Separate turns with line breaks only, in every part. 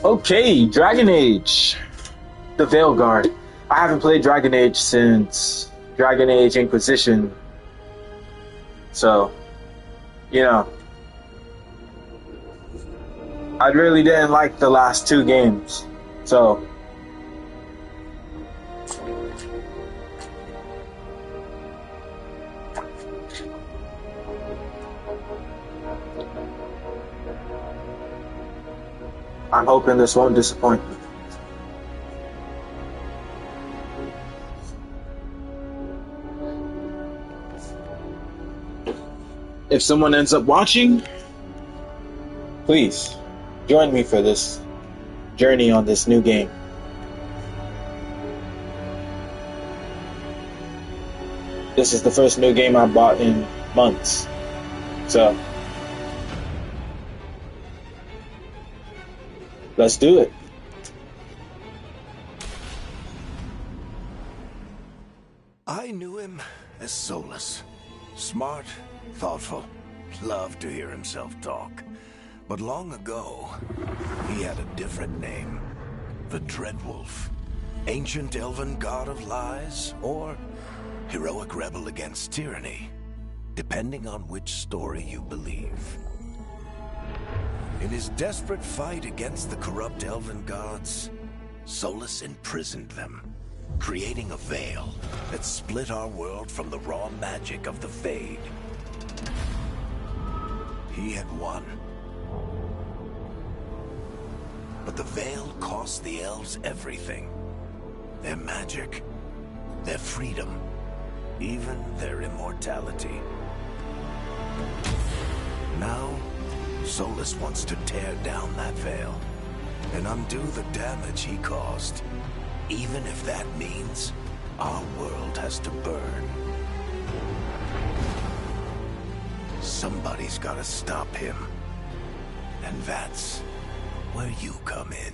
Okay, Dragon Age, the Veilguard. I haven't played Dragon Age since Dragon Age Inquisition, so you know, I really didn't like the last two games. So I'm hoping this won't disappoint me. If someone ends up watching, please join me for this journey on this new game. This is the first new game I bought in months. So let's do it.
I knew him as Solus. Smart, thoughtful, loved to hear himself talk. But long ago, he had a different name. The Dreadwolf. Ancient elven god of lies, or heroic rebel against tyranny, depending on which story you believe. In his desperate fight against the corrupt elven gods, Solus imprisoned them, creating a veil that split our world from the raw magic of the Fade. He had won. But the veil cost the elves everything. Their magic, their freedom, even their immortality. Now, Solus wants to tear down that veil and undo the damage he caused, even if that means our world has to burn. Somebody's gotta stop him. And that's where you come in.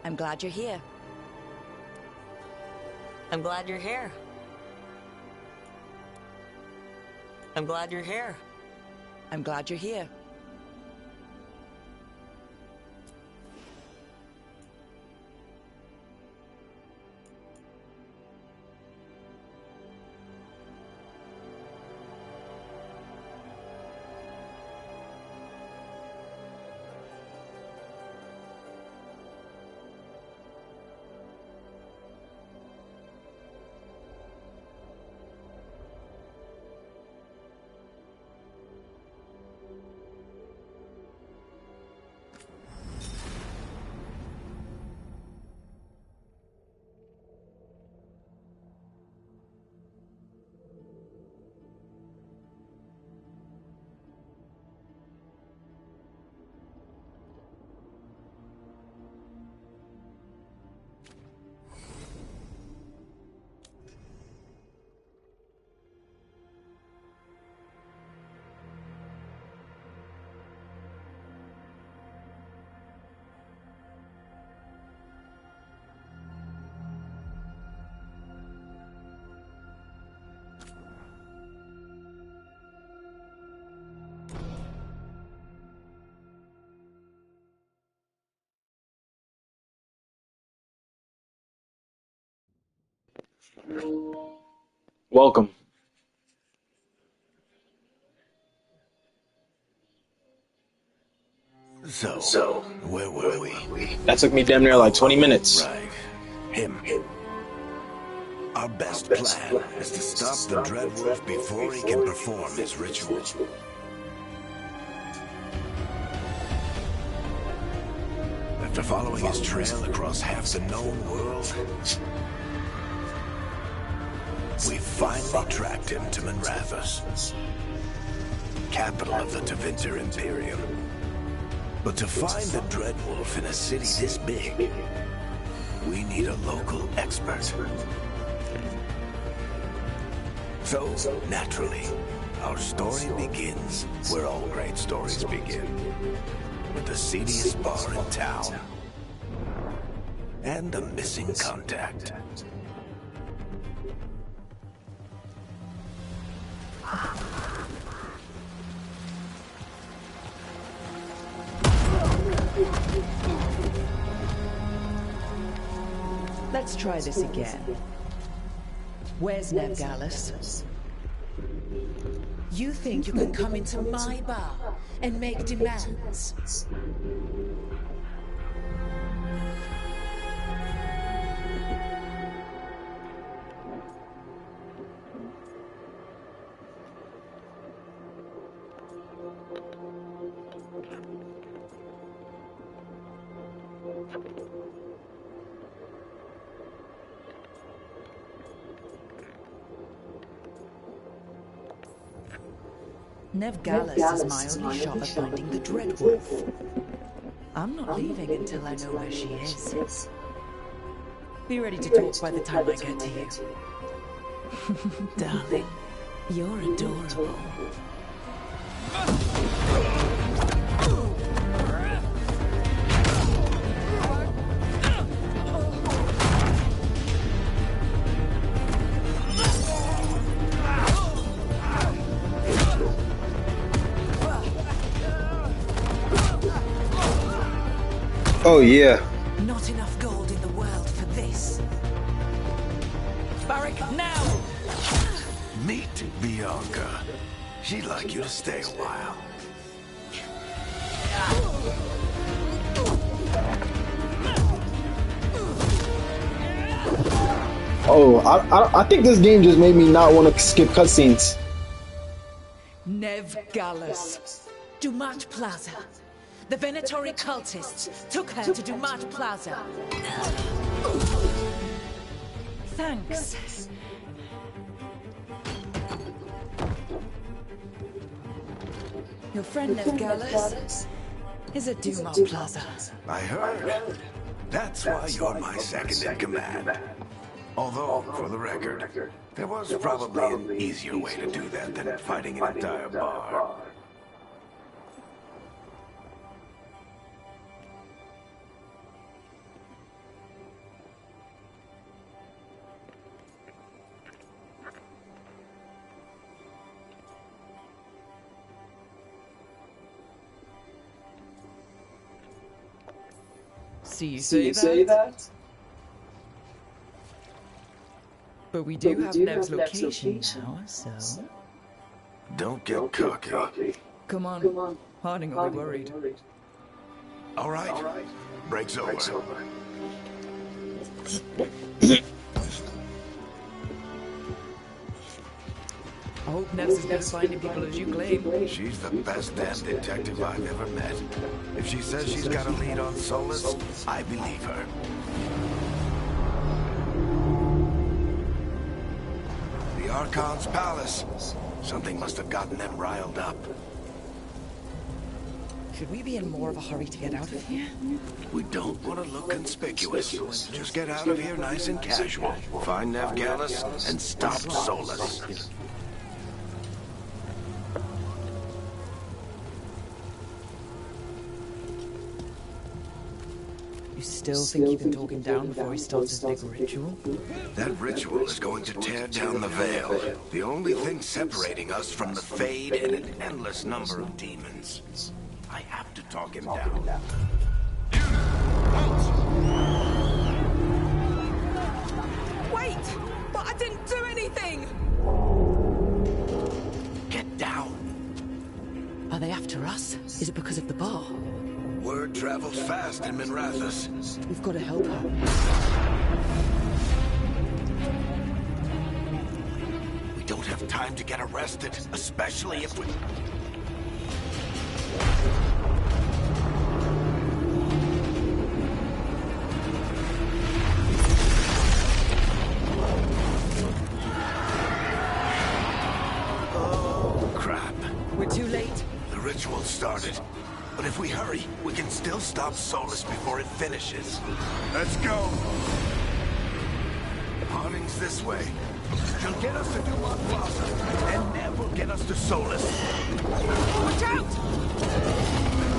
I'm glad you're here. I'm glad you're here. I'm glad you're here. I'm glad you're here.
Welcome.
So, where were we?
That took me damn near like 20 minutes.
Right. Him. Our best plan is to stop the Dreadwolf before he can perform his ritual. After following his trail across half the known world, we finally tracked him to Manrathus, capital of the Tevinter Imperium. But to find the Dreadwolf in a city this big, we need a local expert. So, naturally, our story begins where all great stories begin, with the seediest bar in town and a missing contact.
Let's try this again. Where's Nevgalus? You think you can come into my bar and make demands? Nevgalus is my only shot at finding the Dreadwolf. I'm not leaving until I know where she is. Be ready to talk by the time I get to you. Darling, you're adorable.
Oh yeah.
Not enough gold in the world for this. Barrack, now!
Meet Bianca. She'd like you to stay a while.
Oh, I think this game just made me not want to skip cutscenes.
Nevgalus. Dumat Plaza. The Venatori cultists took her to Dumat Plaza. Thanks. Your friend Nevgalus is at Dumat Plaza.
I heard. That's why you're my second in command. Although, for the record, there was probably an easier way to do that than fighting an entire bar.
See you say that? But we do have Nev's location now, so...
Don't get cocky.
Come on. Harding will be worried.
All right. Break's over.
I hope Nev's as good at finding people as you claim.
She's the best damn detective I've ever met. If she says she's got a lead on Solus, I believe her. The Archon's palace. Something must have gotten them riled up.
Should we be in more of a hurry to get out of here?
We don't want to look conspicuous. Just get out of here nice and casual. Find Nev Gallus and stop Solus.
You still think you can talk him down before he starts his big ritual?
That ritual is going to tear down the veil. The only thing separating us from the Fade and an endless number of demons. I have to talk him down.
Wait! But I didn't do anything!
Get down.
Are they after us? Is it because of the bar?
Word travels fast in Minrathous.
We've got to help her.
We don't have time to get arrested, especially if we... Oh, crap.
We're too late.
The ritual started. But if we hurry, we can still stop Solus before it finishes. Let's go! Harding's this way. She'll get us to Dumont Plaza, and Nev will get us to Solus.
Watch out!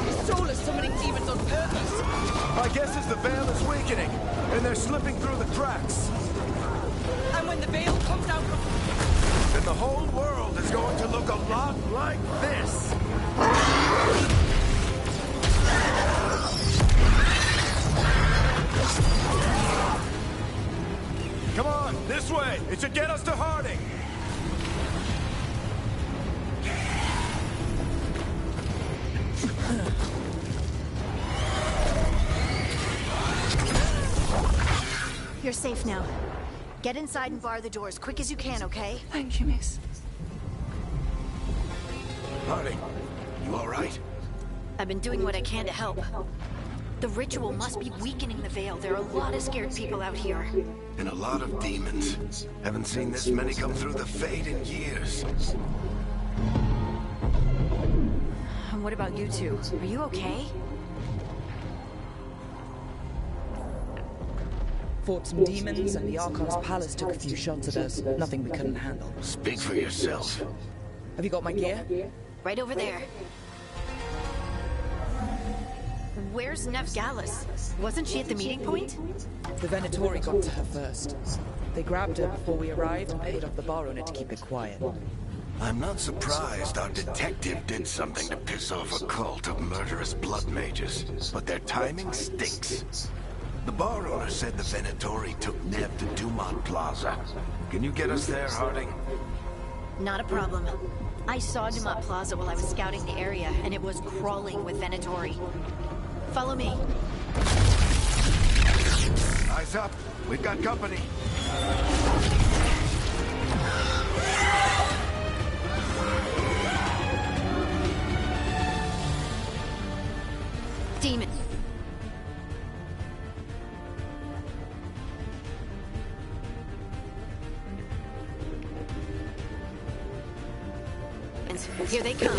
Is Solus summoning demons on purpose?
My guess is the veil is weakening, and they're slipping through the cracks.
And when the veil comes down from...
Then the whole world is going to look a lot like this. Come on, this way! It should get us to Harding!
You're safe now. Get inside and bar the doors quick as you can, okay?
Thank you, miss.
Harding, you all right?
I've been doing what I can to help. The ritual must be weakening the veil. There are a lot of scared people out here.
And a lot of demons. Haven't seen this many come through the Fade in years.
And what about you two? Are you okay?
Fought some demons, and the Archon's palace took a few shots at us. Nothing we couldn't handle.
Speak for yourself.
Have you got my gear?
Right over there. Where's Nev Gallus? Wasn't she at the meeting point?
The Venatori got to her first. They grabbed her before we arrived and paid off the bar owner to keep it quiet.
I'm not surprised our detective did something to piss off a cult of murderous blood mages, but their timing stinks. The bar owner said the Venatori took Nev to Dumont Plaza. Can you get us there, Harding?
Not a problem. I saw Dumont Plaza while I was scouting the area, and it was crawling with Venatori. Follow me.
Eyes up. We've got company.
Demon. Here they come.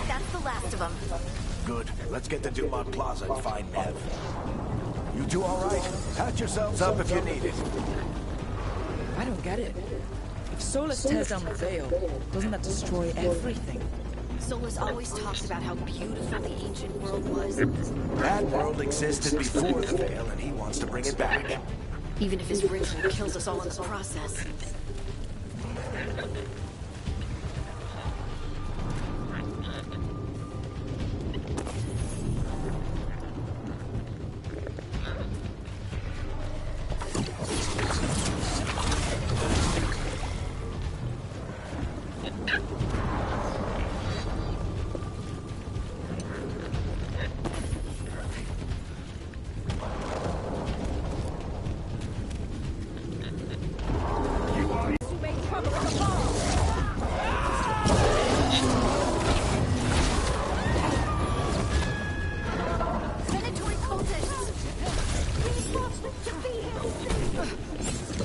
That's the last of them.
Good. Let's get to Dumont Plaza and find Nev. You two all right? Patch yourselves up if you need it.
I don't get it. If Solus tears down the veil. Doesn't that destroy everything?
Solus always talks about how beautiful the ancient world was,
That world existed before the veil, and he wants to bring it back.
even if his ritual kills us all in the process.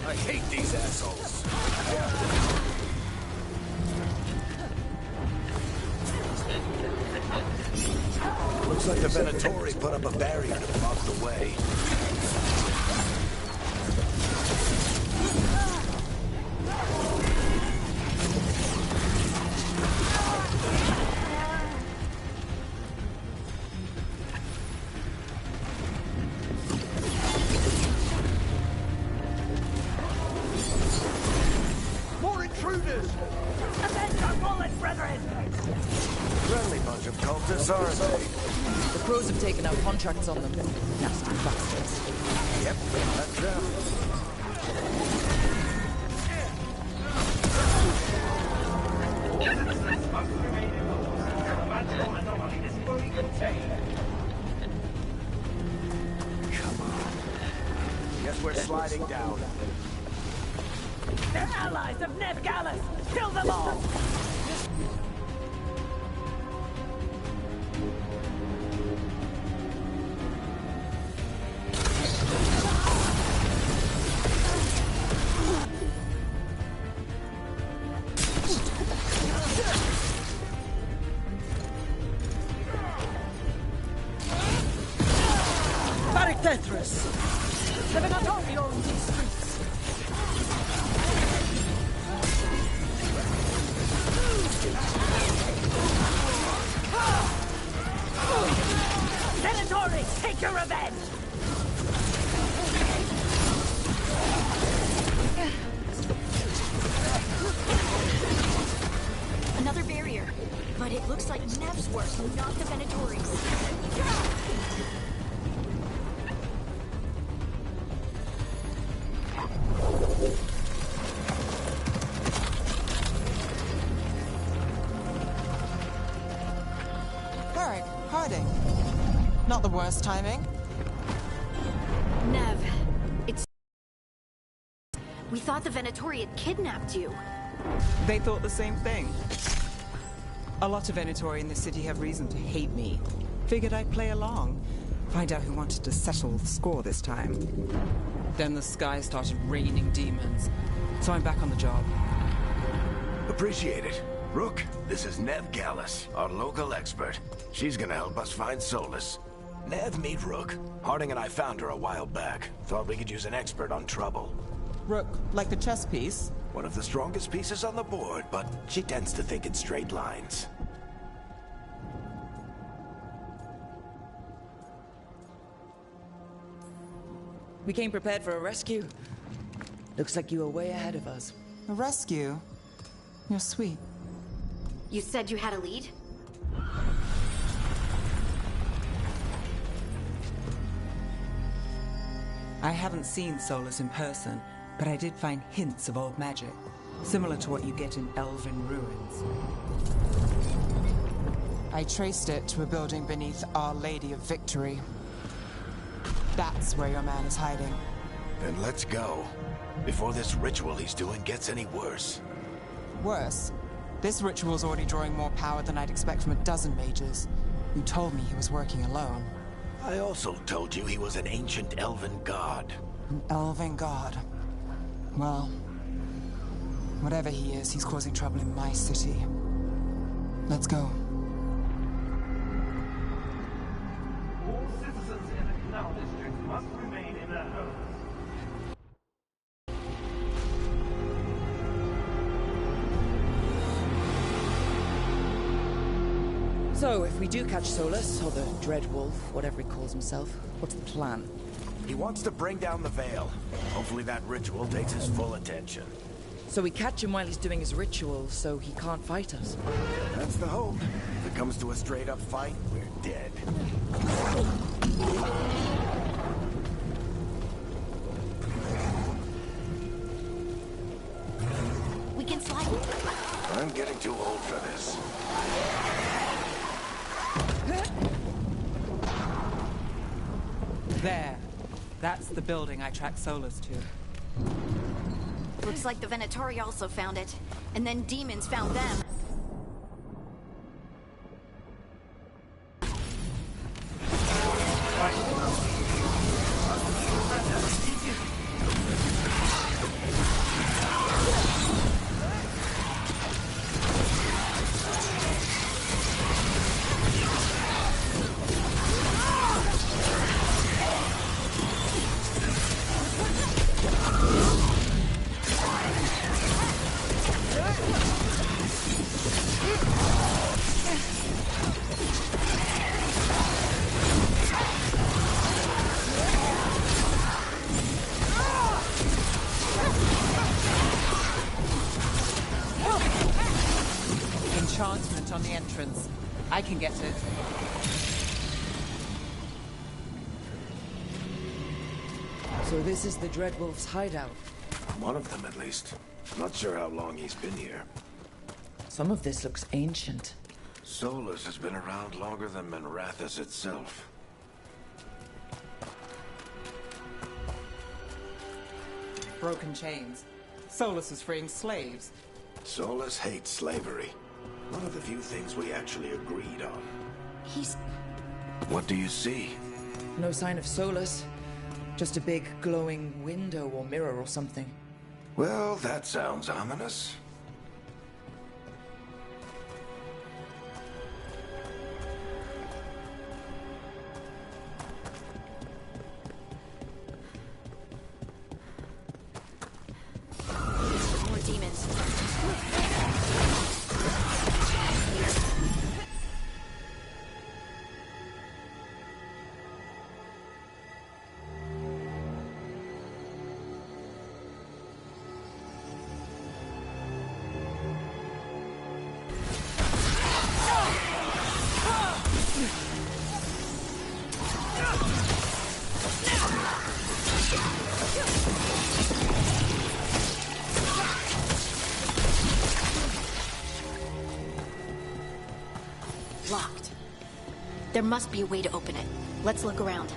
I hate these assholes. Looks like the Venatori put up a barrier to block the way.
More intruders! Avenge our fallen brethren!
Friendly bunch of cultists, aren't they?
The crows have taken out contracts on them. Nasty bastards.
Yep, that's them. Come on. Guess we're sliding down.
They're allies of Ned Gallus! Kill them all! Barictethras! The Venatori own these streets! Venatori, take your revenge!
Another barrier. But it looks like Nev's work, not the Venatori's.
Varric, Harding. Not the worst timing.
Nev, it's... We thought the Venatori had kidnapped you.
They thought the same thing. A lot of Venatori in this city have reason to hate me. Figured I'd play along. Find out who wanted to settle the score this time. Then the sky started raining demons. So I'm back on the job.
Appreciate it. Rook, this is Nev Gallus, our local expert. She's gonna help us find Solus. Nev, meet Rook. Harding and I found her a while back. Thought we could use an expert on trouble.
Rook, like the chess piece?
One of the strongest pieces on the board, but she tends to think in straight lines.
We came prepared for a rescue. Looks like you were way ahead of us.
A rescue? You're sweet.
You said you had a lead?
I haven't seen Solus in person, but I did find hints of old magic, similar to what you get in elven ruins. I traced it to a building beneath Our Lady of Victory. That's where your man is hiding.
Then let's go. Before this ritual he's doing gets any worse.
Worse, this ritual's already drawing more power than I'd expect from a dozen mages. You told me he was working alone.
I also told you he was an ancient elven god.
An elven god. Well, whatever he is, he's causing trouble in my city. Let's go.
All citizens in the Canal District must remain in their homes.
So, if we do catch Solus, or the Dreadwolf, whatever he calls himself, what's the plan?
He wants to bring down the Veil. Hopefully that ritual takes his full attention.
So we catch him while he's doing his ritual, so he can't fight us.
That's the hope. If it comes to a straight-up fight, we're dead.
We can slide.
I'm getting too old for this.
There. That's the building I tracked Solus to.
Looks like the Venatori also found it. And then demons found them.
Enchantment on the entrance. I can get it.
So this is the Dreadwolf's hideout.
One of them, at least. Not sure how long he's been here.
Some of this looks ancient.
Solus has been around longer than Minrathous itself.
Broken chains. Solus is freeing slaves.
Solus hates slavery. One of the few things we actually agreed on.
He's...
What do you see?
No sign of Solus. Just a big glowing window or mirror or something.
Well, that sounds ominous.
More demons. Locked. There must be a way to open it. Let's look around.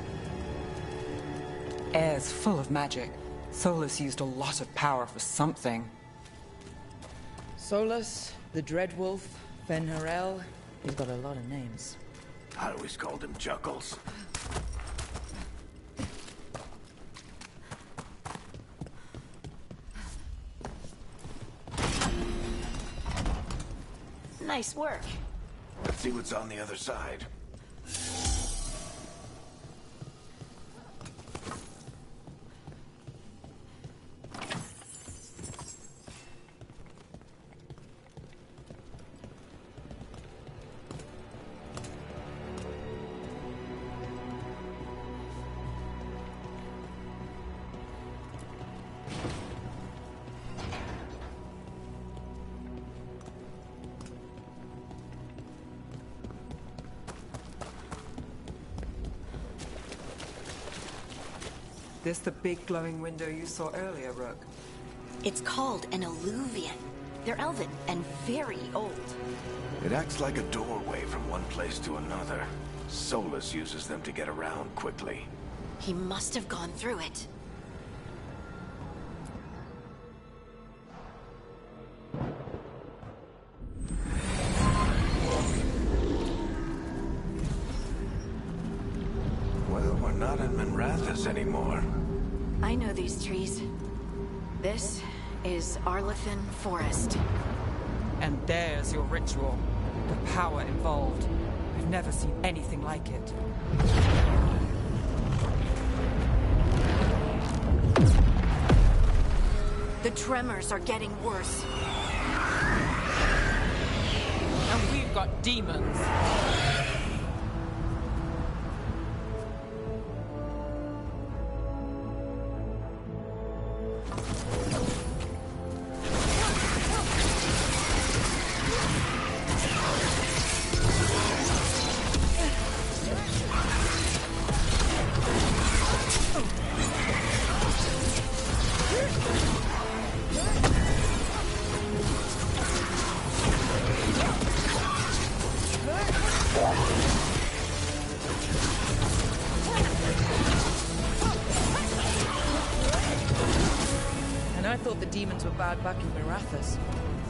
Air's full of magic. Solus used a lot of power for something.
Solus, the Dreadwolf, Fen'Harel. He's got a lot of names.
I always called him Chuckles.
Nice work.
Let's see what's on the other side.
This the big glowing window you saw earlier, Rook?
It's called an alluvian. They're elven and very old.
It acts like a doorway from one place to another. Solus uses them to get around quickly.
He must have gone through it.
Well, we're not in Minrathous anymore.
I know these trees. This is Arlethan Forest.
And there's your ritual. The power involved. We've never seen anything like it.
The tremors are getting worse.
And we've got
got demons.
I thought the demons were bad back in Mirathas.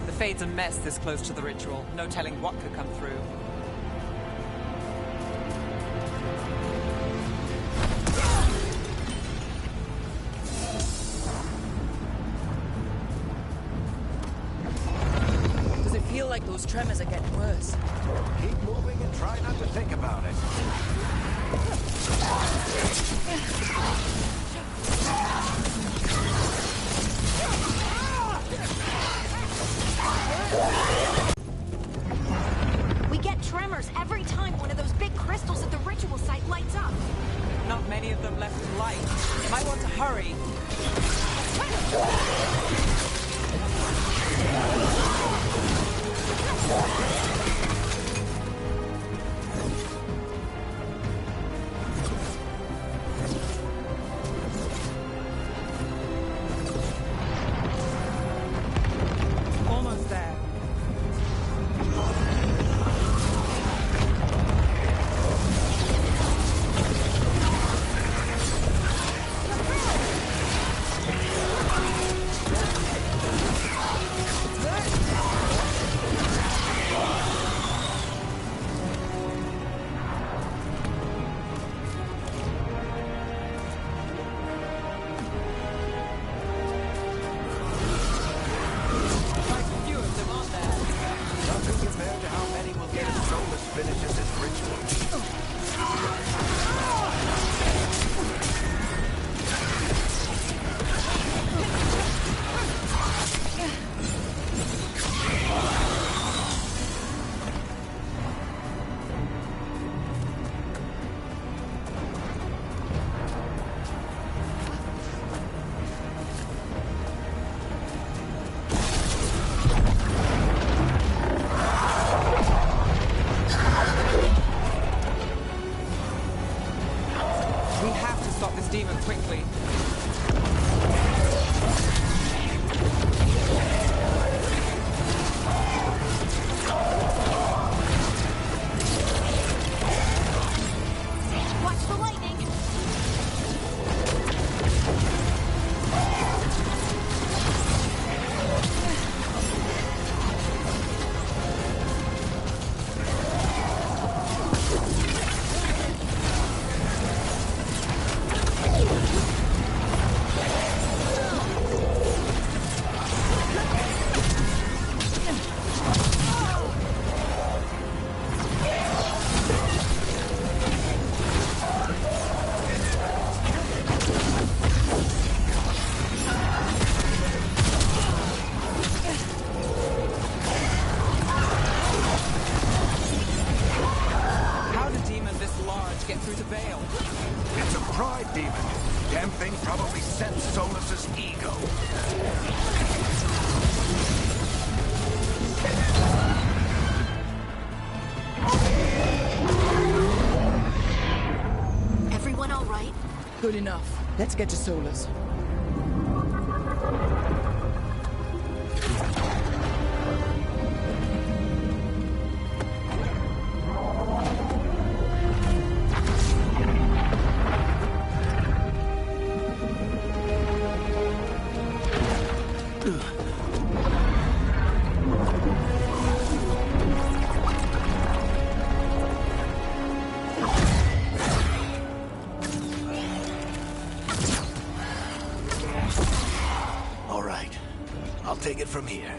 The Fade's a mess this close to the ritual. No telling what could come through.
Does it feel like those tremors are getting worse?
Keep moving and try not to think about it.
We get tremors every time one of those big crystals at the ritual site lights up.
Not many of them left in light. Might want to hurry. Almost there.
Nothing compared to how many will get as Solus finishes his ritual.
We have to stop this demon quickly.
Watch the lightning.
How did a demon this large get through to Vale?
It's a pride demon. Damn thing probably sensed Solus's ego.
Everyone all right?
Good enough. Let's get to Solus.
All right. I'll take it from here.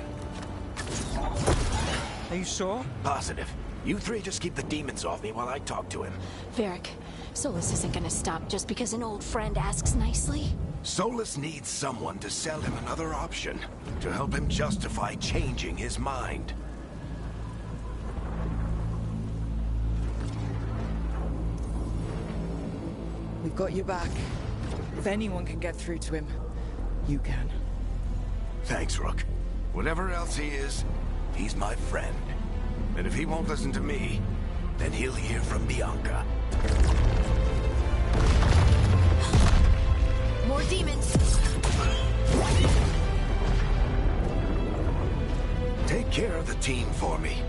Are you sure?
Positive. You three just keep the demons off me while I talk to him.
Varric, Solus isn't gonna stop just because an old friend asks nicely.
Solus needs someone to sell him another option, to help him justify changing his mind.
We've got you back. If anyone can get through to him, you can.
Thanks, Rook. Whatever else he is, he's my friend. And if he won't listen to me, then he'll hear from Bianca.
More demons!
Take care of the team for me.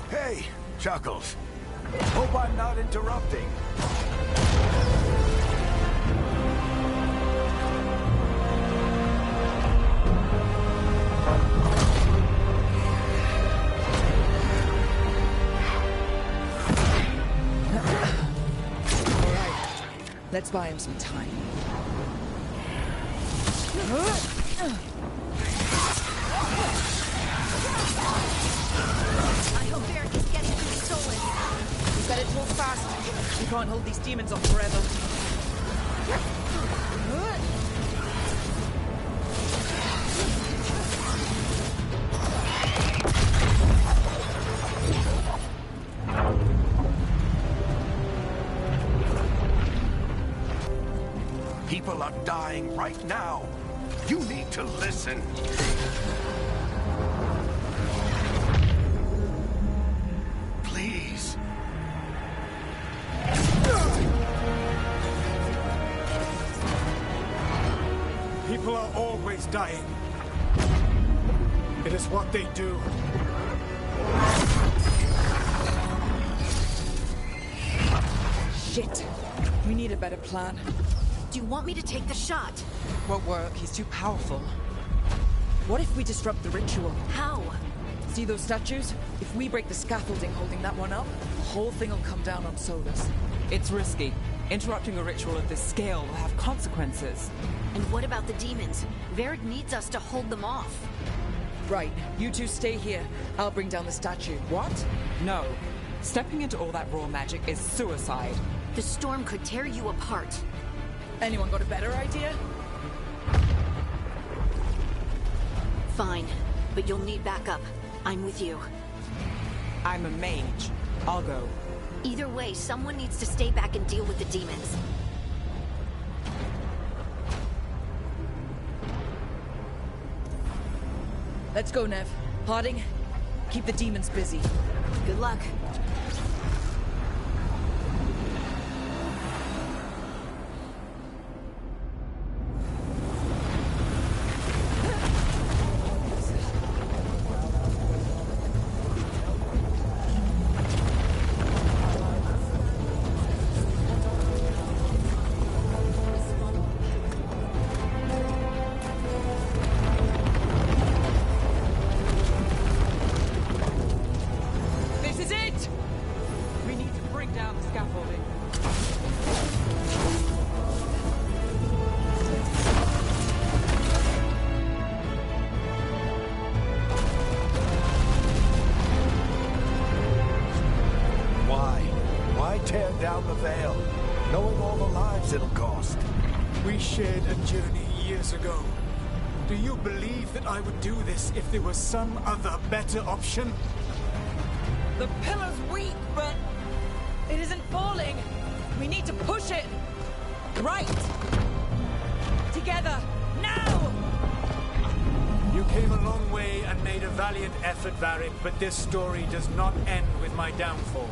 Hey, Chuckles. Hope I'm not interrupting.
Let's buy him some time.
I hope Eric is getting through stolen.
We better talk fast. We can't hold these demons off forever.
People are dying right now. You need to listen. Please.
People are always dying. It is what they do.
Shit. We need a better plan.
Do you want me to take the shot?
Won't work. He's too powerful.
What if we disrupt the ritual?
How?
See those statues? If we break the scaffolding holding that one up, the whole thing will come down on Solus.
It's risky. Interrupting a ritual of this scale will have consequences.
And what about the demons? Varric needs us to hold them off.
Right. You two stay here. I'll bring down the statue.
What? No. Stepping into all that raw magic is suicide.
The storm could tear you apart.
Anyone got a better idea?
Fine, but you'll need backup. I'm with you.
I'm a mage. I'll go.
Either way, someone needs to stay back and deal with the demons.
Let's go, Nev. Harding, keep the demons busy.
Good luck.
This is it! We need to bring down the scaffolding.
Why tear down the veil, knowing all the lives it'll cost?
We shared a journey years ago. Do you believe that I would do this if there was some other better option?
The pillar's weak, but it isn't falling. We need to push it. Right. Together. Now!
You came a long way and made a valiant effort, Varric, but this story does not end with my downfall.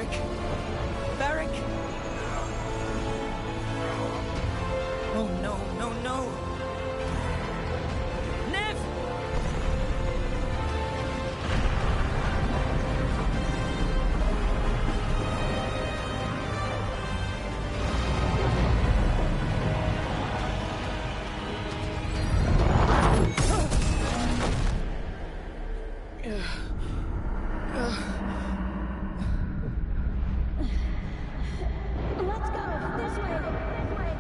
Varric? Varric? Oh no, no, no! Nev!
Let's go! This way! This way!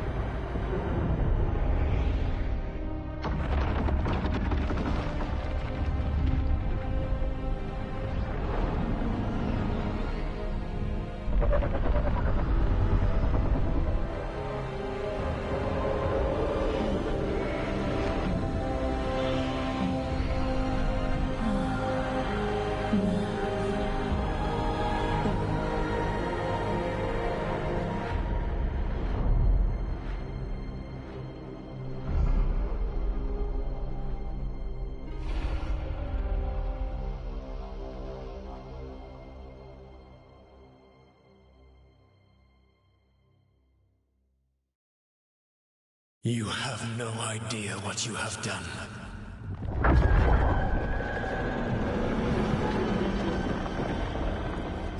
You have no idea what you have done.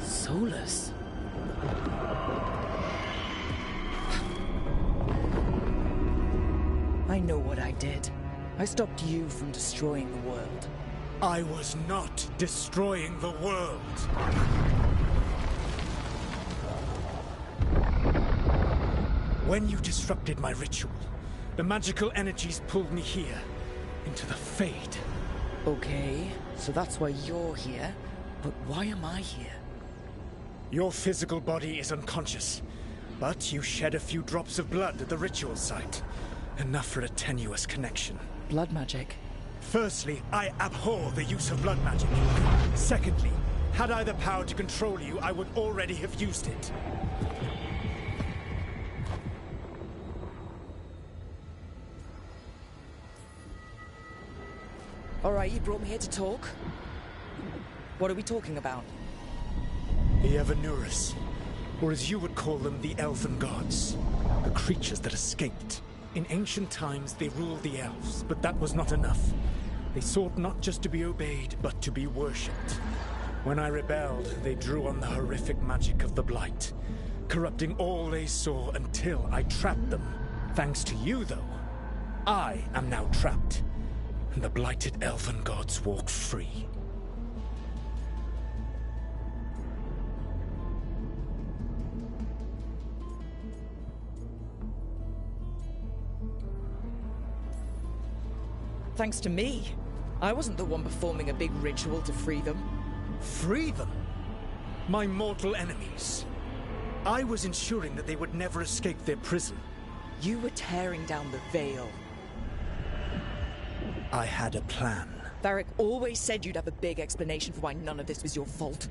Solus? I know what I did. I stopped you from destroying the world.
I was not destroying the world. When you disrupted my ritual, the magical energies pulled me here, into the Fade.
Okay, so that's why you're here. But why am I here?
Your physical body is unconscious, but you shed a few drops of blood at the ritual site. Enough for a tenuous connection.
Blood magic?
Firstly, I abhor the use of blood magic. Secondly, had I the power to control you, I would already have used it.
Alright, you brought me here to talk. What are we talking about?
The Evanurus, or as you would call them, the Elven Gods. The creatures that escaped. In ancient times, they ruled the elves, but that was not enough. They sought not just to be obeyed, but to be worshipped. When I rebelled, they drew on the horrific magic of the Blight, corrupting all they saw until I trapped them. Thanks to you, though, I am now trapped, and the blighted Elven Gods walk free.
Thanks to me. I wasn't the one performing a big ritual to free them.
Free them? My mortal enemies. I was ensuring that they would never escape their prison.
You were tearing down the veil.
I had a plan.
Varric always said you'd have a big explanation for why none of this was your fault.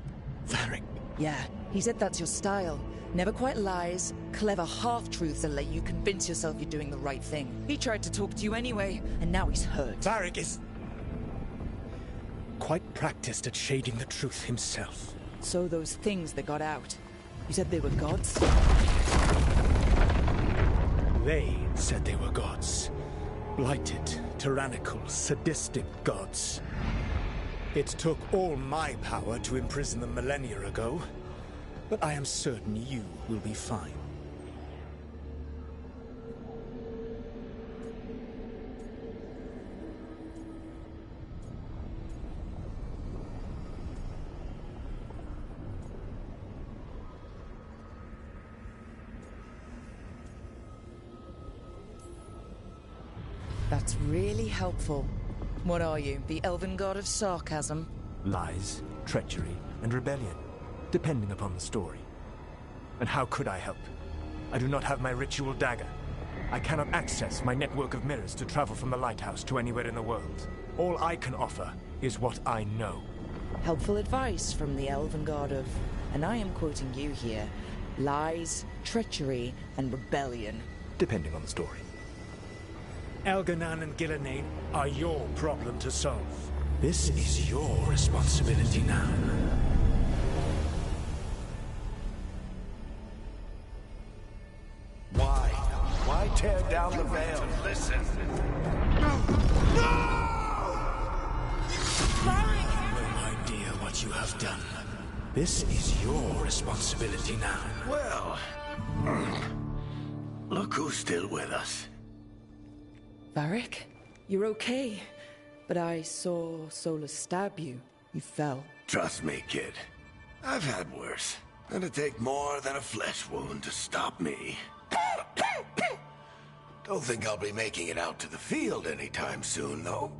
Varric?
Yeah, he said that's your style. Never quite lies, clever half-truths that let you convince yourself you're doing the right thing. He tried to talk to you anyway, and now he's hurt.
Varric is quite practiced at shading the truth himself.
So those things that got out, you said they were gods?
They said they were gods. Blighted, tyrannical, sadistic gods. It took all my power to imprison them millennia ago, but I am certain you will be fine.
That's really helpful. What are you, the Elven God of Sarcasm?
Lies, treachery, and rebellion, depending upon the story. And how could I help? I do not have my ritual dagger. I cannot access my network of mirrors to travel from the lighthouse to anywhere in the world. All I can offer is what I know.
Helpful advice from the Elven God of, and I am quoting you here, lies, treachery, and rebellion.
Depending on the story.
Elganan and Gillenane are your problem to solve. This is your responsibility now.
down the veil. Listen.
No idea what you have done. This is your responsibility now.
Well, look who's still with us.
Varric, you're okay. But I saw Solus stab you. You fell.
Trust me, kid. I've had worse. It'd take more than a flesh wound to stop me. Don't think I'll be making it out to the field anytime soon, though.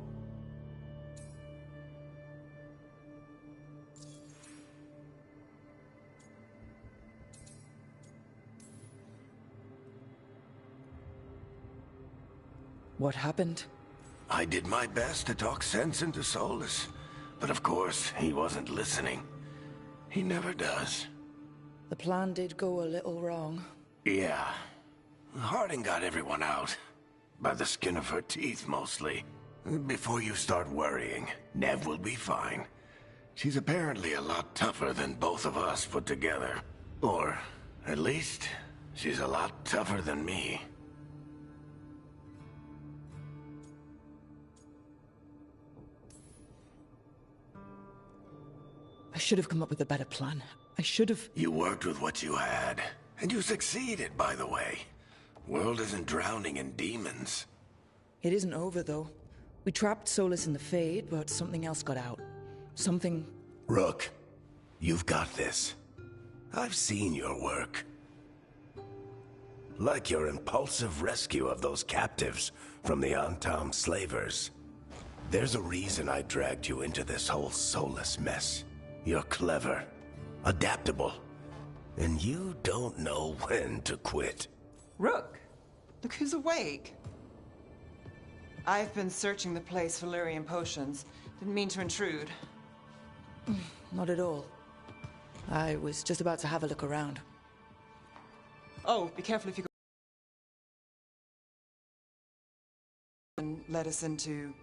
What happened?
I did my best to talk sense into Solus, but of course, he wasn't listening. He never does.
The plan did go a little wrong.
Yeah. Harding got everyone out. By the skin of her teeth, mostly. Before you start worrying, Nev will be fine. She's apparently a lot tougher than both of us put together. Or, at least, she's a lot tougher than me.
I should have come up with a better plan. I should have...
You worked with what you had. And you succeeded, by the way. World isn't drowning in demons.
It isn't over, though. We trapped Solus in the Fade, but something else got out. Something...
Rook, you've got this. I've seen your work. Like your impulsive rescue of those captives from the Antam slavers. There's a reason I dragged you into this whole Solus mess. You're clever, adaptable, and you don't know when to quit.
Rook, look who's awake. I've been searching the place for Lyrian potions. Didn't mean to intrude.
Not at all. I was just about to have a look around.
Oh, be careful if you go... and let us into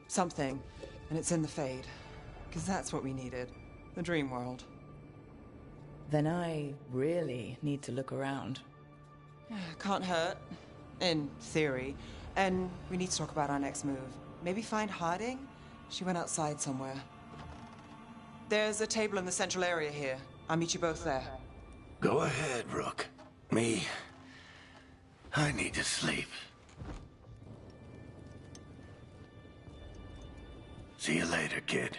something, and it's in the Fade. Because that's what we needed. The dream world.
Then I really need to look around.
Can't hurt. In theory. And we need to talk about our next move. Maybe find Harding? She went outside somewhere. There's a table in the central area here. I'll meet you both there.
Go ahead, Rook. I need to sleep. See you later, kid.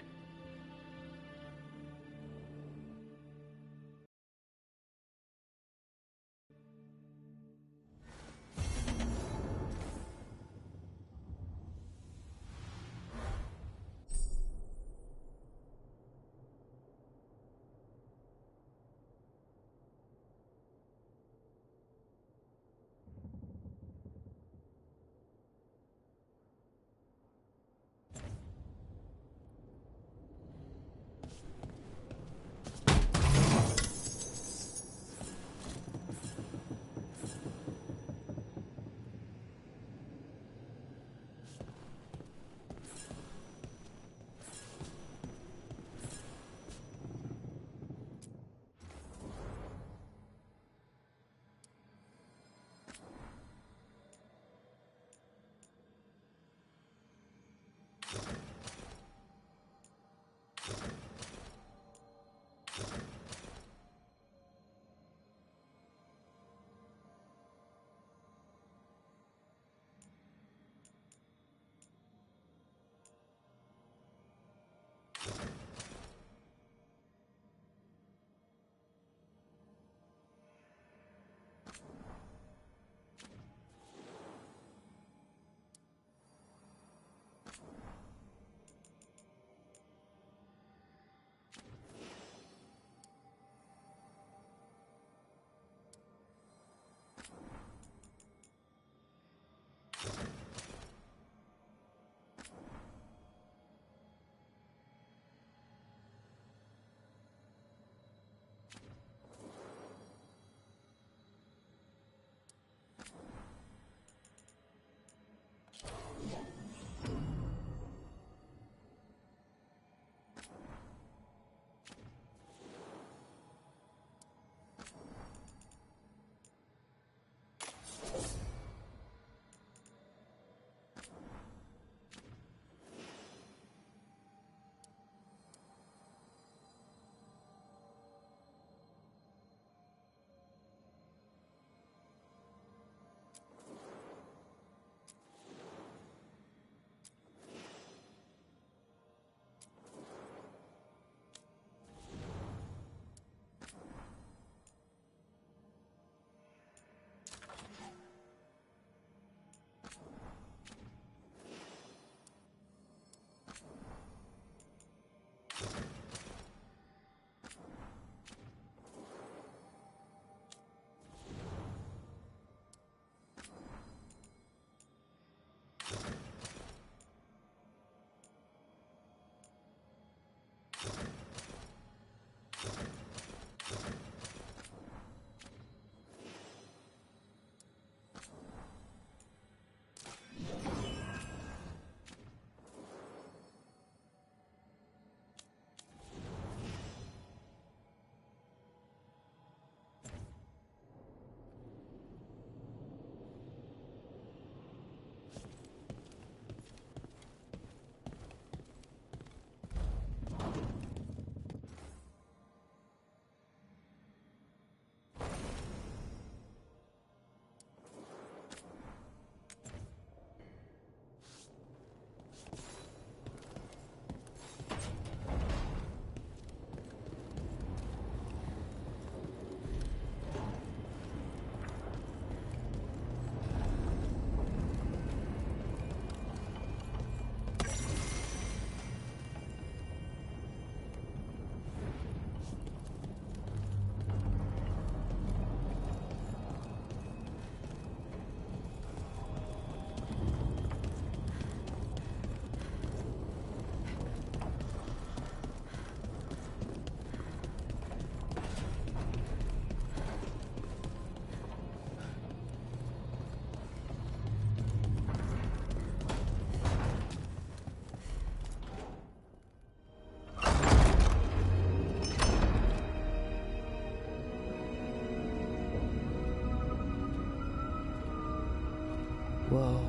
Whoa.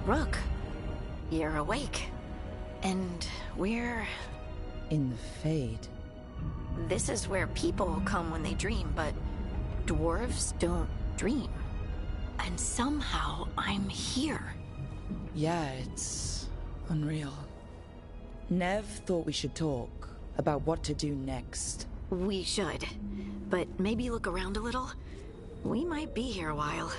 Rook, you're awake. And we're...
In the Fade.
This is where people come when they dream, but dwarves don't dream. And somehow I'm here.
Yeah, it's unreal. Nev thought we should talk about what to do next.
We should. But maybe look around a little. We might be here a while.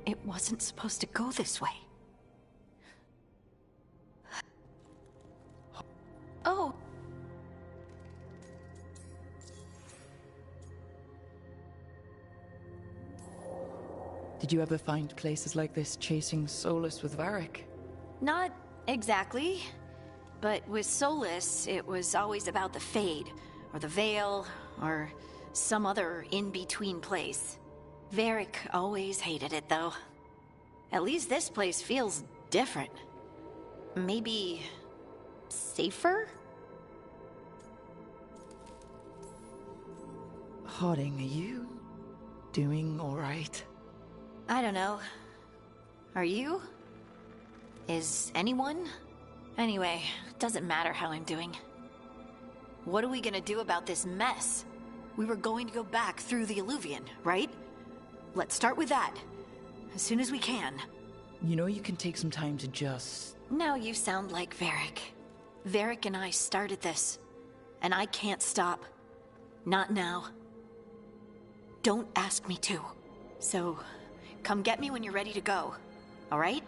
It wasn't supposed to go this way. Oh.
Did you ever find places like this chasing Solus with Varric?
Not exactly. But with Solus, it was always about the Fade, or the Veil, or some other in-between place. Varric always hated it, though. At least this place feels different. Maybe... safer?
Harding, are you doing alright?
I don't know. Are you? Is anyone? Anyway, it doesn't matter how I'm doing. What are we gonna do about this mess? We were going to go back through the Illuvian, right? Let's start with that. As soon as we can.
You know you can take some time to just...
Now you sound like Varric. Varric and I started this. And I can't stop. Not now. Don't ask me to. So, come get me when you're ready to go. Alright?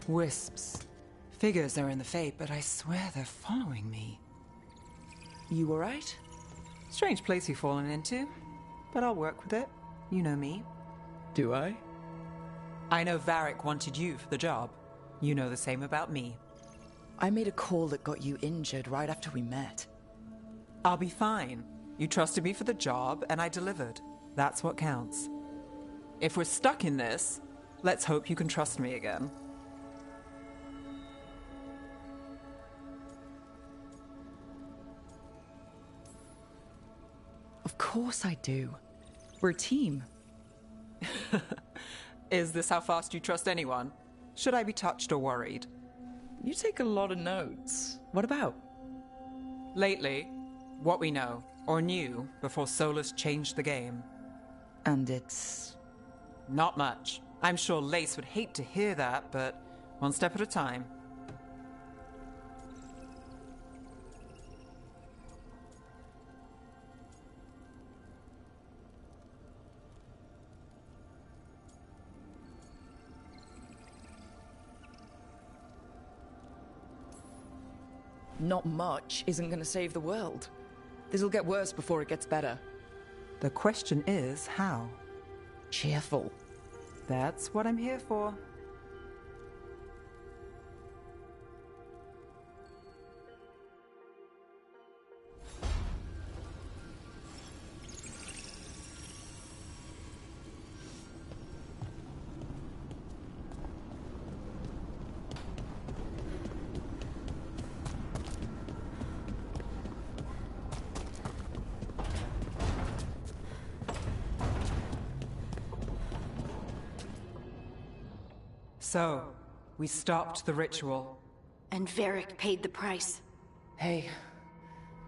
Wisps. Figures are in the Fate, but I swear they're following me. You alright? Strange place you've fallen into, but I'll work with it. You know me.
Do I?
I know Varric wanted you for the job. You know the same about me.
I made a call that got you injured right after we met.
I'll be fine. You trusted me for the job, and I delivered. That's what counts. If we're stuck in this, let's hope you can trust me again.
Of course I do. We're a team.
Is this how fast you trust anyone? Should I be touched or worried?
You take a lot of notes. What about?
Lately, what we know, or knew, before Solus changed the game.
And it's...
Not much. I'm sure Lace would hate to hear that, but one step at a time.
Not much isn't going to save the world. This'll get worse before it gets better.
The question is, how?
Cheerful.
That's what I'm here for. So, we stopped the ritual.
And Varric paid the price.
Hey,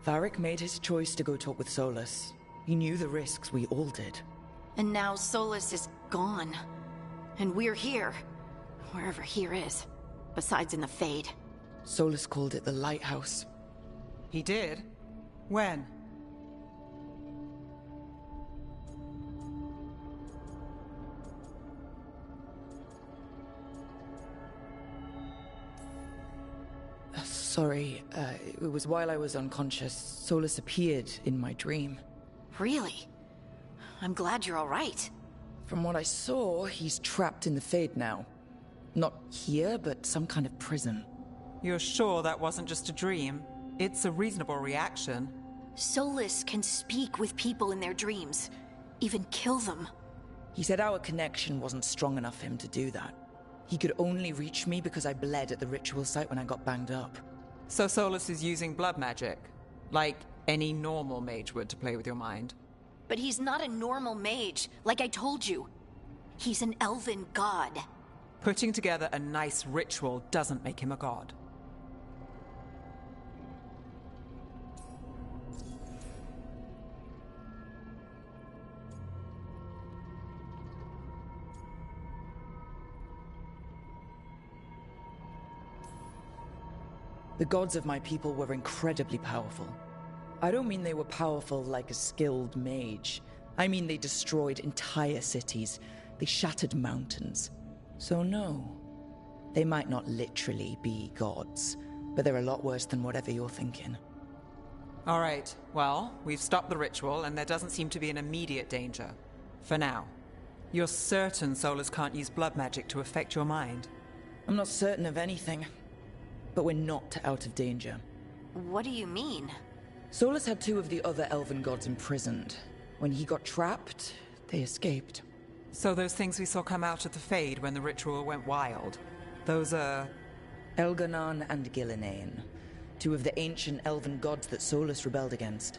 Varric made his choice to go talk with Solus. He knew the risks we all did.
And now Solus is gone. And we're here. Wherever here is. Besides in the Fade.
Solus called it the Lighthouse.
He did? When?
Sorry, it was while I was unconscious. Solus appeared in my dream.
Really? I'm glad you're alright.
From what I saw, he's trapped in the Fade now. Not here, but some kind of prison.
You're sure that wasn't just a dream? It's a reasonable reaction.
Solus can speak with people in their dreams. Even kill them.
He said our connection wasn't strong enough for him to do that. He could only reach me because I bled at the ritual site when I got banged up.
So Solus is using blood magic? Like any normal mage would to play with your mind?
But he's not a normal mage, like I told you. He's an elven god.
Putting together a nice ritual doesn't make him a god.
The gods of my people were incredibly powerful. I don't mean they were powerful like a skilled mage. I mean they destroyed entire cities. They shattered mountains. So no, they might not literally be gods, but they're a lot worse than whatever you're thinking.
All right, well, we've stopped the ritual and there doesn't seem to be an immediate danger. For now. You're certain Solus can't use blood magic to affect your mind?
I'm not certain of anything, but we're not out of danger.
What do you mean?
Solus had two of the other elven gods imprisoned. When he got trapped, they escaped.
So those things we saw come out of the Fade when the ritual went wild, those are...
Elganon and Gillinane, two of the ancient elven gods that Solus rebelled against.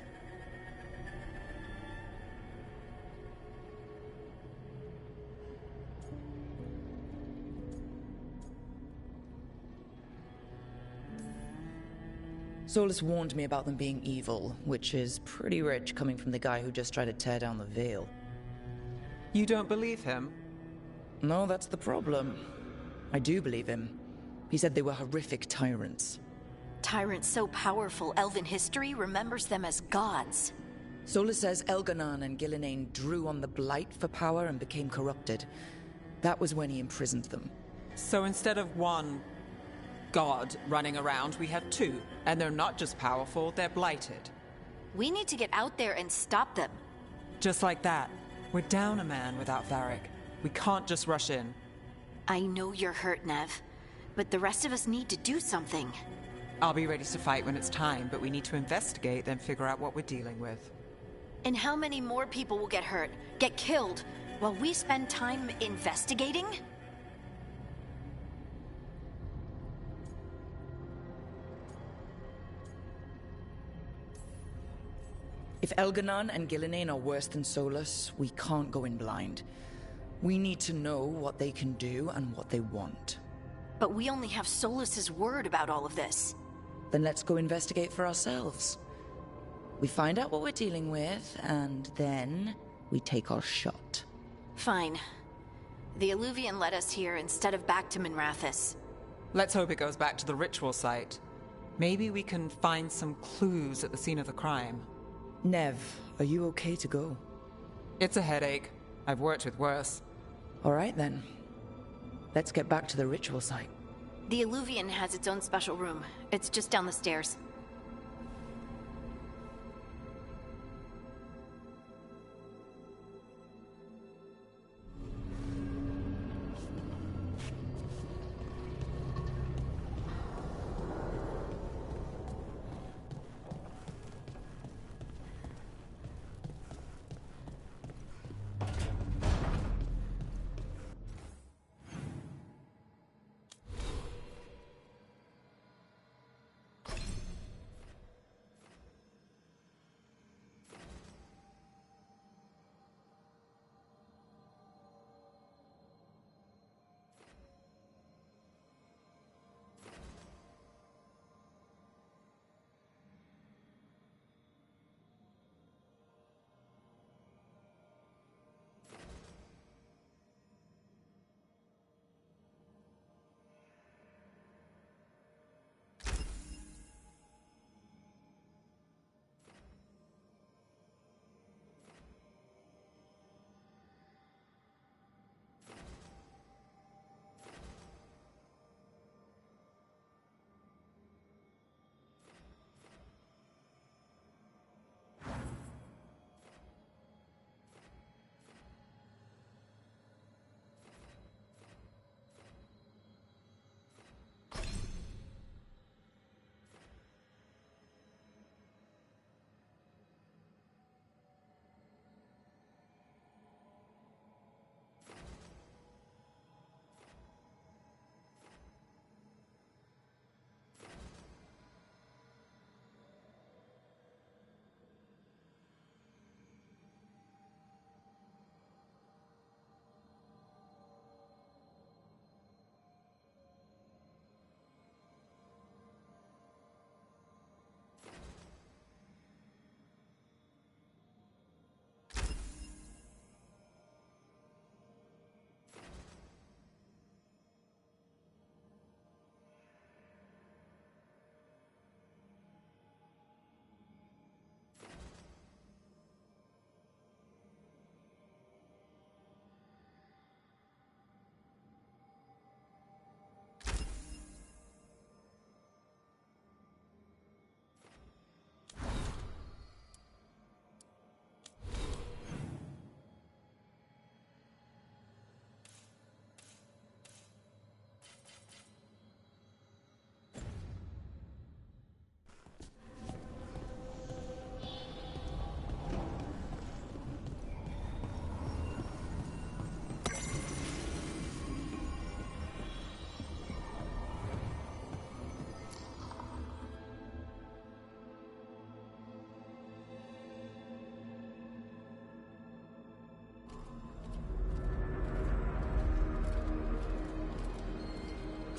Solus warned me about them being evil, which is pretty rich coming from the guy who just tried to tear down the veil.
You don't believe him?
No, that's the problem. I do believe him. He said they were horrific tyrants.
Tyrants so powerful, elven history remembers them as gods.
Solus says Elganon and Gillinane drew on the Blight for power and became corrupted. That was when he imprisoned them.
So instead of one god running around, we have two. And they're not just powerful, they're blighted.
We need to get out there and stop them.
Just like that. We're down a man without Varric. We can't just rush in.
I know you're hurt, Nev, but the rest of us need to do something.
I'll be ready to fight when it's time, but we need to investigate, then figure out what we're dealing with.
And how many more people will get hurt, get killed, while we spend time investigating?
If Elganon and Gillinane are worse than Solus, we can't go in blind. We need to know what they can do and what they want.
But we only have Solus's word about all of this.
Then let's go investigate for ourselves. We find out what we're dealing with, and then we take our shot.
Fine. The Illuvian led us here instead of back to Minrathous.
Let's hope it goes back to the ritual site. Maybe we can find some clues at the scene of the crime.
Nev, are you okay to go?
It's a headache. I've worked with worse.
All right then. Let's get back to the ritual site.
The Illuvian has its own special room. It's just down the stairs.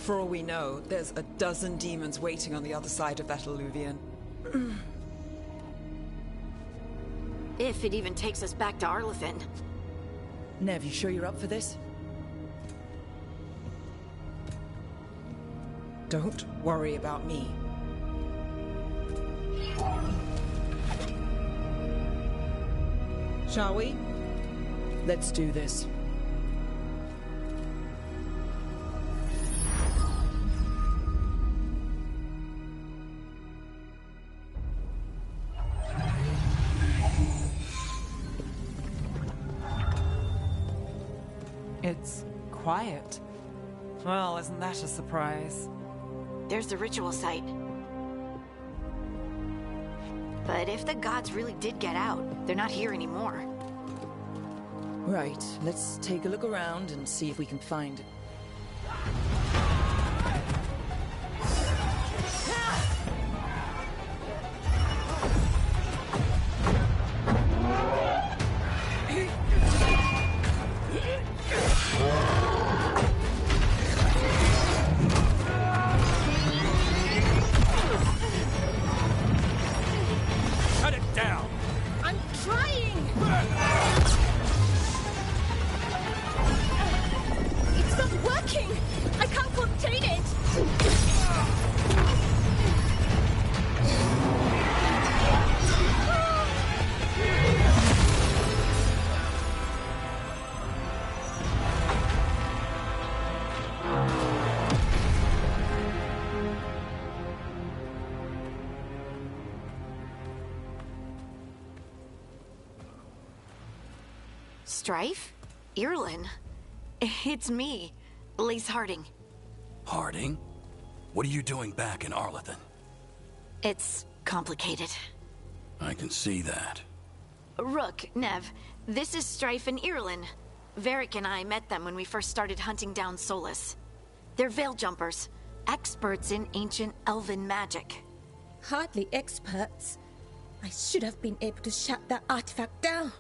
For all we know, there's a dozen demons waiting on the other side of that Illuvian.
If it even takes us back to Arlithin.
Nev, you sure you're up for this?
Don't worry about me. Shall we?
Let's do this.
It's quiet. Well, isn't that a surprise?
There's the ritual site. But if the gods really did get out, they're not here anymore.
Right, let's take a look around and see if we can find it.
Cut it down!
I'm trying! It's not working! I can't contain it!
Strife? Irlin? It's me, Lace Harding.
Harding? What are you doing back in Arlethan?
It's complicated.
I can see that.
Rook, Nev, this is Strife and Irlin. Varric and I met them when we first started hunting down Solus. They're veil jumpers, experts in ancient elven magic.
Hardly experts. I should have been able to shut that artifact down.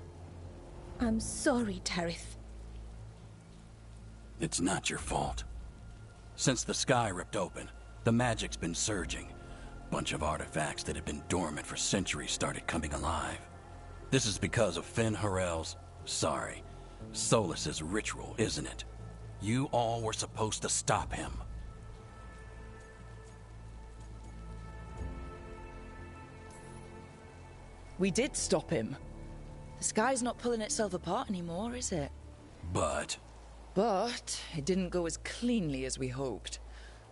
I'm sorry, Tarith.
It's not your fault. Since the sky ripped open, the magic's been surging. Bunch of artifacts that had been dormant for centuries started coming alive. This is because of Finn Harel's... sorry, Solus's ritual, isn't it? You all were supposed to stop him.
We did stop him. The sky's not pulling itself apart anymore, is it?
But
But it didn't go as cleanly as we hoped.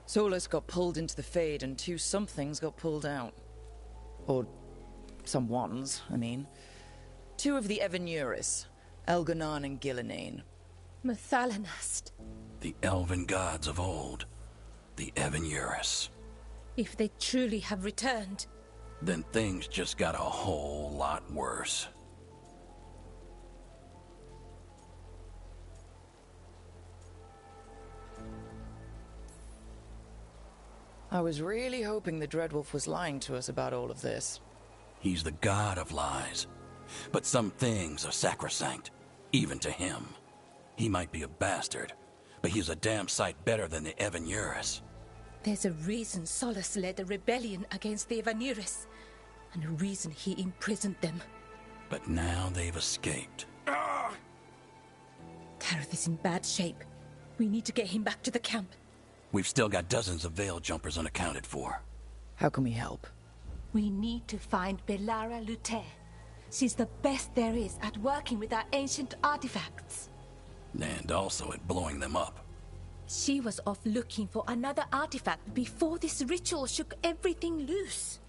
Solus got pulled into the Fade and two somethings got pulled out. Or someones, I mean. Two of the Evanuris, Elganan and Gillinane.
Mathalanast.
the elven gods of old, the Evanuris.
If they truly have returned,
Then things just got a whole lot worse.
I was really hoping the Dreadwolf was lying to us about all of this.
He's the god of lies. But some things are sacrosanct, even to him. He might be a bastard, but he's a damn sight better than the Evanuris.
there's a reason Solus led a rebellion against the Evanuris, and a reason he imprisoned them.
But now they've escaped.
Tareth is in bad shape. We need to get him back to the camp.
We've still got dozens of veil jumpers unaccounted for.
How can we help?
We need to find Belara Lute. She's the best there is at working with our ancient artifacts.
And also at blowing them up.
She was off looking for another artifact before this ritual shook everything loose.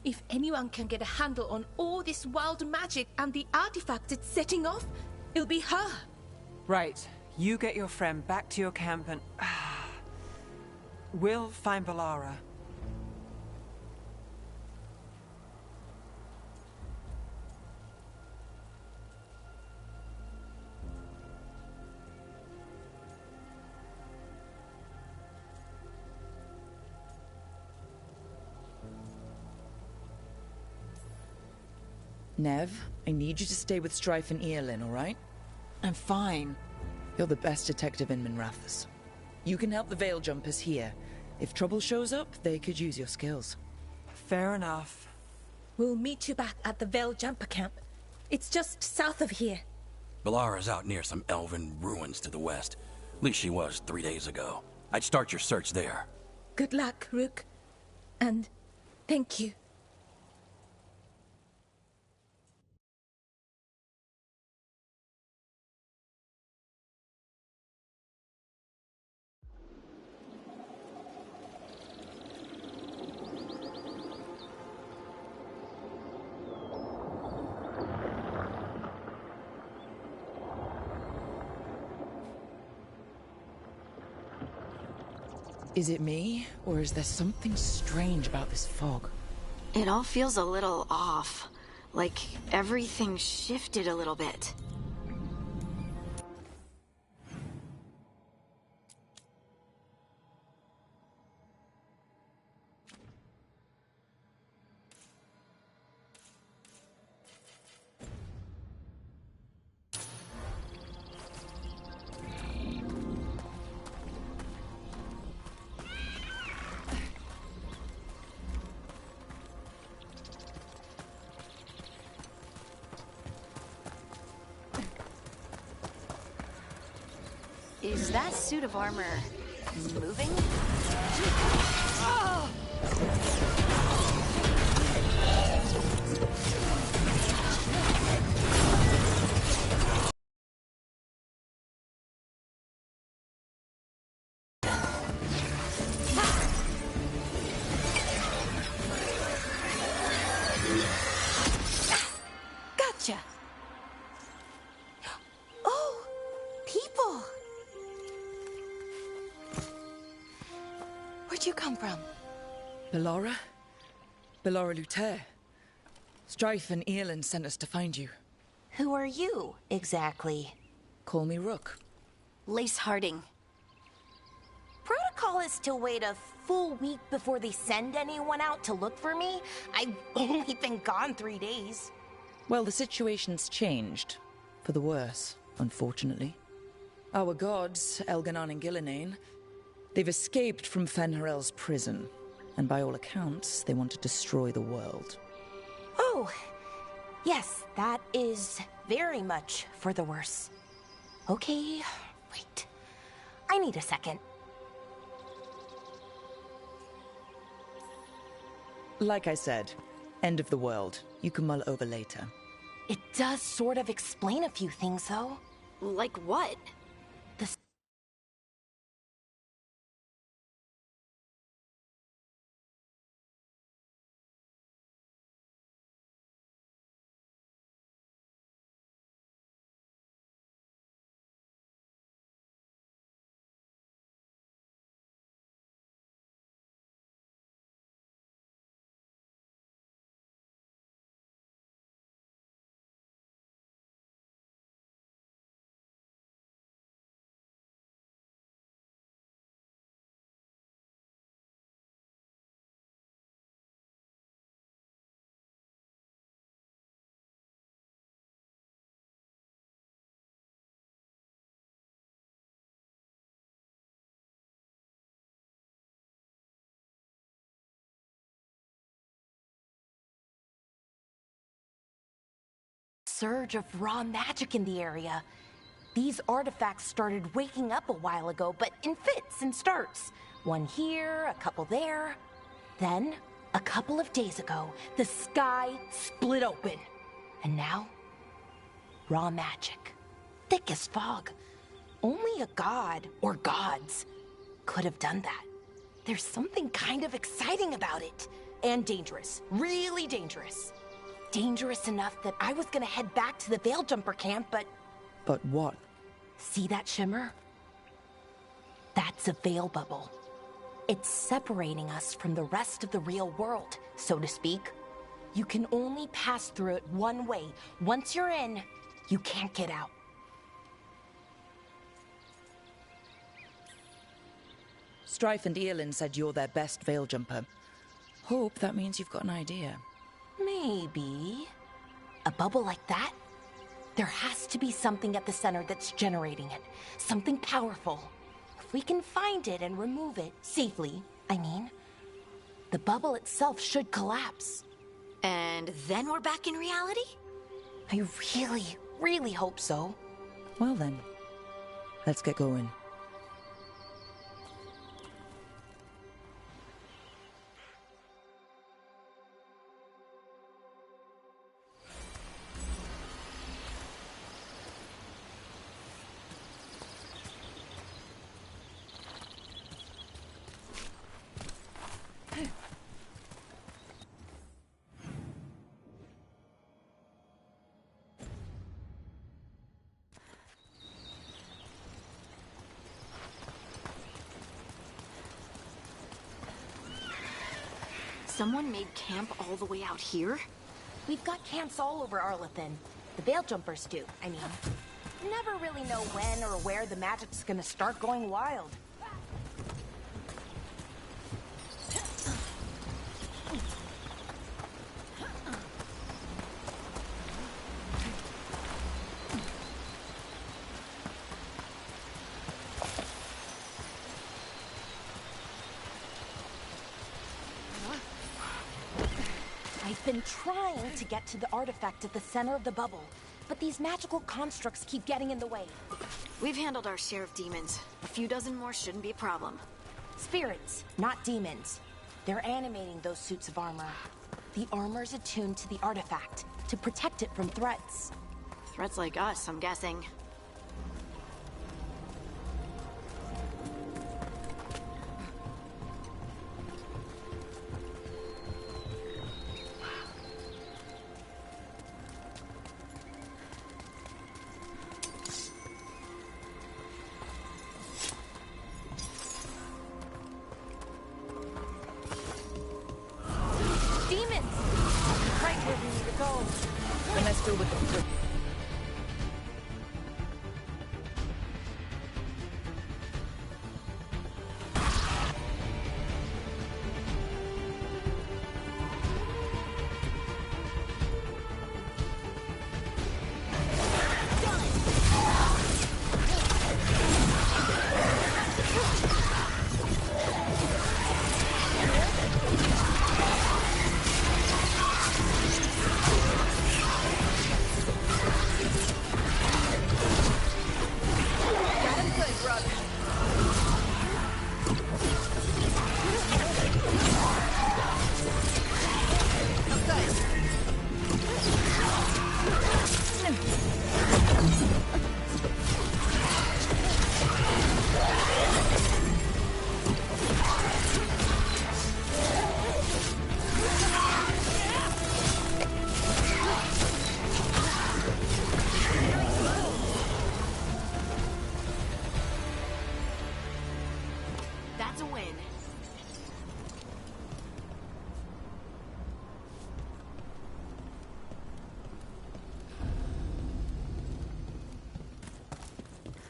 If anyone can get a handle on all this wild magic and the artifacts it's setting off, it'll be her.
Right. You get your friend back to your camp and... we'll find Belara.
Nev, I need you to stay with Strife and Eolin, alright?
I'm fine.
You're the best detective in Minrathous. You can help the Veil Jumpers here. If trouble shows up, they could use your skills.
Fair enough.
We'll meet you back at the Veil Jumper camp. It's just south of here.
Belara's out near some elven ruins to the west. At least she was 3 days ago. I'd start your search there.
Good luck, Rook. And thank you.
Is it me, or is there something strange about this fog?
It all feels a little off. Like everything shifted a little bit. Is that suit of armor moving? Gotcha.
Oh, people! Where'd you come from?
Bellora? Bellora Luther. Strife and Earlin sent us to find you.
Who are you, exactly?
Call me Rook.
Lace Harding.
Protocol is to wait a full week before they send anyone out to look for me. I've only been gone 3 days.
Well, the situation's changed. For the worse, unfortunately. Our gods, Elganon and Gillinane, they've escaped from Fenrirel's prison. And by all accounts, they want to destroy the world.
Oh, yes, that is very much for the worse. Okay, wait. I need a second.
Like I said, end of the world. You can mull over later.
It does sort of explain a few things, though.
Like what?
The surge of raw magic in the area. These artifacts started waking up a while ago, but in fits and starts. One here, a couple there. Then, a couple of days ago, the sky split open. And now, raw magic. Thick as fog. Only a god, or gods, could have done that. There's something kind of exciting about it. And dangerous. Really dangerous. Dangerous enough that I was gonna head back to the Veil Jumper camp, but...
But what?
See that shimmer? That's a veil bubble. It's separating us from the rest of the real world, so to speak. You can only pass through it one way. Once you're in, you can't get out.
Strife and Earlin said you're their best Veil Jumper. Hope that means you've got an idea.
Maybe. A bubble like that? There has to be something at the center that's generating it. Something powerful. If we can find it and remove it, safely, I mean, the bubble itself should collapse.
And then we're back in reality?
I really, really hope so.
Well then, let's get going.
Someone made camp all the way out here?
We've got camps all over Arlathan. The Veil Jumpers do, I mean. Never really know when or where the magic's gonna start going wild. I've been trying to get to the artifact at the center of the bubble, but these magical constructs keep getting in the way.
We've handled our share of demons. A few dozen more shouldn't be a problem.
Spirits, not demons. They're animating those suits of armor. The armor's attuned to the artifact, to protect it from threats.
Threats like us, I'm guessing.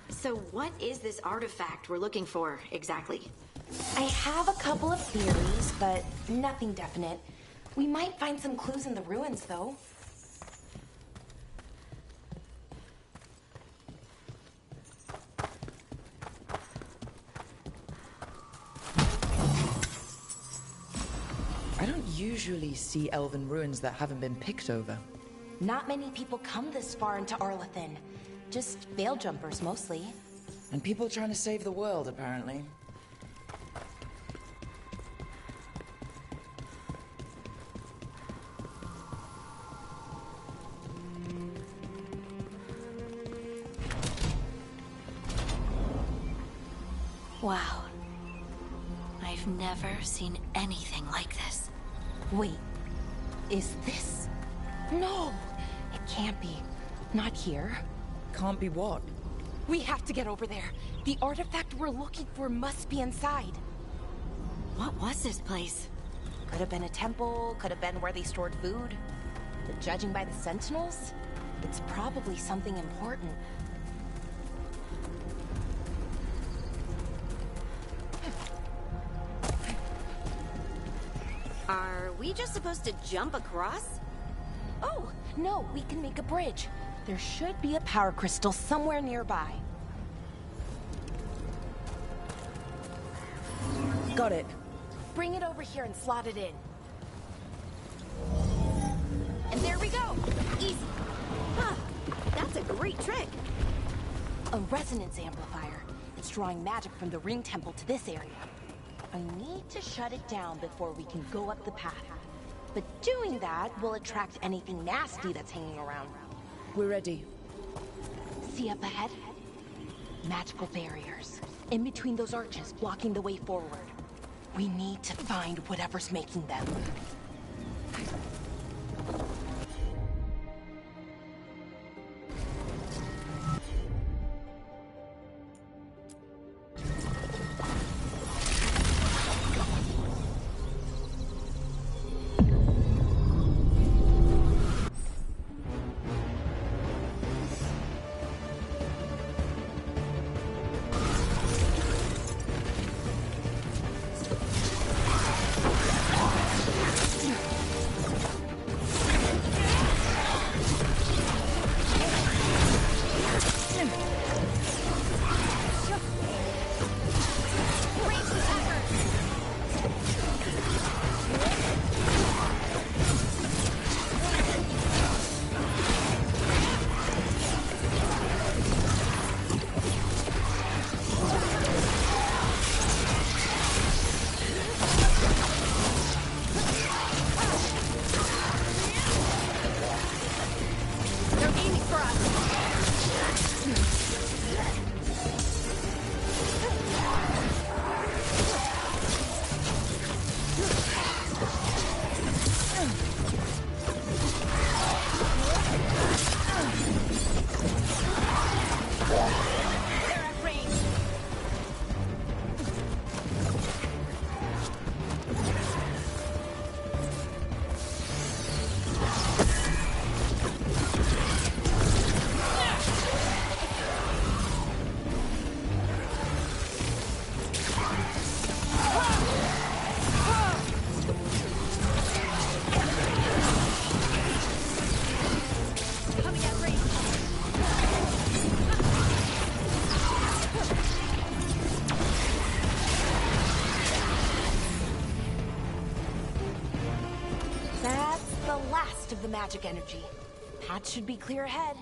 So what is this artifact we're looking for, exactly?
I have a couple of theories, but nothing definite. We might find some clues in the ruins, though.
I don't usually see elven ruins that haven't been picked over.
Not many people come this far into Arlathan. Just veil jumpers, mostly.
And people trying to save the world, apparently.
Wow. I've never seen anything like this.
Wait, is this? No, it can't be. Not here.
Can't be what?
We have to get over there. The artifact we're looking for must be inside.
What was this place?
Could have been a temple, could have been where they stored food. But judging by the sentinels, it's probably something important.
Are we just supposed to jump across?
Oh, no, we can make a bridge. There should be a power crystal somewhere nearby.
Got it.
Bring it over here and slot it in. And there we go! Easy!
Huh, that's a great trick.
A resonance amplifier. It's drawing magic from the ring temple to this area. I need to shut it down before we can go up the path. But doing that will attract anything nasty that's hanging around.
We're ready.
See up ahead? Magical barriers. In between those arches, blocking the way forward. We need to find whatever's making them. for us! The magic energy. Path should be clear ahead.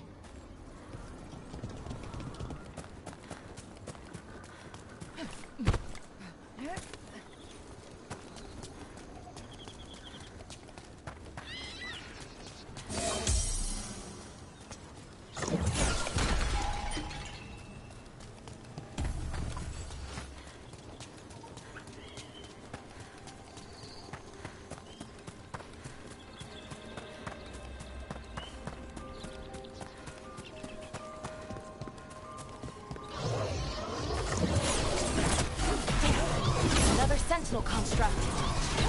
Sentinel construct.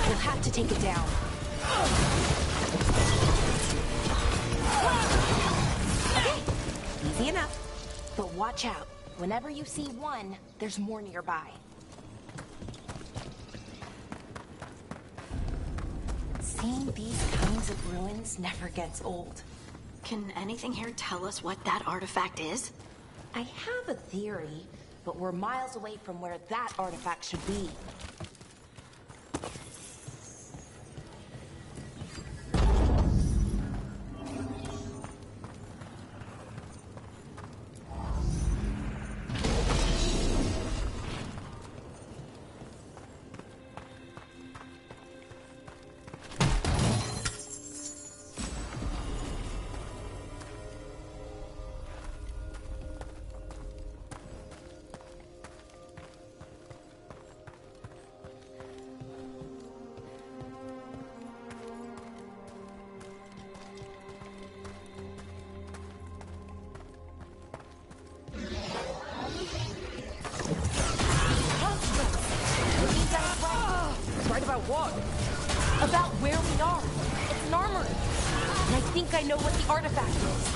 We'll have to take it down. Okay, easy enough. But watch out. Whenever you see one, there's more nearby. Seeing these kinds of ruins never gets old.
Can anything here tell us what that artifact is?
I have a theory, but we're miles away from where that artifact should be. About where we are. It's an armory. And I think I know what the artifact is.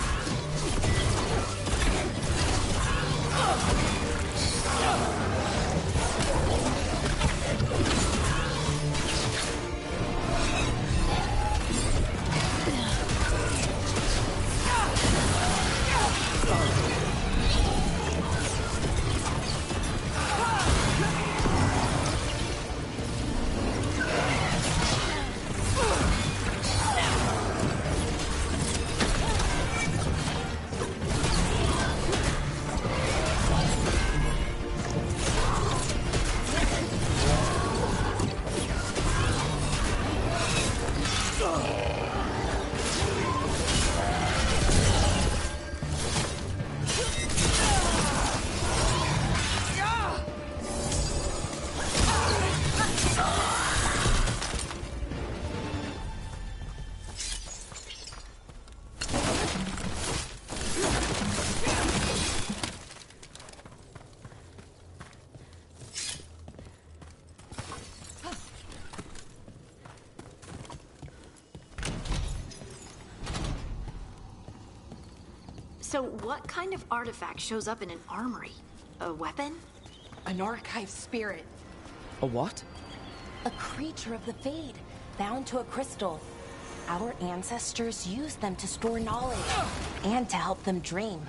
So what kind of artifact shows up in an armory? A weapon?
An archive spirit.
A what?
A creature of the Fade, bound to a crystal. Our ancestors used them to store knowledge and to help them dream.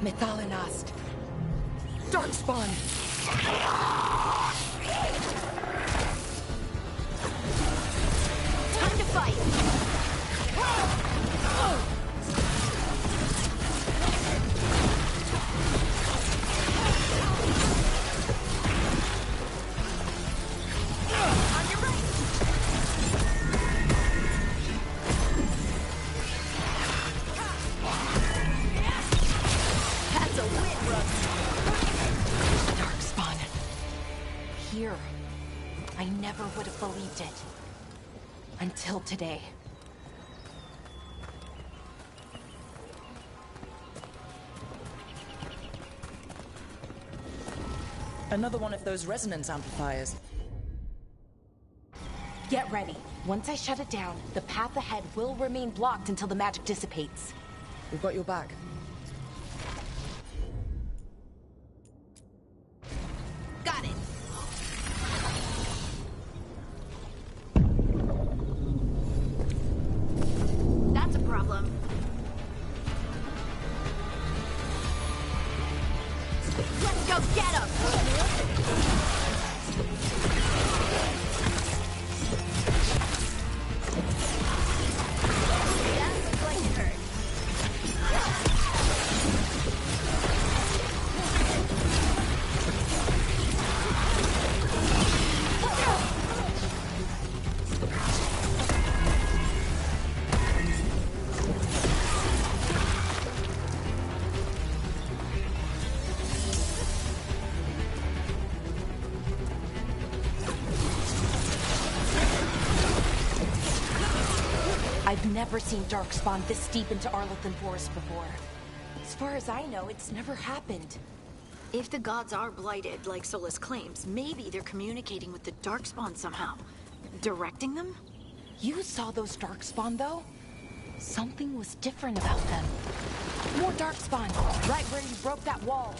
Methalinast. Darkspawn.
here. I never would have believed it. Until today.
Another one of those resonance amplifiers.
Get ready. Once I shut it down, the path ahead will remain blocked until the magic dissipates.
We've got your back.
Got it.
That's a problem. Let's go get him! That looks like it hurt.
I've never seen Darkspawn this deep into Arlothan Forest before. As far as I know, it's never happened.
If the gods are blighted, like Solus claims, maybe they're communicating with the Darkspawn somehow. Directing them?
You saw those Darkspawn, though? Something was different about them. More Darkspawn, right where you broke that wall.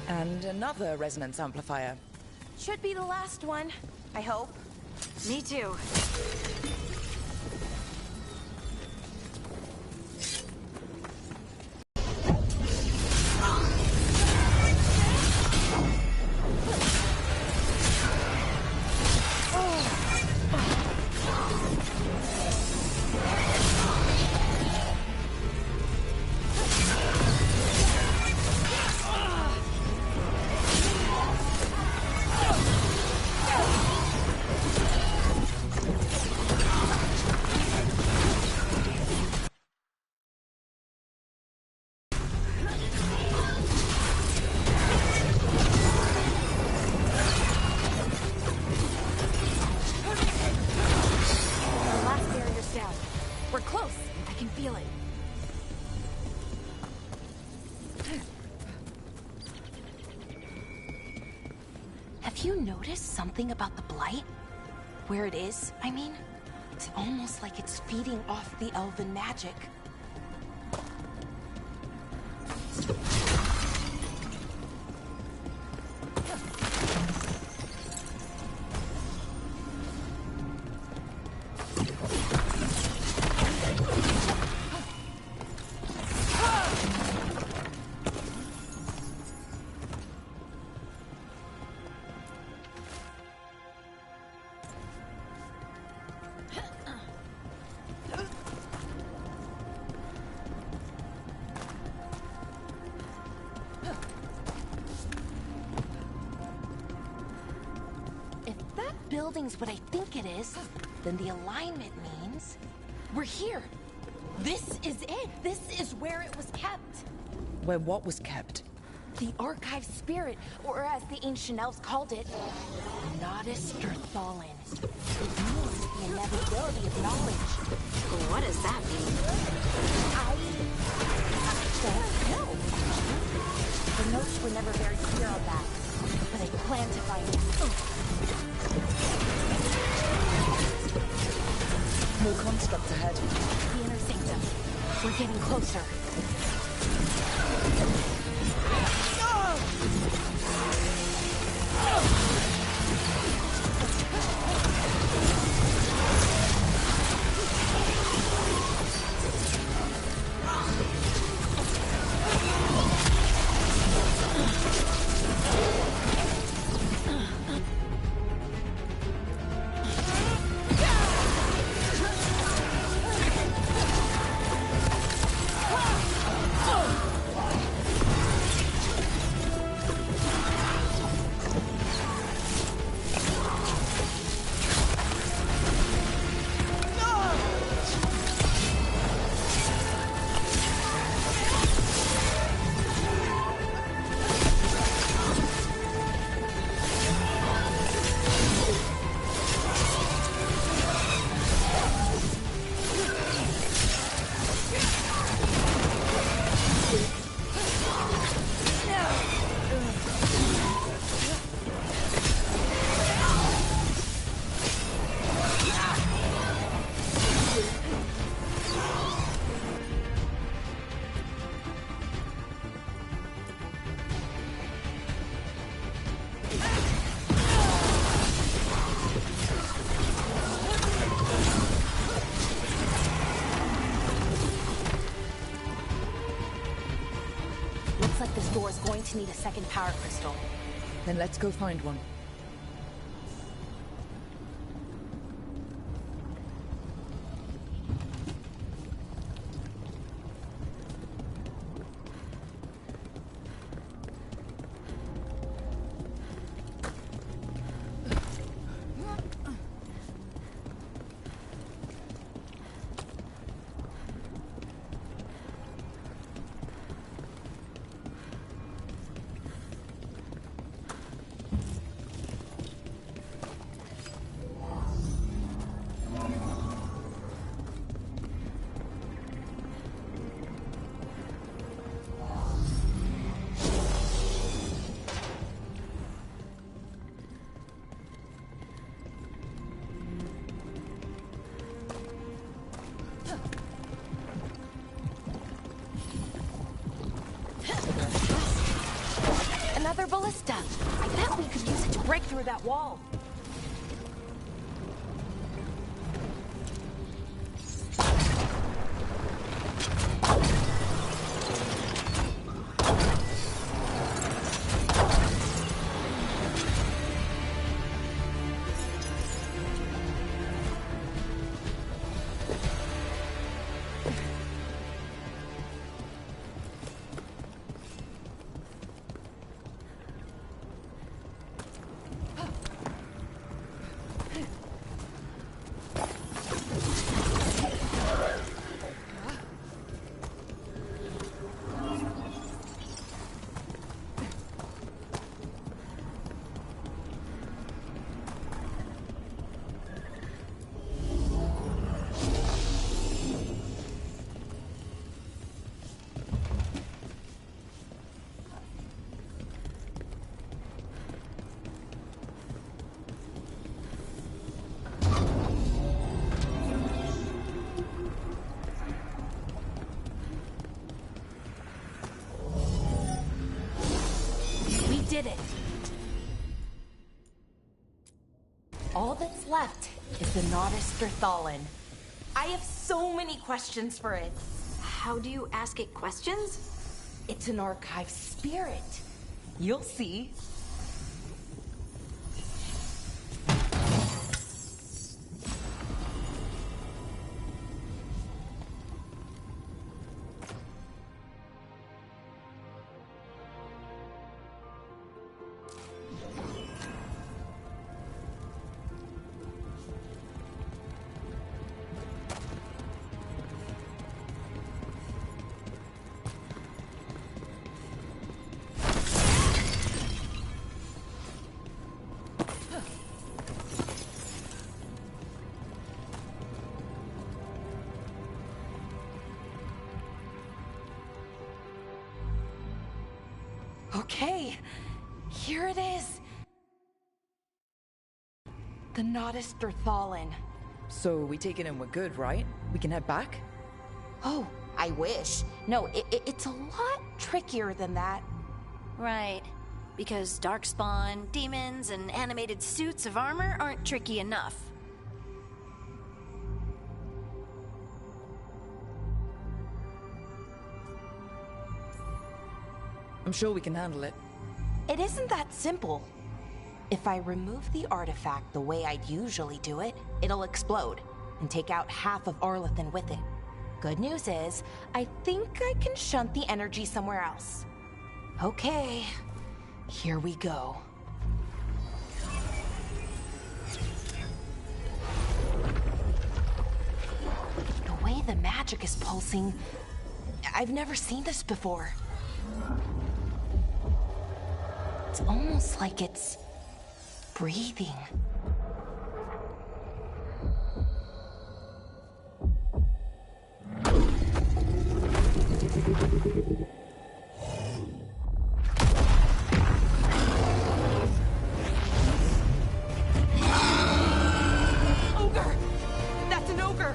And another resonance amplifier.
Should be the last one, I hope.
Me too.
Have you noticed something about the Blight? Where it is, I mean? It's almost like it's feeding off the elven magic. building's what I think it is, then the alignment means we're here. This is it. This is where it was kept.
Where what was kept?
The archive spirit, or as the ancient elves called it, Nodus Dirthalin. It means the inevitability of knowledge.
What does that mean?
I don't know. The notes were never very clear on that, but I plan to find out.
More constructs ahead.
The inner sanctum. We're getting closer. Looks like this door is going to need a second power crystal.
Then let's go find one.
Another ballista. I bet we could use it to break through that wall. Did it. All that's left is the Nodus Dirthalin. I have so many questions for it.
How do you ask it questions?
It's an archive spirit. You'll see. Okay, here it is. The Nodus Derthalin.
So we take it and we're good, right? We can head back?
Oh, I wish. No, it's a lot trickier than that.
Right. Because darkspawn, demons, and animated suits of armor aren't tricky enough.
I'm sure we can handle it.
It isn't that simple. If I remove the artifact the way I'd usually do it, it'll explode and take out half of Arlathan with it. Good news is, I think I can shunt the energy somewhere else. Okay, here we go. The way the magic is pulsing, I've never seen this before. It's almost like it's breathing.
Ogre! That's an ogre!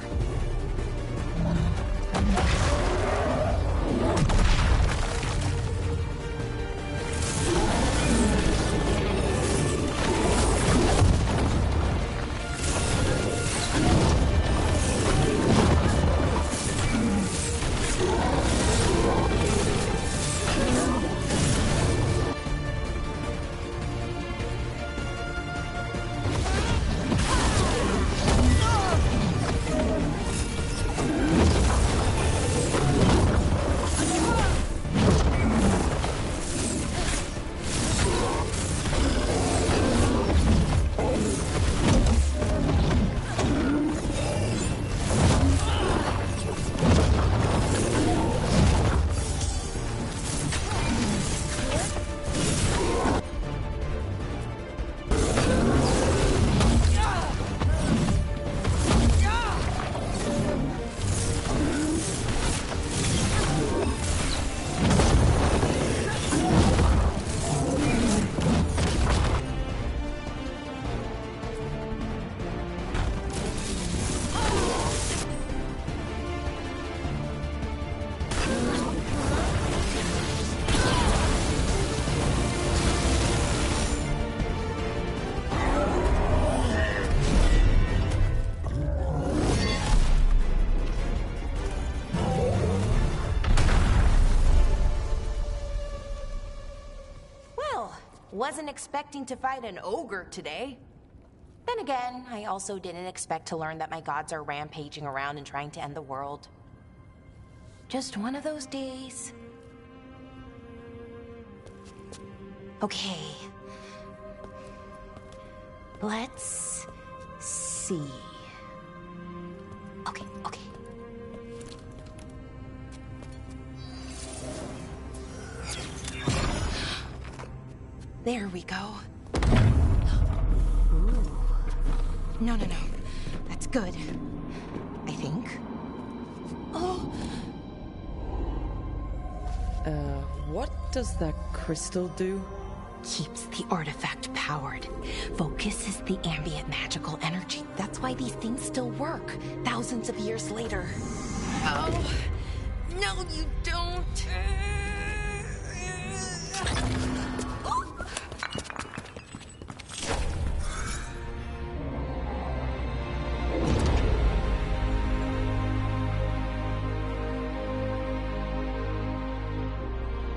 Wasn't expecting to fight an ogre today. Then again, I also didn't expect to learn that my gods are rampaging around and trying to end the world. Just one of those days. Okay. Let's see. Okay. There we go. Ooh. No. That's good. I think. Oh!
What does that crystal do?
Keeps the artifact powered. Focuses the ambient magical energy. That's why these things still work, thousands of years later.
Oh! No, you don't!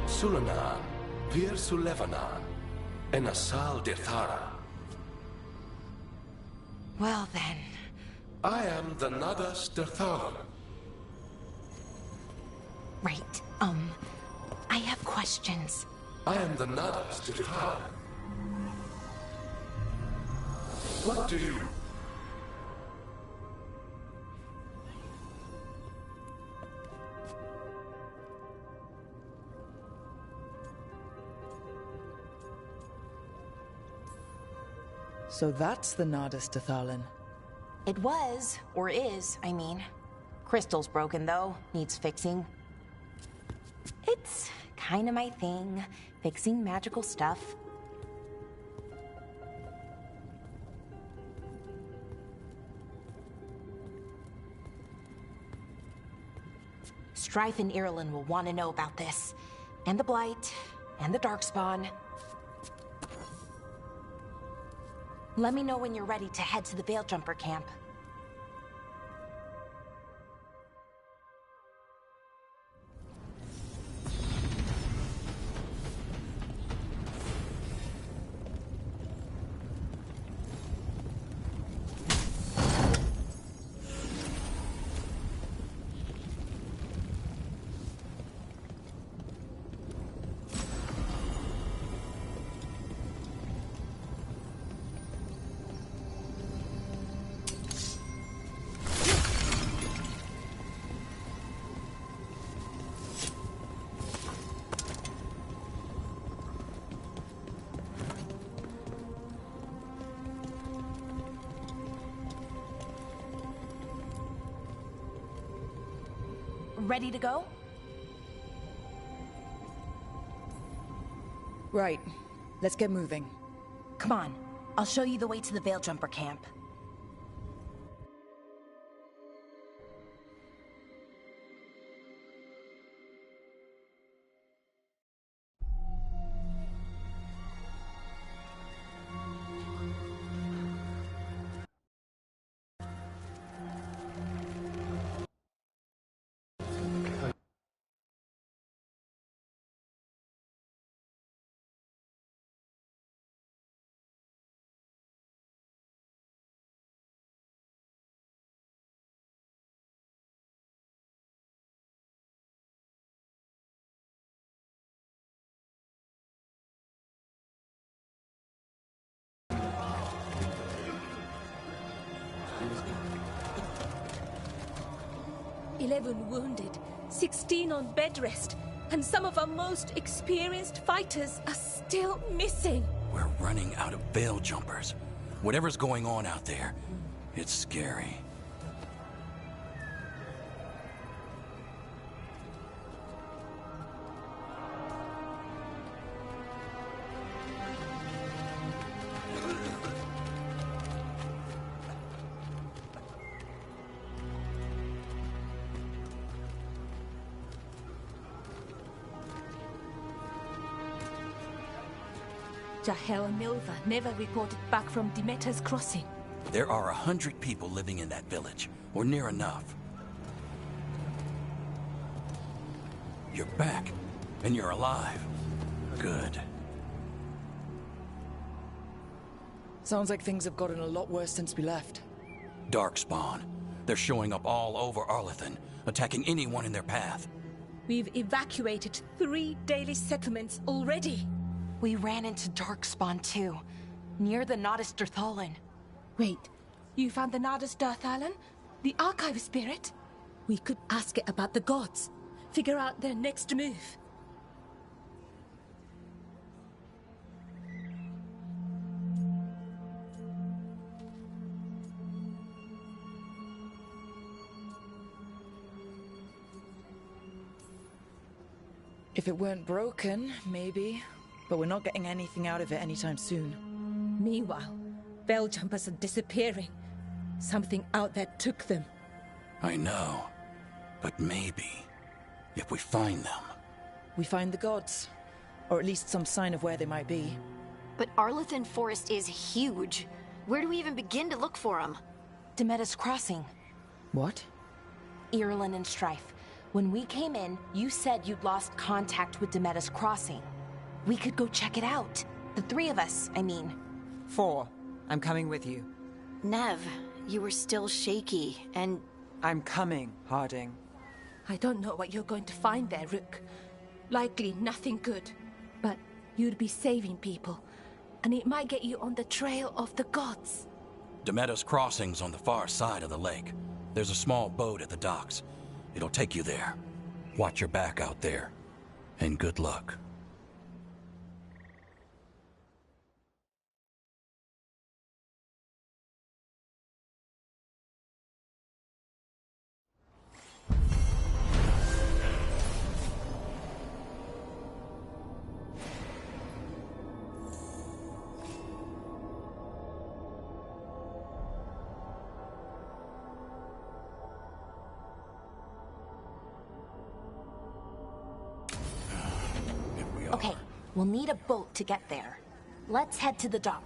Sulanan, Vir Sulevanan, and Asal Dithara.
Well then.
I am the Nadas Derthalin.
Right, I have questions.
I am the Nadas Derthalin. What do you...
So that's the Nodus Derthalin.
It was, or is, I mean. Crystal's broken though, needs fixing. It's kinda my thing, fixing magical stuff. Strife and Irulan will want to know about this. And the Blight, and the Darkspawn. Let me know when you're ready to head to the Veil-Jumper camp. Ready to go?
Right. Let's get moving.
Come on. I'll show you the way to the Veil-Jumper camp.
"11 wounded, 16 on bed rest, and some of our most experienced fighters are still missing."
We're running out of veil jumpers. Whatever's going on out there, it's scary.
Jahel and Milva never reported back from Demeter's crossing.
There are 100 people living in that village, or near enough. You're back, and you're alive. Good.
Sounds like things have gotten a lot worse since we left.
Darkspawn. They're showing up all over Arlathan, attacking anyone in their path.
We've evacuated 3 daily settlements already.
We ran into Darkspawn too, near the Nodus Dirthalan.
Wait, you found the Nodus Dirthalan? The archive spirit? We could ask it about the gods. Figure out their next move.
If it weren't broken, maybe. But we're not getting anything out of it anytime soon.
Meanwhile, veil jumpers are disappearing. Something out there took them.
I know. But maybe, if we find them...
We find the gods. Or at least some sign of where they might be.
But Arlathan Forest is huge. Where do we even begin to look for them?
Demeter's Crossing.
What?
Irulan and Strife. When we came in, you said you'd lost contact with Demeter's Crossing. We could go check it out. The 3 of us, I mean.
4. I'm coming with you.
Nev, you were still shaky, and...
I'm coming, Harding.
I don't know what you're going to find there, Rook. Likely nothing good. But you'd be saving people. And it might get you on the trail of the gods.
Demeter's Crossing's on the far side of the lake. There's a small boat at the docks. It'll take you there. Watch your back out there. And good luck.
Okay, we'll need a boat to get there. Let's head to the dock.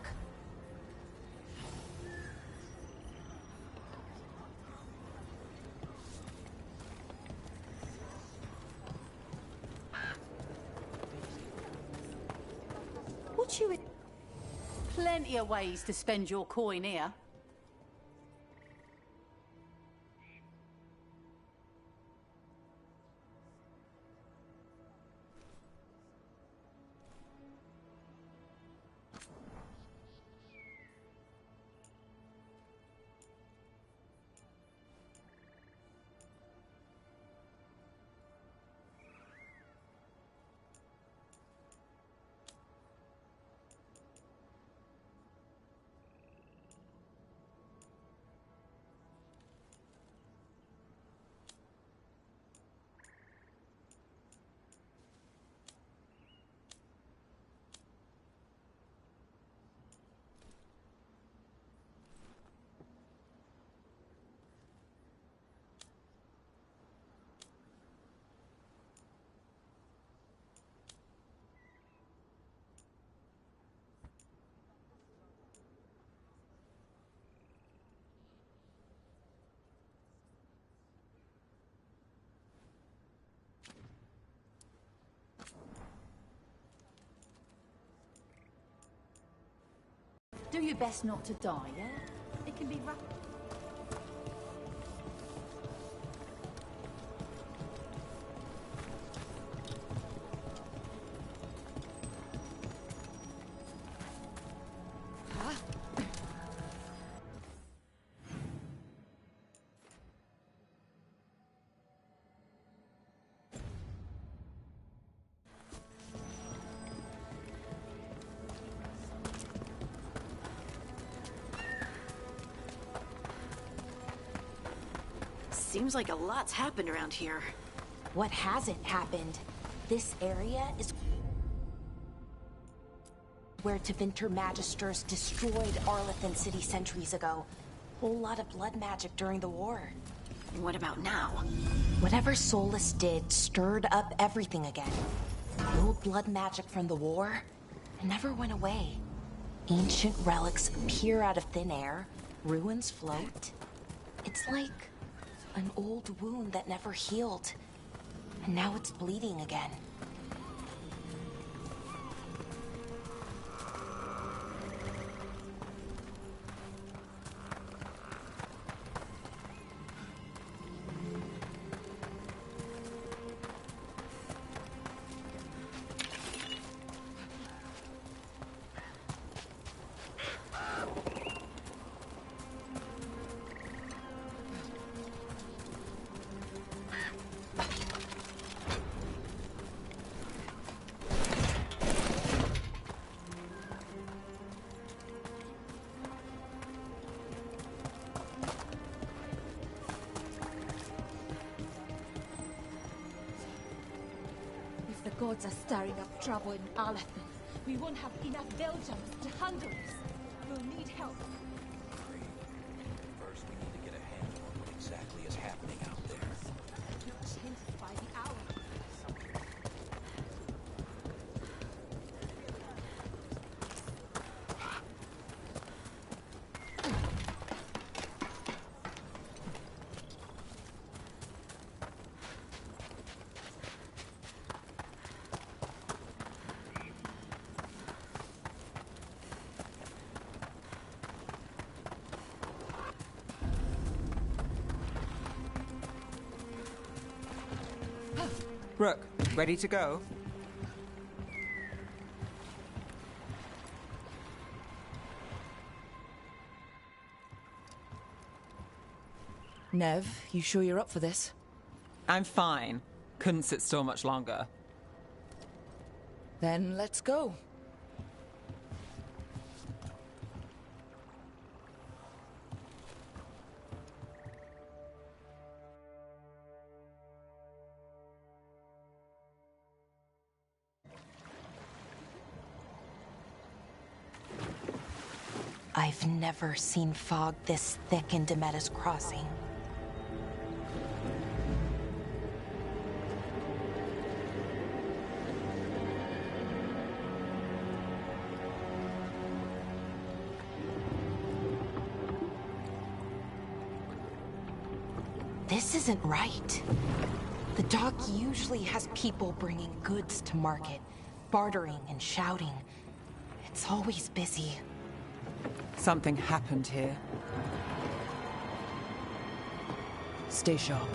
What you... Plenty of ways to spend your coin here. Do your best not to die, yeah? It can be rough.
Seems like a lot's happened around here.
What hasn't happened? This area is where Tevinter Magisters destroyed Arlathan City centuries ago. Whole lot of blood magic during the war.
And what about now?
Whatever Solus did stirred up everything again. The old blood magic from the war never went away. Ancient relics appear out of thin air, ruins float. It's like an old wound that never healed, and now it's bleeding again.
The gods are stirring up trouble in Arlathan. We won't have enough Veilguards to handle this. We'll need help.
First, we need to get a handle on what exactly is happening out there.
It changes by the hour.
Rook, ready to go?
Nev, you sure you're up for this?
I'm fine. Couldn't sit still much longer.
Then let's go.
I've never seen fog this thick in Demetta's Crossing. This isn't right. The dock usually has people bringing goods to market, bartering and shouting. It's always busy.
Something happened here.
Stay sharp.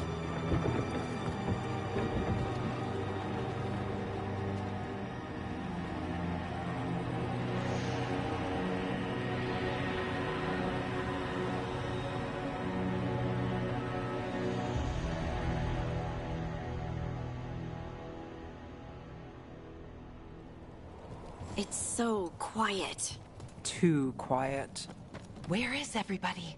It's so quiet.
Too quiet.
Where is everybody?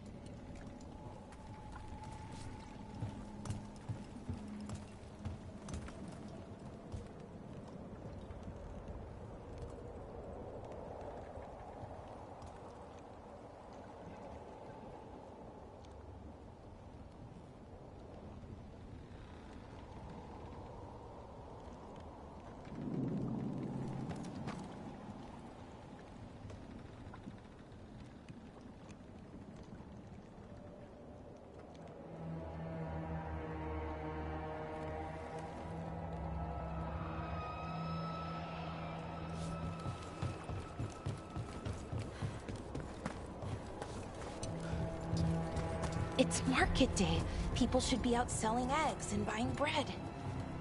It's market day. People should be out selling eggs and buying bread.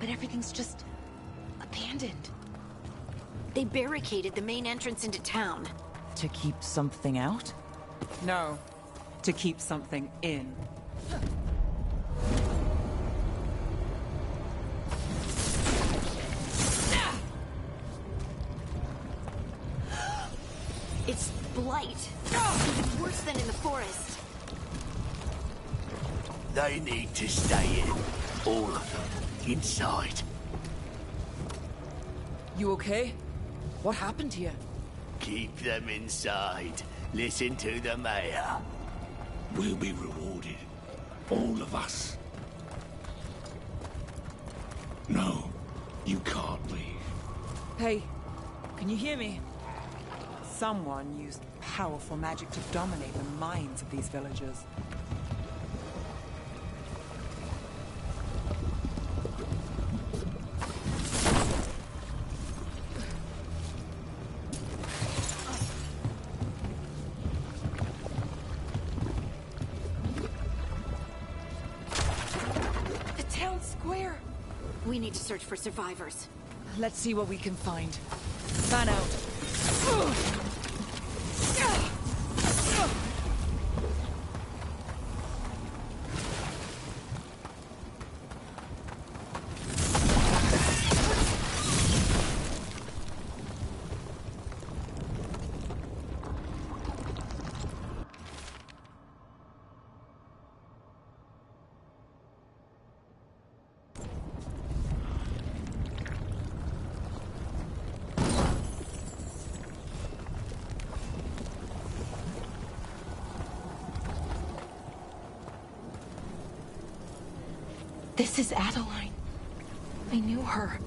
But everything's just abandoned.
They barricaded the main entrance into town.
To keep something out?
No, to keep something in.
It's blight. Even worse than in the forest.
They need to stay in. All of them. Inside.
You okay? What happened here?
Keep them inside. Listen to the mayor. We'll be rewarded. All of us. No, you can't leave.
Hey, can you hear me?
Someone used powerful magic to dominate the minds of these villagers.
We need to search for survivors.
Let's see what we can find. Fan out.
This is Adeline. I knew her.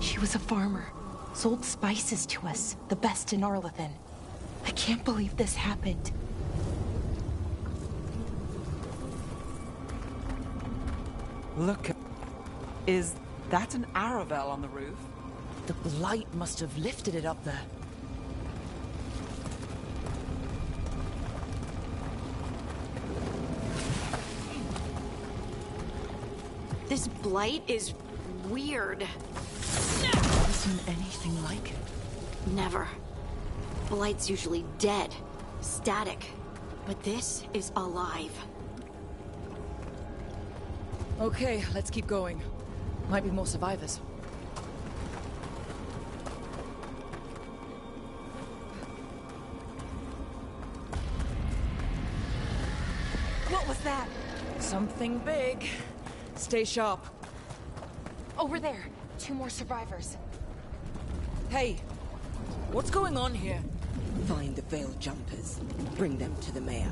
She was a farmer, sold spices to us, the best in Arlathan. I can't believe this happened.
Look, is that an Aravel on the roof?
The blight must have lifted it up there.
This blight is weird.
Never seen anything like it.
Never. Blight's usually dead, static. But this is alive.
Okay, let's keep going. Might be more survivors.
What was that?
Something big. Stay sharp.
Over there. 2 more survivors.
Hey, what's going on here?
Find the Veil Jumpers. Bring them to the mayor.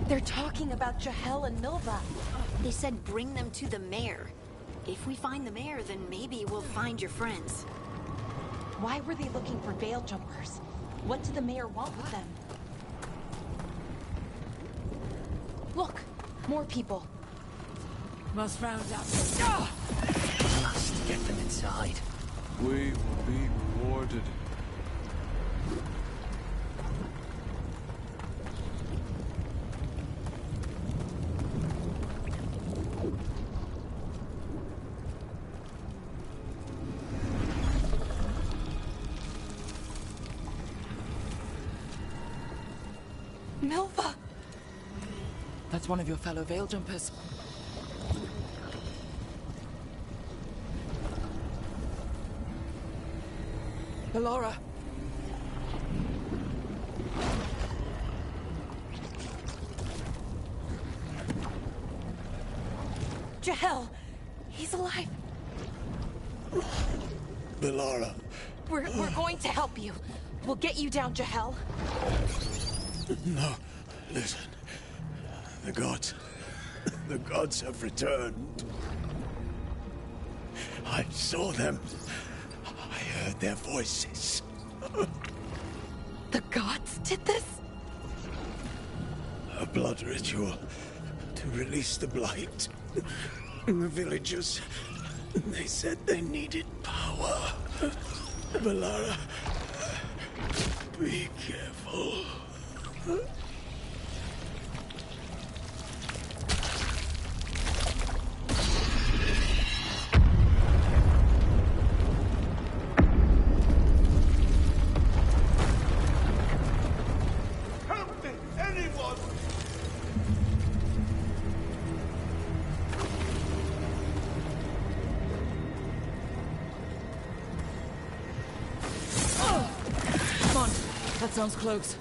They're talking about Jahel and Milva.
They said bring them to the mayor. If we find the mayor, then maybe we'll find your friends.
Why were they looking for Veil Jumpers? What did the mayor want with them? Look! More people.
Must round up.
Must get them inside.
We will be rewarded.
Milva! That's one of your fellow Veil Jumpers. Ballora.
Jahel! He's alive!
Ballora.
We're going to help you. We'll get you down, Jahel.
No, listen. The gods have returned. I saw them. I heard their voices.
The gods did this?
A blood ritual to release the blight. The villagers, they said they needed power. Ballora, be careful.
Help me! Anyone!
Come on, that sounds close.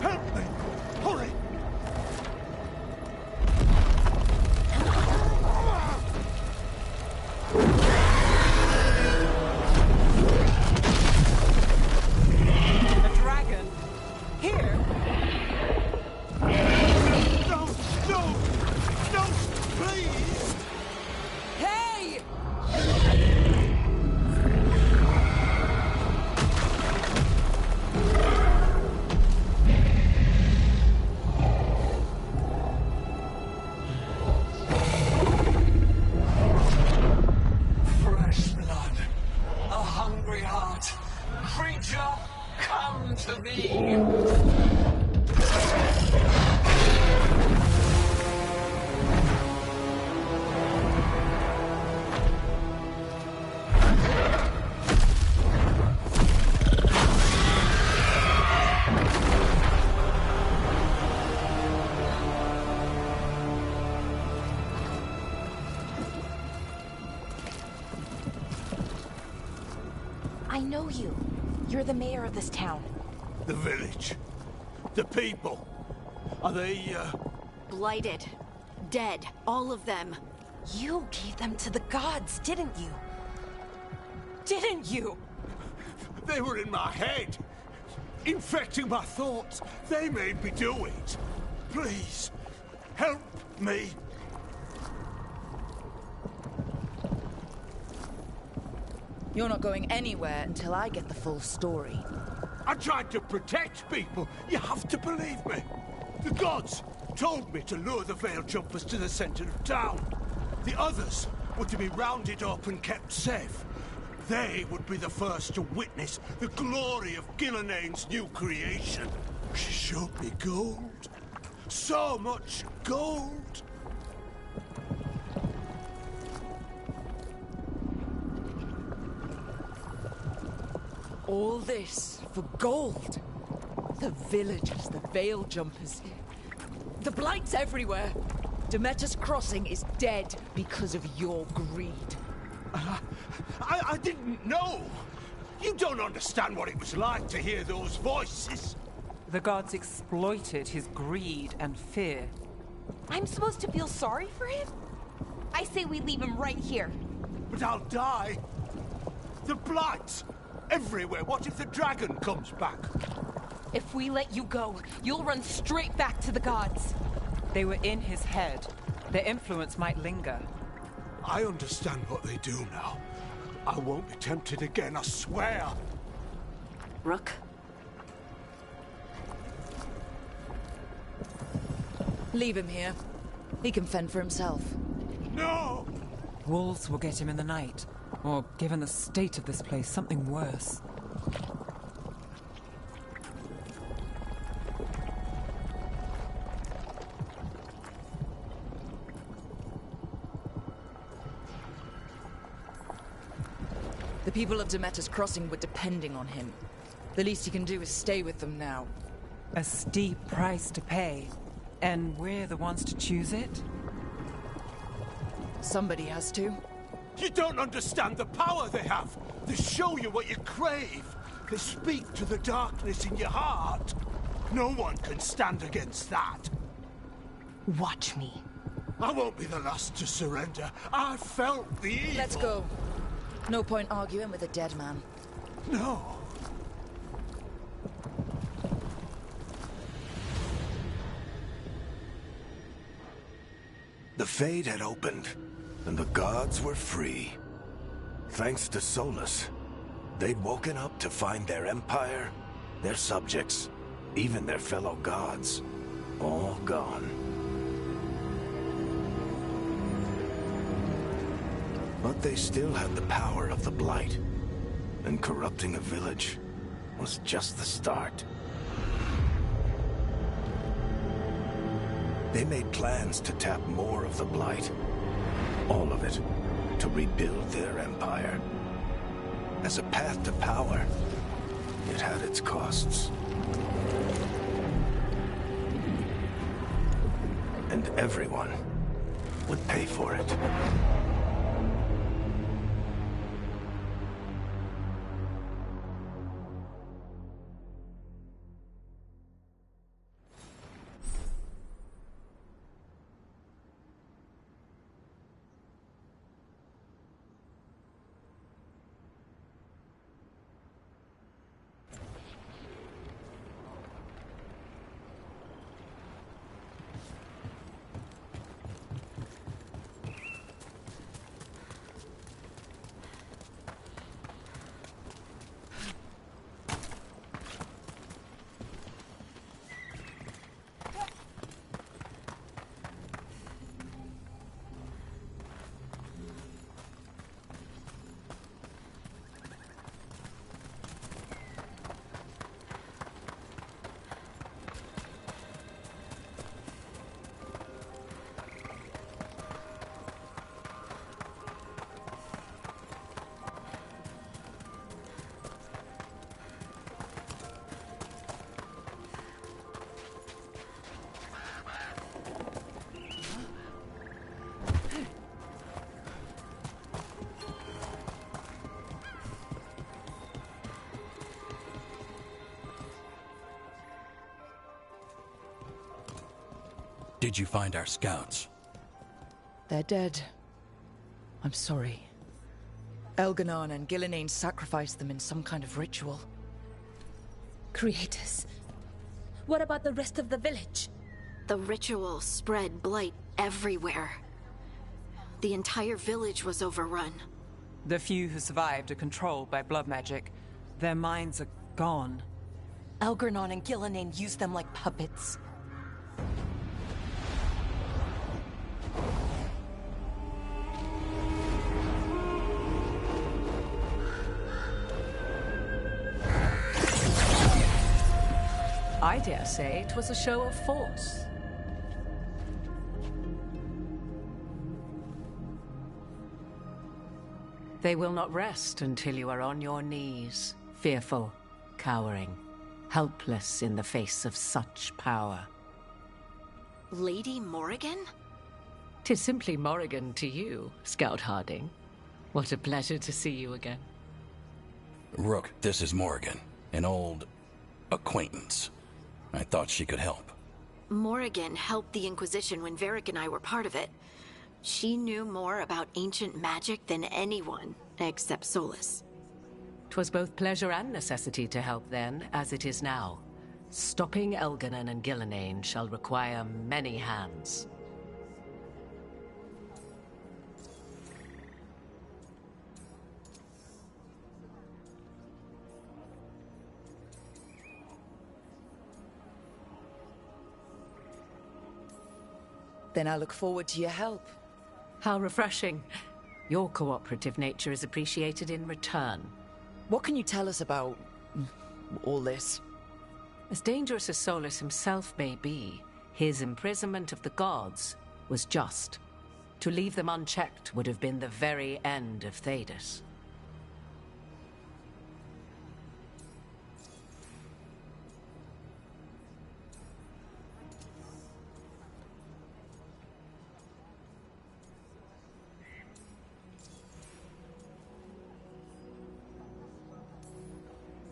Help me! Hurry!
A dragon? Here?
No! No! No! Please!
Hey!
Fresh blood. A hungry heart. Creature, come to me!
I know you. You're the mayor of this town.
The village. The people. Are they,
Blighted. Dead. All of them.
You gave them to the gods, didn't you? Didn't you?
They were in my head. Infecting my thoughts. They made me do it. Please, help me.
You're not going anywhere until I get the full story.
I tried to protect people. You have to believe me. The gods told me to lure the Veil Jumpers to the center of town. The others were to be rounded up and kept safe. They would be the first to witness the glory of Gilnenane's new creation. She showed me gold. So much gold.
All this for gold. The villagers, the Veil Jumpers. The Blight's everywhere. Demeter's Crossing is dead because of your greed.
I didn't know! You don't understand what it was like to hear those voices.
The gods exploited his greed and fear.
I'm supposed to feel sorry for him? I say we leave him right here.
But I'll die. The Blight! Everywhere. What if the dragon comes back?
If we let you go, you'll run straight back to the gods.
They were in his head. Their influence might linger.
I understand what they do now. I won't be tempted again, I swear.
Rook?
Leave him here. He can fend for himself.
No!
Wolves will get him in the night. Or, given the state of this place, something worse.
The people of Demeter's Crossing were depending on him. The least he can do is stay with them now.
A steep price to pay. And we're the ones to choose it?
Somebody has to.
You don't understand the power they have. They show you what you crave. They speak to the darkness in your heart. No one can stand against that.
Watch me.
I won't be the last to surrender. I felt the evil.
Let's go. No point arguing with a dead man.
No.
The Fade had opened, and the gods were free. Thanks to Solus, they'd woken up to find their empire, their subjects, even their fellow gods, all gone. But they still had the power of the Blight, and corrupting a village was just the start. They made plans to tap more of the Blight, all of it, to rebuild their empire. As a path to power, it had its costs. And everyone would pay for it.
Did you find our scouts?
They're dead. I'm sorry. Elganon and Gillenane sacrificed them in some kind of ritual.
Creators. What about the rest of the village?
The ritual spread blight everywhere. The entire village was overrun.
The few who survived are controlled by blood magic. Their minds are gone.
Elganon and Gillenane used them like puppets.
I dare say it was a show of force. They will not rest until you are on your knees, fearful, cowering, helpless in the face of such power.
Lady Morrigan?
'Tis simply Morrigan to you, Scout Harding. What a pleasure to see you again.
Rook, this is Morrigan, an old acquaintance. I thought she could help.
Morrigan helped the Inquisition when Varric and I were part of it. She knew more about ancient magic than anyone, except Solus.
'Twas both pleasure and necessity to help then, as it is now. Stopping Elganon and Gillenane shall require many hands.
Then I look forward to your help.
How refreshing. Your cooperative nature is appreciated in return.
What can you tell us about all this?
As dangerous as Solus himself may be, his imprisonment of the gods was just. To leave them unchecked would have been the very end of Thedas.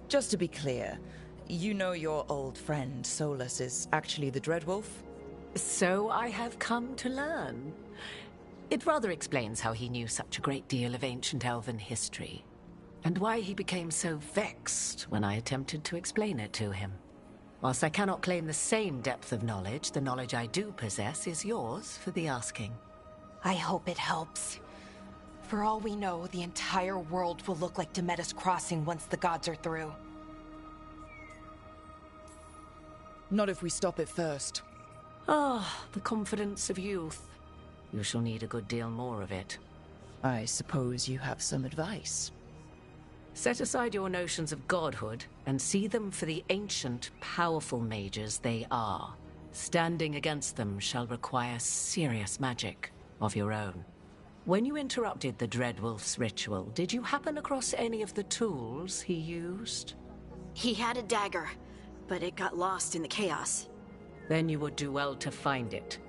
Just to be clear, you know your old friend Solus is actually the Dreadwolf?
So I have come to learn. It rather explains how he knew such a great deal of ancient elven history, and why he became so vexed when I attempted to explain it to him. Whilst I cannot claim the same depth of knowledge, the knowledge I do possess is yours for the asking.
I hope it helps. For all we know, the entire world will look like Demetus Crossing once the gods are through.
Not if we stop it first.
Ah, the confidence of youth. You shall need a good deal more of it.
I suppose you have some advice.
Set aside your notions of godhood and see them for the ancient, powerful mages they are. Standing against them shall require serious magic of your own. When you interrupted the Dreadwolf's ritual, did you happen across any of the tools he used?
He had a dagger, but it got lost in the chaos.
Then you would do well to find it.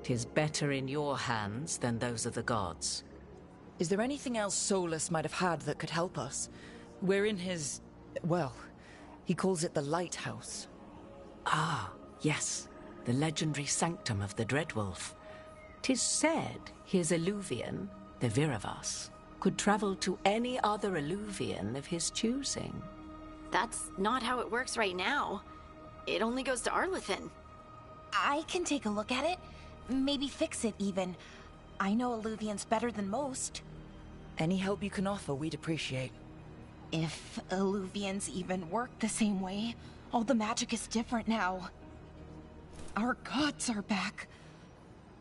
'Tis better in your hands than those of the gods.
Is there anything else Solus might have had that could help us? We're in his... well, he calls it the Lighthouse.
Ah, yes. The legendary sanctum of the Dreadwolf. 'Tis said his Eluvian, the Viravas, could travel to any other Eluvian of his choosing.
That's not how it works right now. It only goes to Arlethan.
I can take a look at it. Maybe fix it, even. I know Eluvians better than most.
Any help you can offer, we'd appreciate.
If Eluvians even work the same way, all the magic is different now. Our gods are back.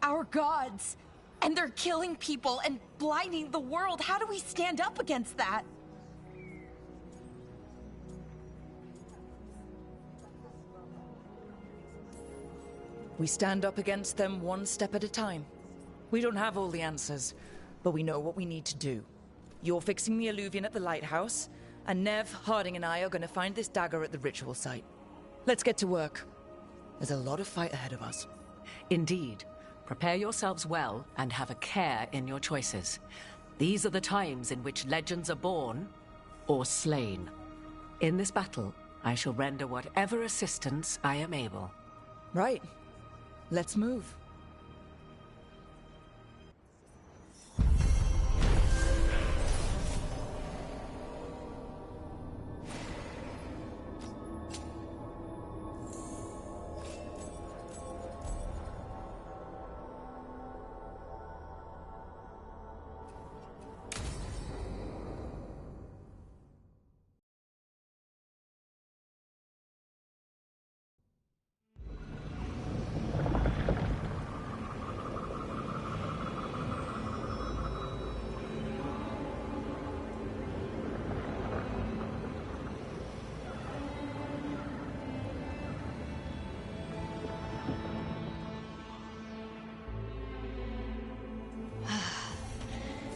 Our gods! And they're killing people and blinding the world. How do we stand up against that?
We stand up against them one step at a time. We don't have all the answers, but we know what we need to do. You're fixing the Eluvian at the lighthouse, and Nev, Harding and I are going to find this dagger at the ritual site. Let's get to work. There's a lot of fight ahead of us.
Indeed. Prepare yourselves well and have a care in your choices. These are the times in which legends are born or slain. In this battle, I shall render whatever assistance I am able.
Right. Let's move.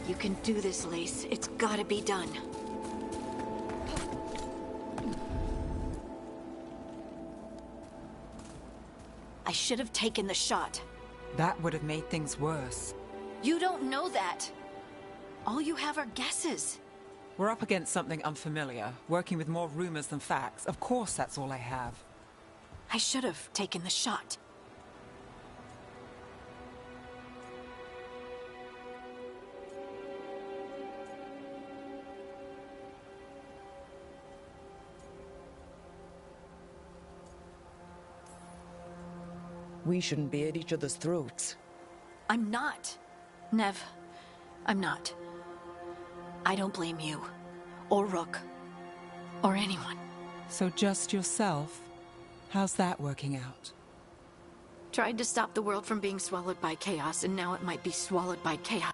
You can do this, Lace. It's gotta be done. I should have taken the shot.
That would have made things worse.
You don't know that. All you have are guesses.
We're up against something unfamiliar, working with more rumors than facts. Of course that's all I have.
I should have taken the shot.
We shouldn't be at each other's throats.
I'm not. Nev, I'm not. I don't blame you, or Rook, or anyone.
So just yourself? How's that working out?
Tried to stop the world from being swallowed by chaos, and now it might be swallowed by chaos.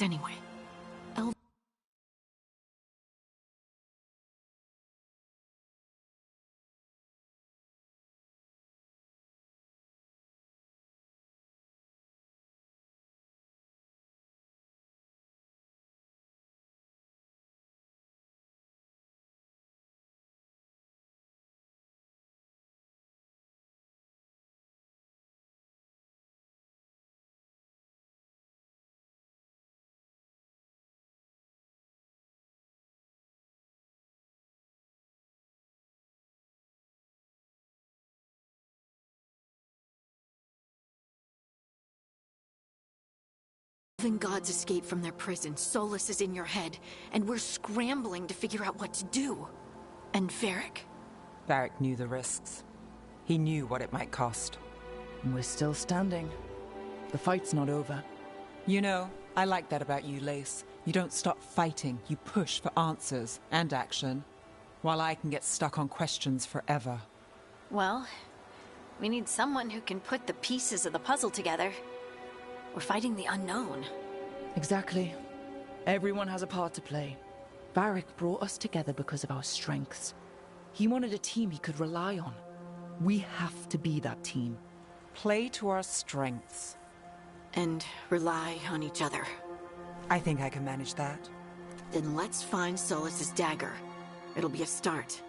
Anyway, Elven gods escaped from their prison. Solus is in your head, and we're scrambling to figure out what to do. And Varric?
Varric knew the risks. He knew what it might cost.
And we're still standing. The fight's not over.
You know, I like that about you, Lace. You don't stop fighting. You push for answers and action, while I can get stuck on questions forever.
Well, we need someone who can put the pieces of the puzzle together. We're fighting the unknown.
Exactly. Everyone has a part to play. Varric brought us together because of our strengths. He wanted a team he could rely on. We have to be that team.
Play to our strengths.
And rely on each other.
I think I can manage that.
Then let's find Solus's dagger. It'll be a start.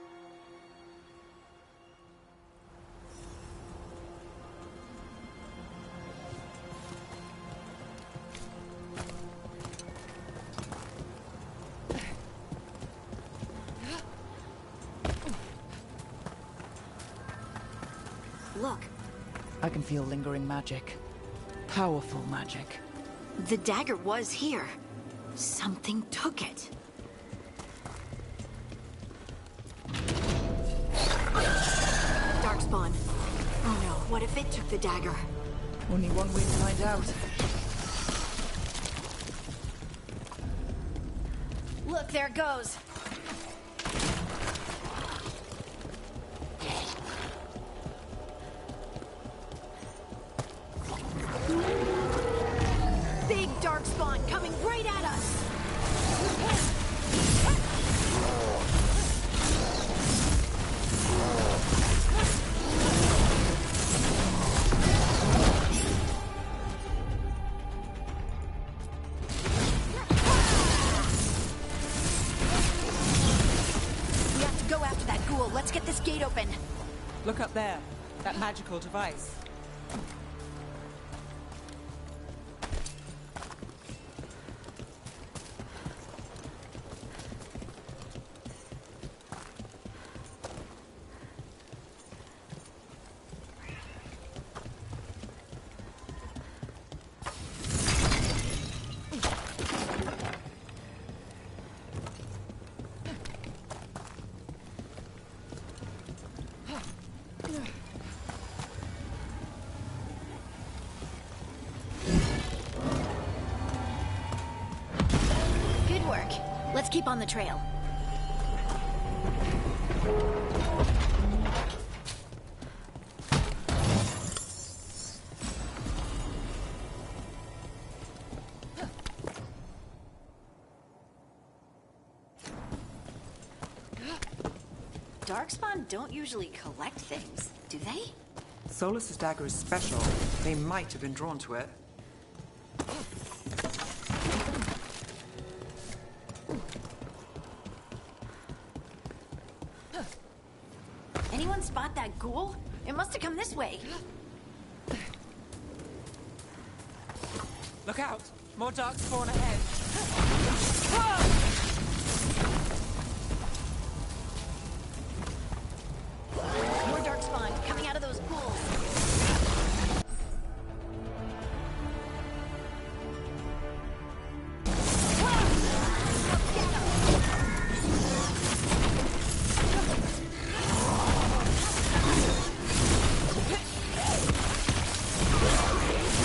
Look.
I can feel lingering magic. Powerful magic.
The dagger was here. Something took it. Darkspawn. Oh no, what if it took the dagger?
Only one way to find out.
Look, there it goes. Big Darkspawn coming right at us! We have to go after that ghoul. Let's get this gate open.
Look up there. That magical device.
Good work. Let's keep on the trail. Darkspawn don't usually collect things, do they?
Solus's dagger is special. They might have been drawn to it.
Anyone spot that ghoul? It must have come this way.
Look out! More darkspawn ahead.
More Darkspawn coming out of those pools.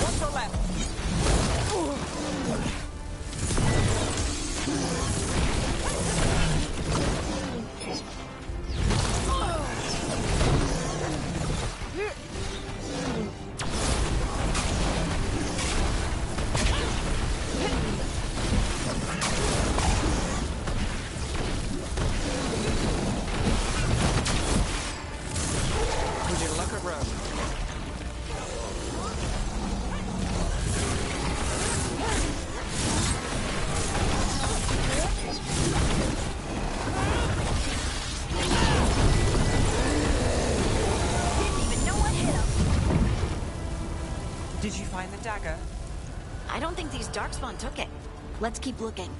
What's your left? road. Did you find the dagger?
I don't think these Darkspawn took it. Let's keep looking.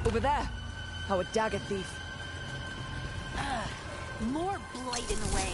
Over there. Our dagger thief.
More blight in the way.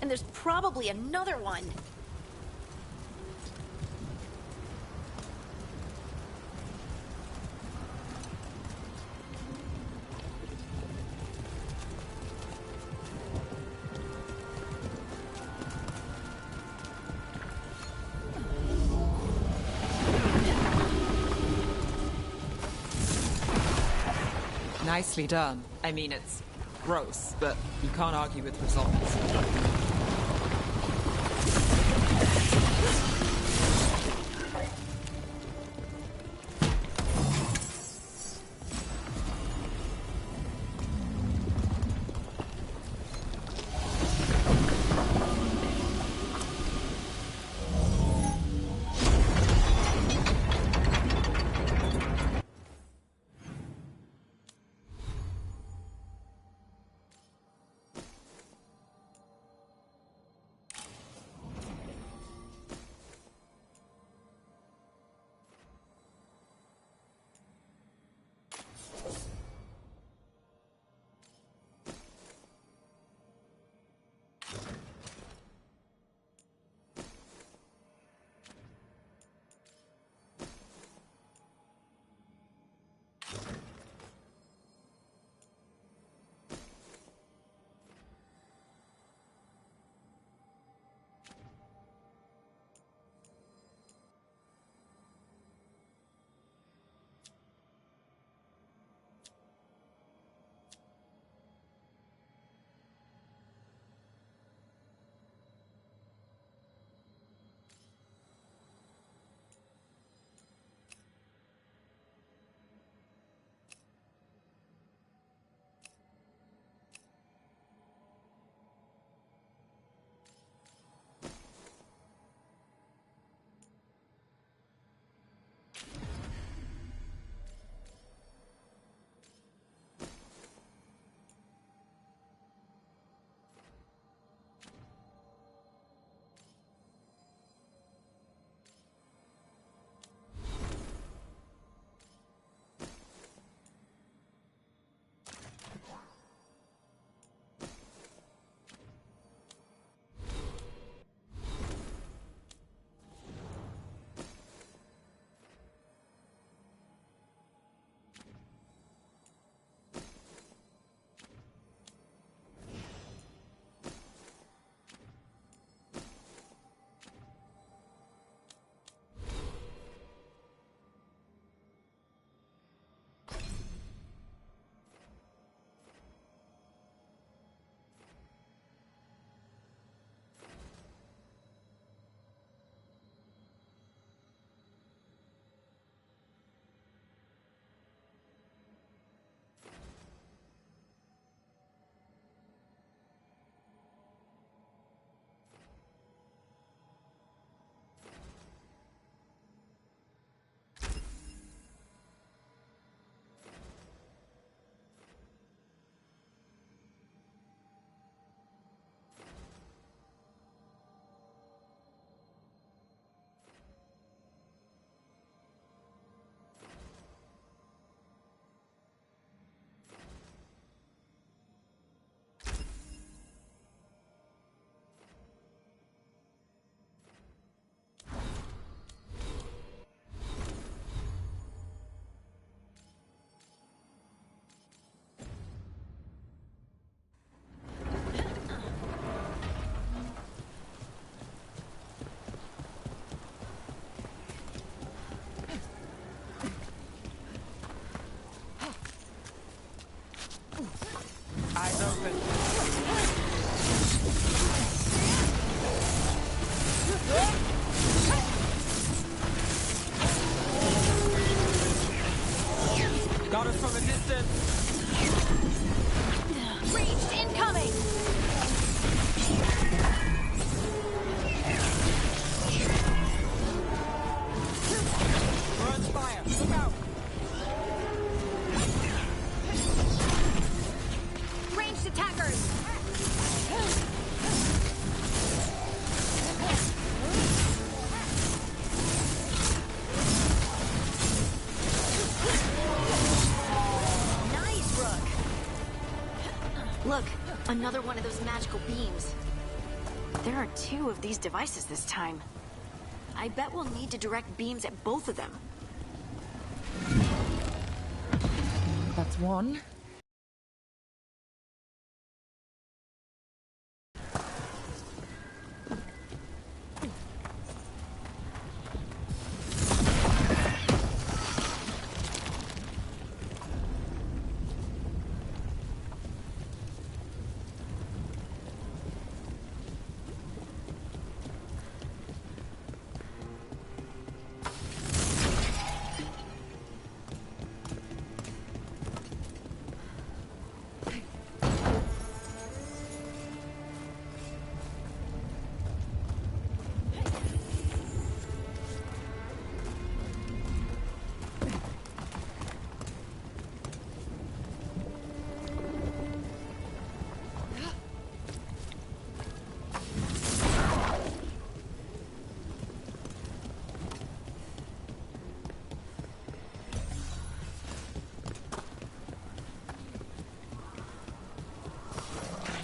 And there's probably another one.
Nicely done. I mean, it's gross, but you can't argue with results. Got us from a distance.
Ranged incoming!
We're on fire. Look out!
Ranged attackers! Nice, Rook! Look, another one of those magical beams. There are 2 of these devices this time. I bet we'll need to direct beams at both of them.
That's one.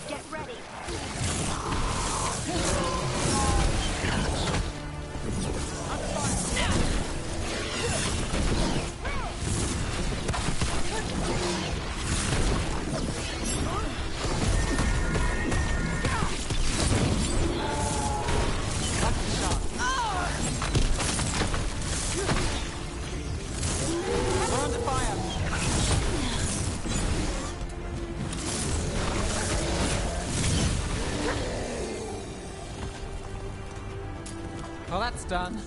Get ready.
We're under fire. Well, that's done.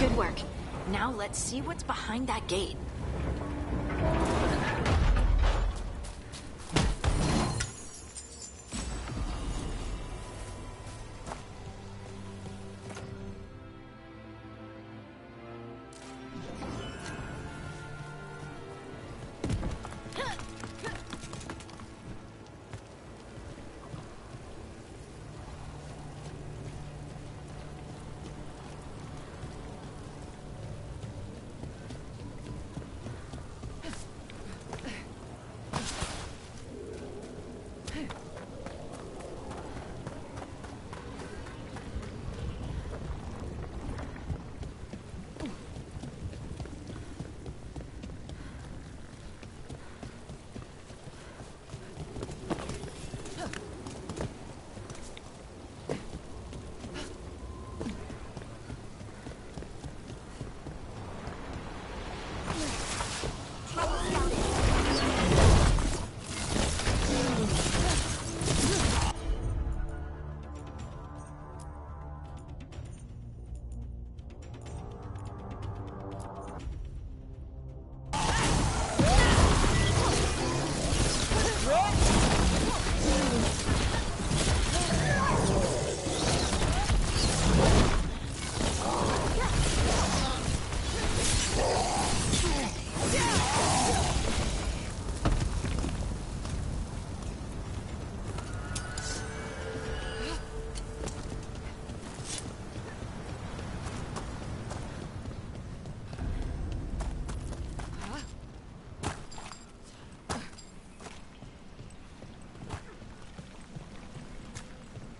Good work. Now let's see what's behind that gate.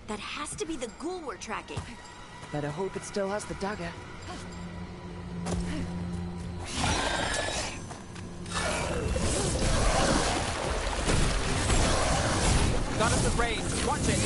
That has to be the ghoul we're tracking.
Better hope it still has the dagger.
Got us at range. Watch it.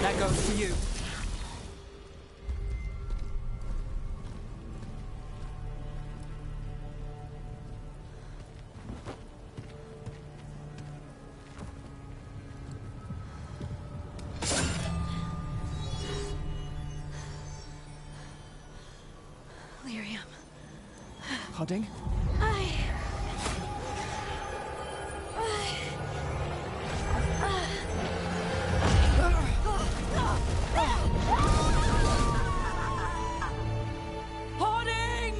That goes to you.
Lyrium.
Pudding?
Pudding!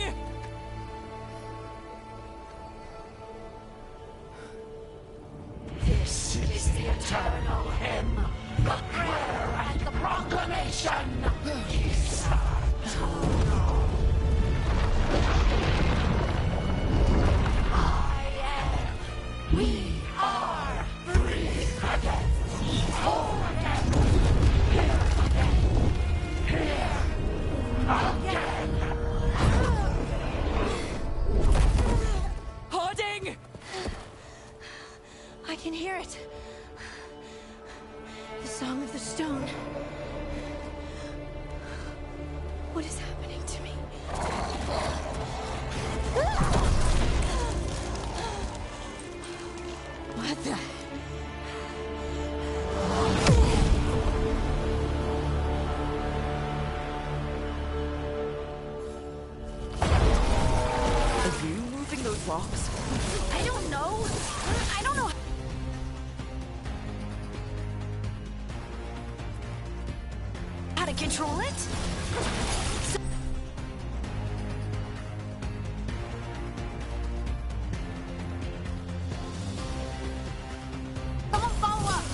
This is the eternal hymn, the prayer and the proclamation. We are free again, whole again, here again.
Pudding!
I can hear it. The song of the stone. What is happening to me? What the?
Are you moving those rocks?
I don't know. I don't know. How to control it? Someone follow up.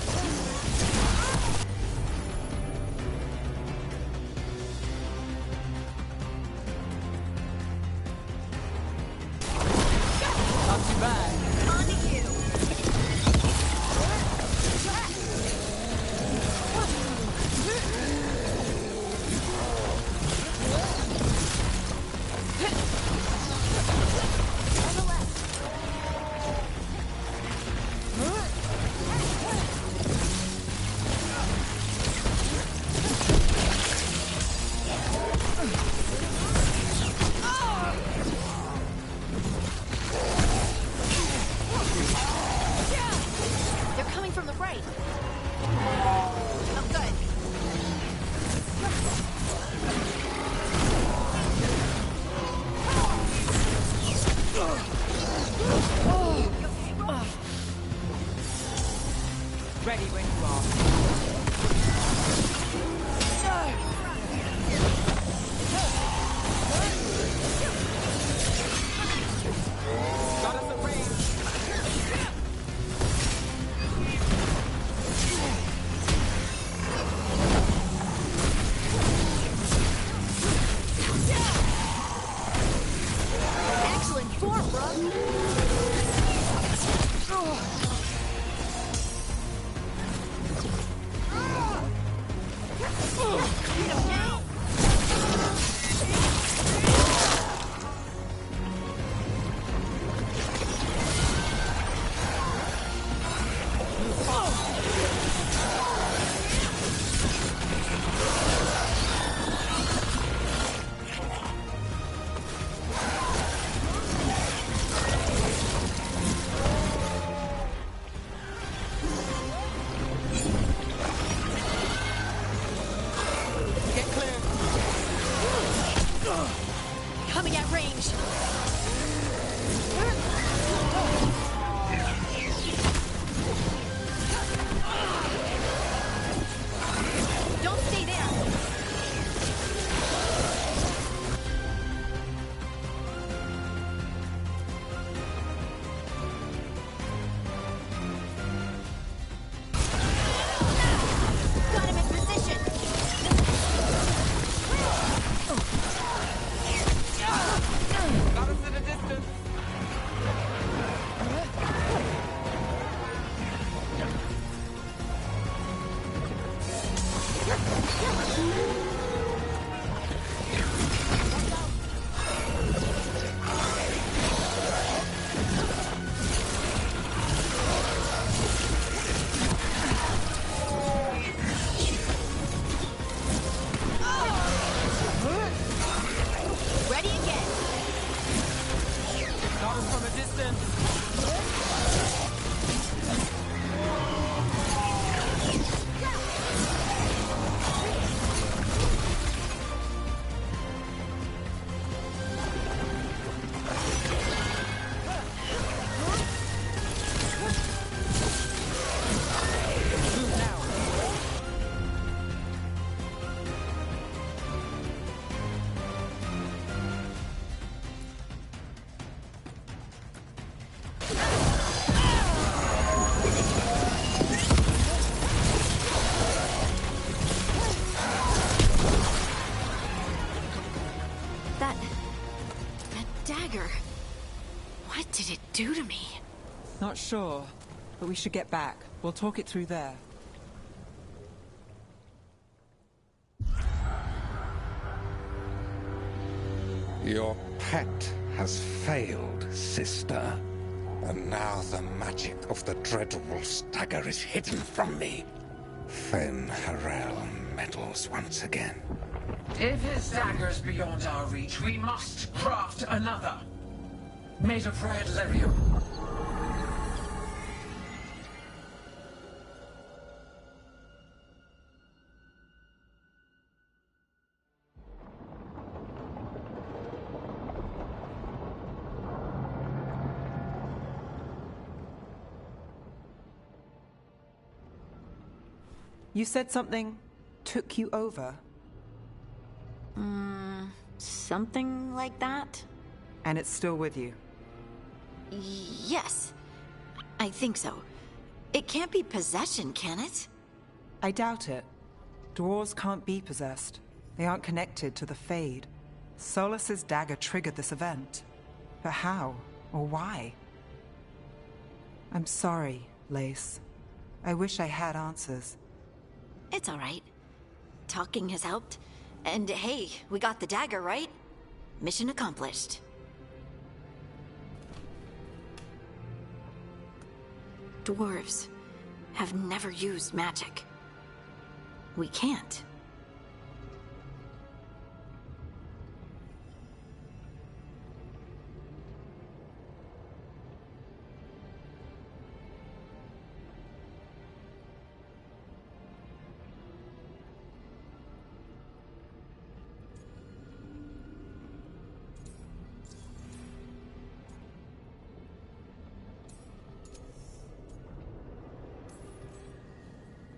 Not too bad.
On to you. They're coming from the right. Oh, good.
Ready when you are. Got us at range.
Excellent form, bro.
Get clear.
Coming at range. Don't stay there.
assistant!
What did it do to me?
Not sure, but we should get back. We'll talk it through there.
Your pet has failed, sister. And now the magic of the Dreadwolf's dagger is hidden from me. Fen Harel meddles once again.
If his dagger's beyond our reach, we must craft another. Made of red lyrium.
You said something took you over?
Something like that?
And it's still with you?
Yes. I think so. It can't be possession, can it?
I doubt it. Dwarves can't be possessed. They aren't connected to the Fade. Solus's dagger triggered this event. But how? Or why? I'm sorry, Lace. I wish I had answers.
It's all right. Talking has helped. And hey, we got the dagger, right? Mission accomplished. Dwarves have never used magic. We can't.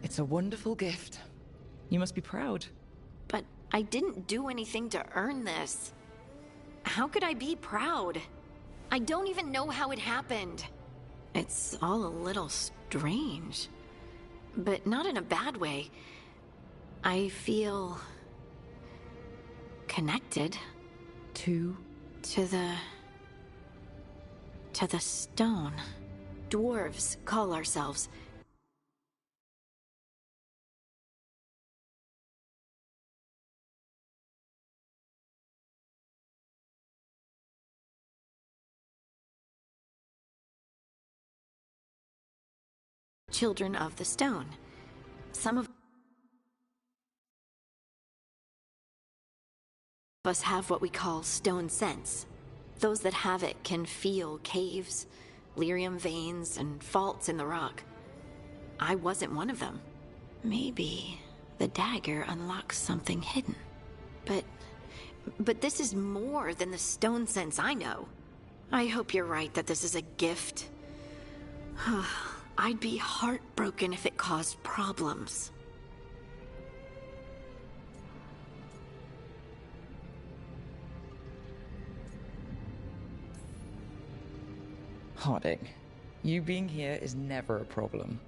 It's a wonderful gift. You must be proud.
But I didn't do anything to earn this. How could I be proud? I don't even know how it happened. It's all a little strange. But not in a bad way. I feel... connected.
To
the stone. Dwarves call ourselves... Children of the Stone. Some of us have what we call stone sense. Those that have it can feel caves, lyrium veins, and faults in the rock. I wasn't one of them. Maybe the dagger unlocks something hidden. But this is more than the stone sense I know. I hope you're right that this is a gift. I'd be heartbroken if it caused problems.
Harding, you being here is never a problem.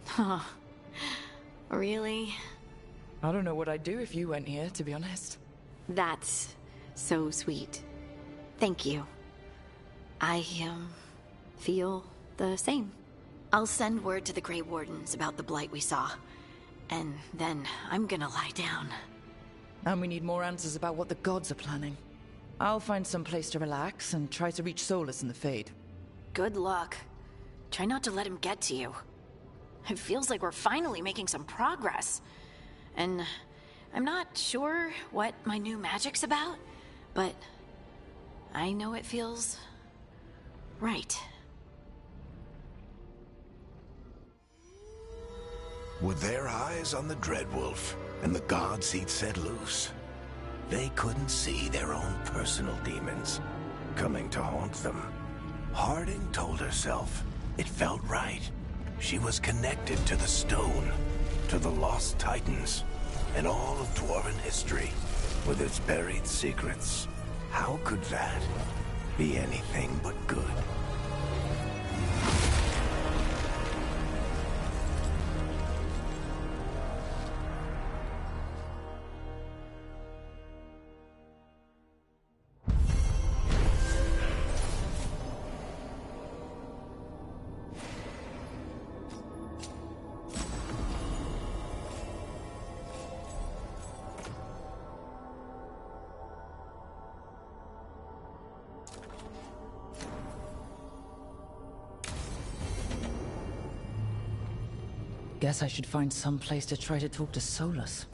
Huh. Really?
I don't know what I'd do if you went here, to be honest.
That's so sweet. Thank you. I, feel the same. I'll send word to the Grey Wardens about the blight we saw. And then I'm gonna lie down.
And we need more answers about what the gods are planning. I'll find some place to relax and try to reach Solus in the Fade.
Good luck. Try not to let him get to you. It feels like we're finally making some progress. And I'm not sure what my new magic's about, but I know it feels Right.
With their eyes on the Dreadwolf and the gods he'd set loose, they couldn't see their own personal demons coming to haunt them. Harding told herself it felt right. She was connected to the stone, to the lost titans, and all of Dwarven history with its buried secrets. How could that be anything but good?
Guess I should find some place to try to talk to Solus.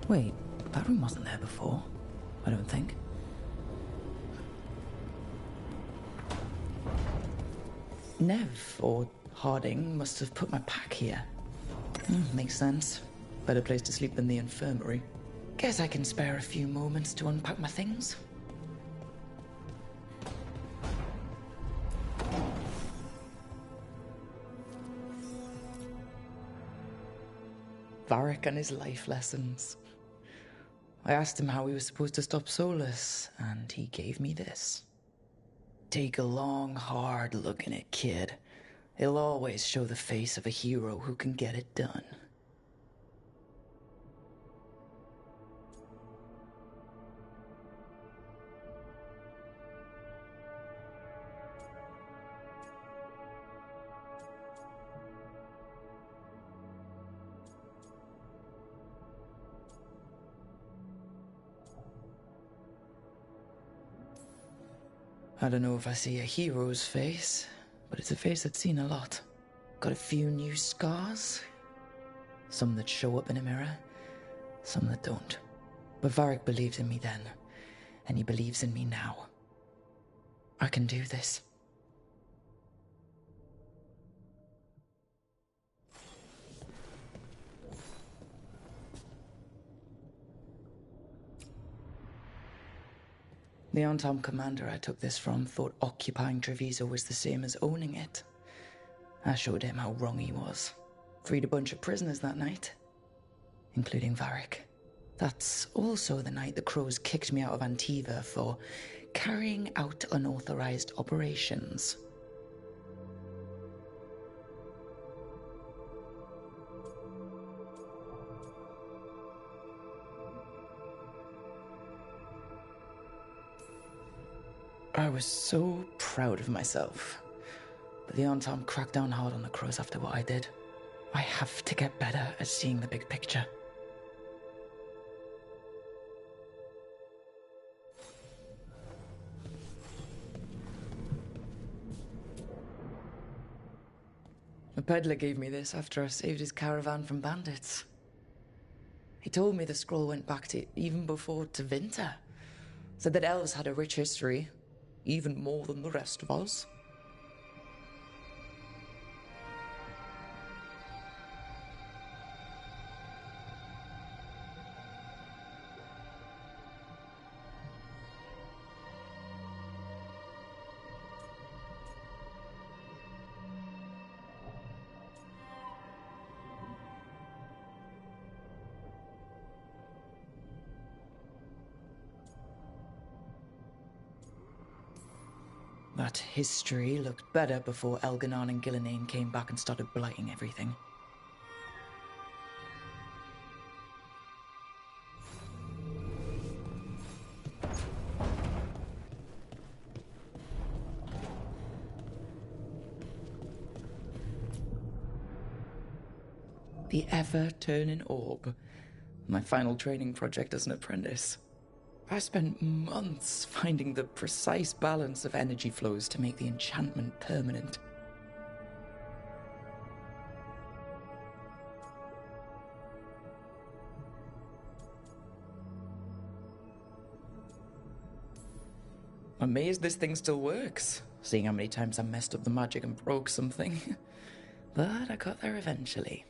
Wait, that room wasn't there before. I don't think. Nev, or Harding, must have put my pack here. Makes sense. Better place to sleep than the infirmary. Guess I can spare a few moments to unpack my things. Varric and his life lessons. I asked him how he was supposed to stop Solus, and he gave me this. Take a long, hard look in it, kid. It'll always show the face of a hero who can get it done. I don't know if I see a hero's face, but it's a face that's seen a lot. Got a few new scars. Some that show up in a mirror, some that don't. But Varric believed in me then, and he believes in me now. I can do this. The Antom commander I took this from thought occupying Treviso was the same as owning it. I showed him how wrong he was. Freed a bunch of prisoners that night, including Varric. That's also the night the Crows kicked me out of Antiva for carrying out unauthorized operations. I was so proud of myself. But the Antom cracked down hard on the Crows after what I did. I have to get better at seeing the big picture. The peddler gave me this after I saved his caravan from bandits. He told me the scroll went back to even before Tevinter. Said that elves had a rich history, even more than the rest of us. That history looked better before Elganon and Gillenane came back and started blighting everything. The ever-turning orb. My final training project as an apprentice. I spent months finding the precise balance of energy flows to make the enchantment permanent. I'm amazed this thing still works, seeing how many times I messed up the magic and broke something. But I got there eventually.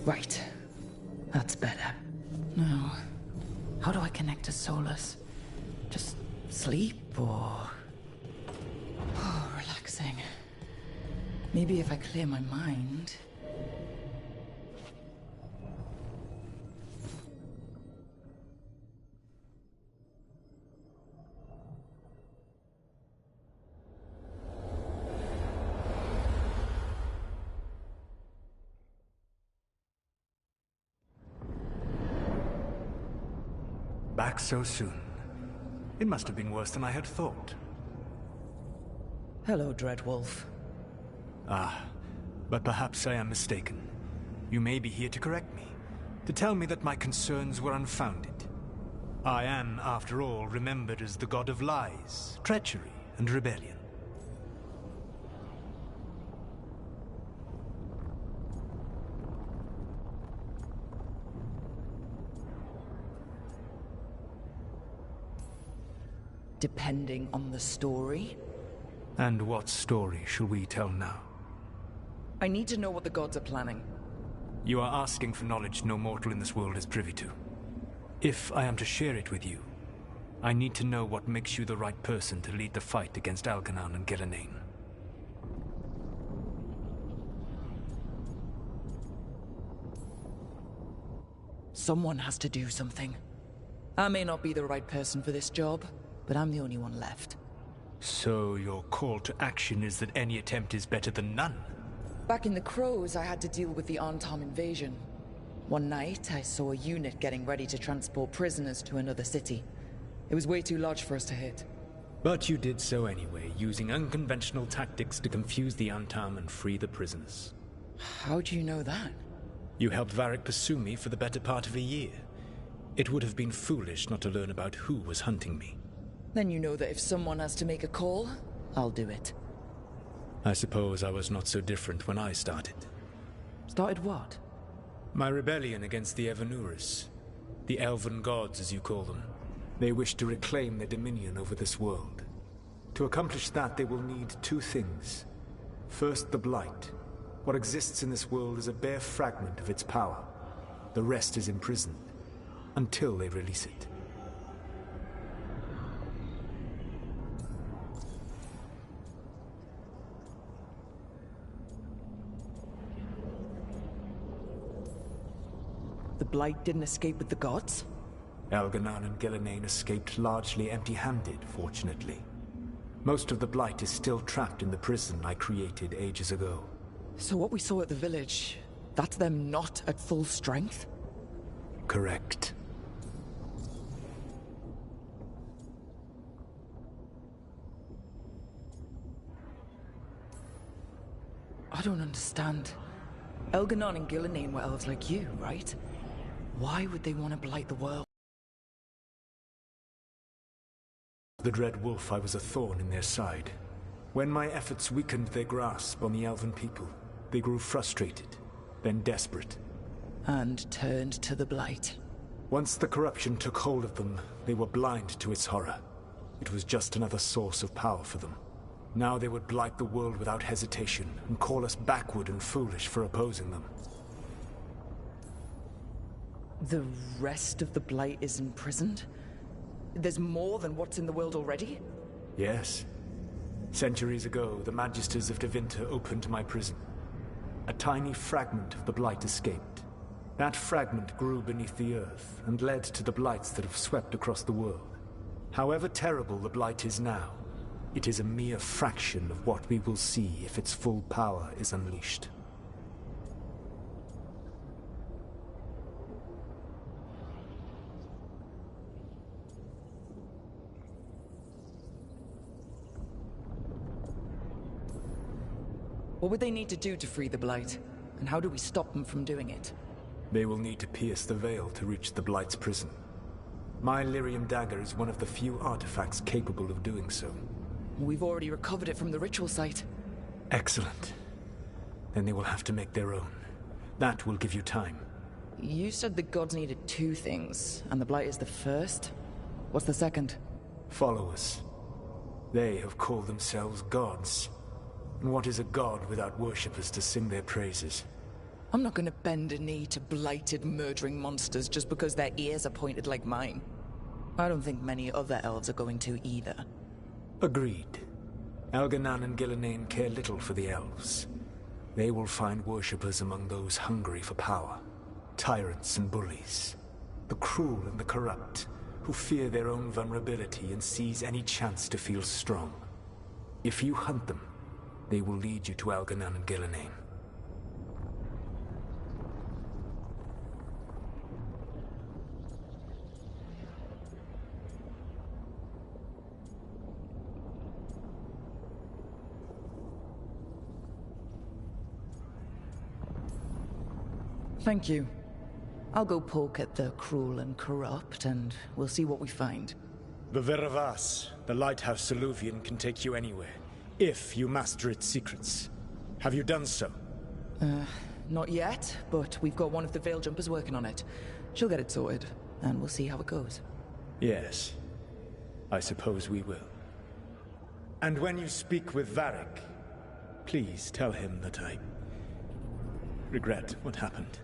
Right. That's better. Now, how do I connect to Solus? Just sleep or... Oh, relaxing. Maybe if I clear my mind...
Back so soon. It must have been worse than I had thought.
Hello, Dreadwolf.
Ah, but perhaps I am mistaken. You may be here to correct me, to tell me that my concerns were unfounded. I am, after all, remembered as the god of lies, treachery, and rebellion.
Depending on the story.
And what story shall we tell now?
I need to know what the gods are planning.
You are asking for knowledge no mortal in this world is privy to. If I am to share it with you, I need to know what makes you the right person to lead the fight against Elganon and Gillenane.
Someone has to do something. I may not be the right person for this job, but I'm the only one left.
So your call to action is that any attempt is better than none?
Back in the Crows, I had to deal with the Antom invasion. One night, I saw a unit getting ready to transport prisoners to another city. It was way too large for us to hit.
But you did so anyway, using unconventional tactics to confuse the Antom and free the prisoners.
How do you know that?
You helped Varric pursue me for the better part of a year. It would have been foolish not to learn about who was hunting me.
Then you know that if someone has to make a call, I'll do it.
I suppose I was not so different when I started.
Started what?
My rebellion against the Evanuris. The Elven Gods, as you call them. They wish to reclaim their dominion over this world. To accomplish that, they will need two things. First, the Blight. What exists in this world is a bare fragment of its power. The rest is imprisoned, until they release it.
The Blight didn't escape with the gods?
Elganon and Gillenane escaped largely empty-handed, fortunately. Most of the Blight is still trapped in the prison I created ages ago.
So what we saw at the village, that's them not at full strength?
Correct.
I don't understand. Elganon and Gillenane were elves like you, right? Why would they want to blight the world?
The Dread Wolf, I was a thorn in their side. When my efforts weakened their grasp on the elven people, they grew frustrated, then desperate.
And turned to the Blight.
Once the corruption took hold of them, they were blind to its horror. It was just another source of power for them. Now they would blight the world without hesitation, and call us backward and foolish for opposing them.
The rest of the Blight is imprisoned? There's more than what's in the world already?
Yes. Centuries ago, the Magisters of Devinter opened my prison. A tiny fragment of the Blight escaped. That fragment grew beneath the earth, and led to the Blights that have swept across the world. However terrible the Blight is now, it is a mere fraction of what we will see if its full power is unleashed.
What would they need to do to free the Blight? And how do we stop them from doing it?
They will need to pierce the veil to reach the Blight's prison. My Lyrium dagger is one of the few artifacts capable of doing so.
We've already recovered it from the ritual site.
Excellent. Then they will have to make their own. That will give you time.
You said the gods needed two things, and the Blight is the first? What's the second?
Followers. They have called themselves gods. And what is a god without worshippers to sing their praises?
I'm not gonna bend a knee to blighted, murdering monsters just because their ears are pointed like mine. I don't think many other elves are going to either.
Agreed. Elganon and Gillenane care little for the elves. They will find worshippers among those hungry for power. Tyrants and bullies. The cruel and the corrupt, who fear their own vulnerability and seize any chance to feel strong. If you hunt them, they will lead you to Elganon and Gillenane.
Thank you. I'll go poke at the cruel and corrupt, and we'll see what we find.
The Veravas, the lighthouse Soluvian, can take you anywhere, if you master its secrets. Have you done so?
Not yet, but we've got one of the Veil Jumpers working on it. She'll get it sorted, and we'll see how it goes.
Yes. I suppose we will. And when you speak with Varric, please tell him that I regret what happened.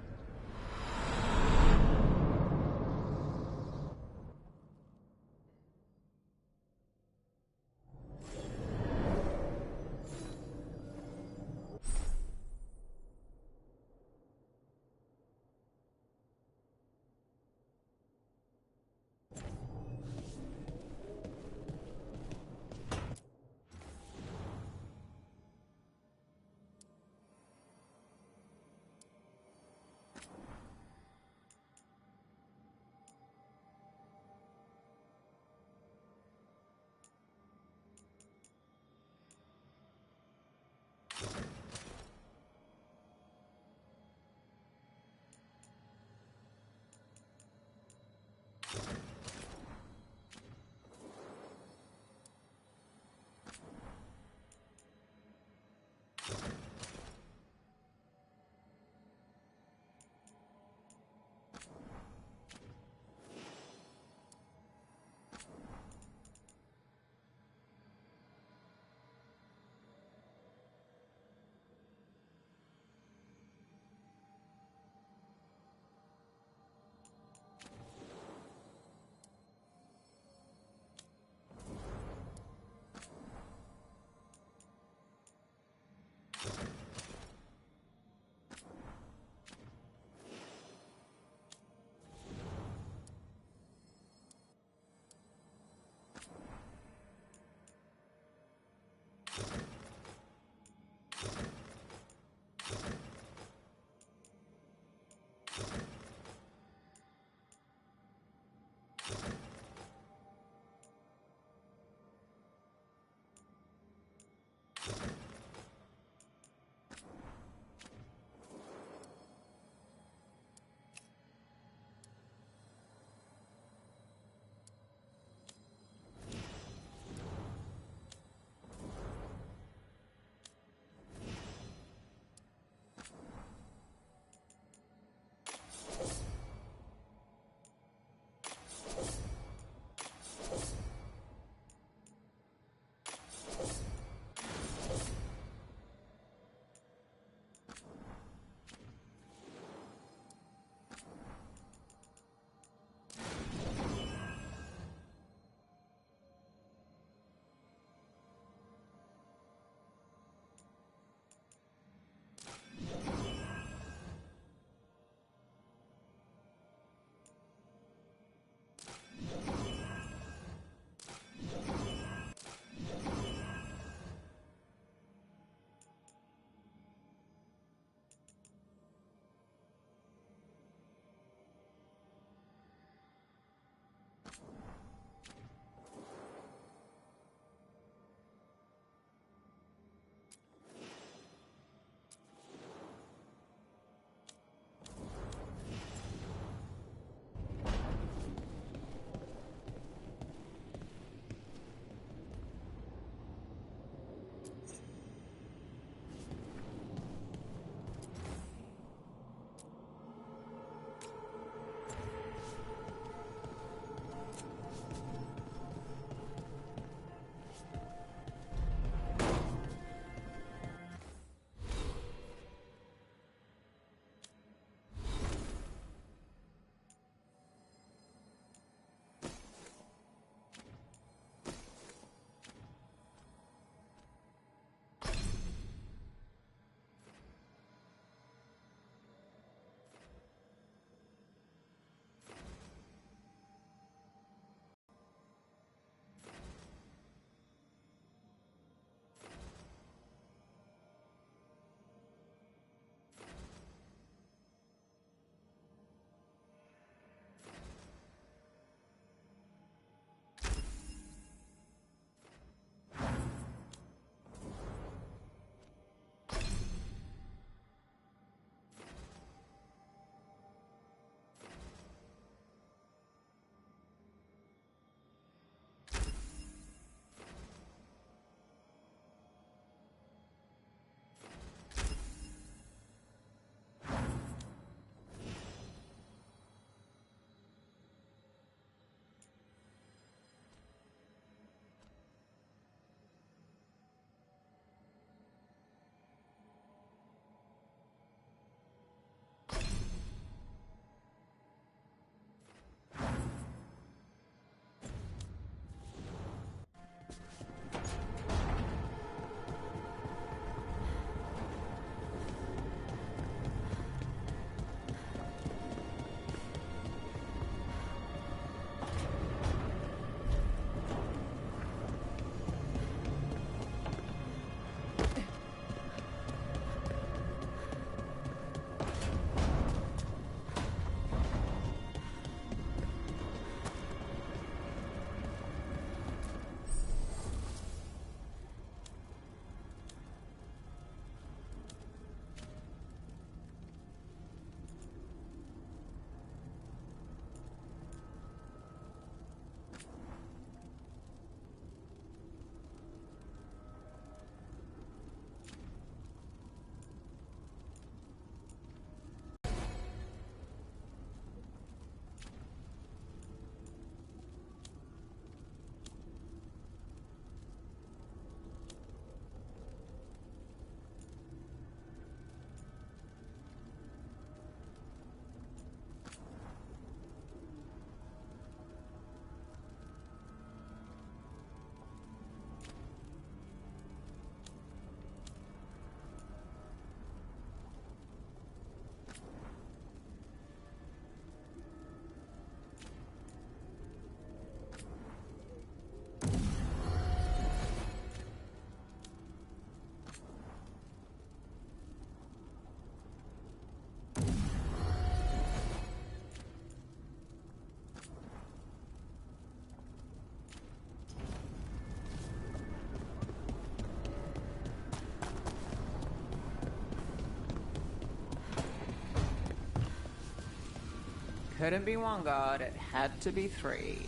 couldn't be one god, it had to be three.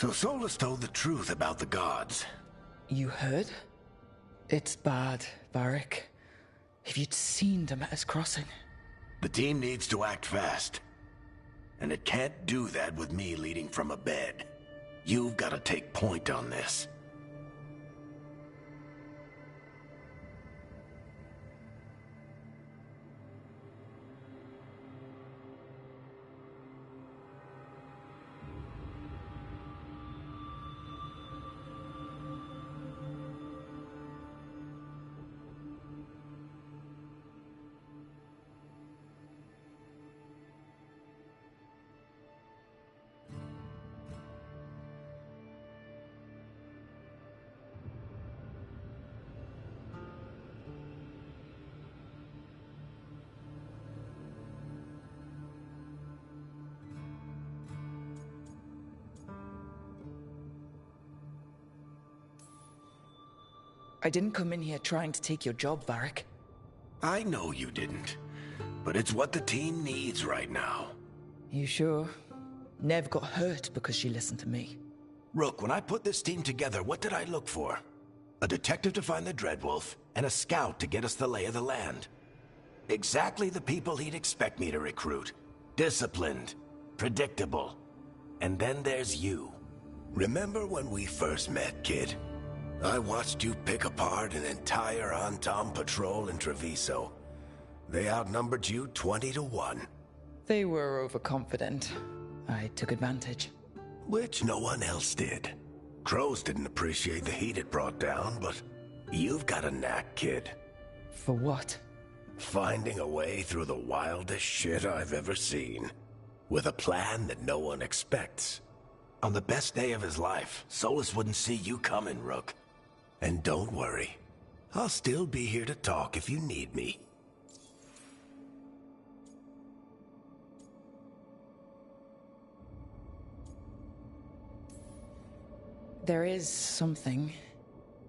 So Solus told the truth about the gods.
You heard? It's bad, Varric. If you'd seen Demeter's crossing.
The team needs to act fast. And it can't do that with me leading from a bed. You've got to take point on this.
I didn't come in here trying to take your job, Varric.
I know you didn't, but it's what the team needs right now.
You sure? Nev got hurt because she listened to me.
Rook, when I put this team together, what did I look for? A detective to find the Dreadwolf, and a scout to get us the lay of the land. Exactly the people he'd expect me to recruit. Disciplined, predictable. And then there's you. Remember when we first met, kid? I watched you pick apart an entire Antom patrol in Treviso. They outnumbered you 20 to 1.
They were overconfident. I took advantage.
Which no one else did. Crows didn't appreciate the heat it brought down, but you've got a knack, kid.
For what?
Finding a way through the wildest shit I've ever seen. With a plan that no one expects. On the best day of his life, Solus wouldn't see you coming, Rook. And don't worry. I'll still be here to talk if you need me.
There is something.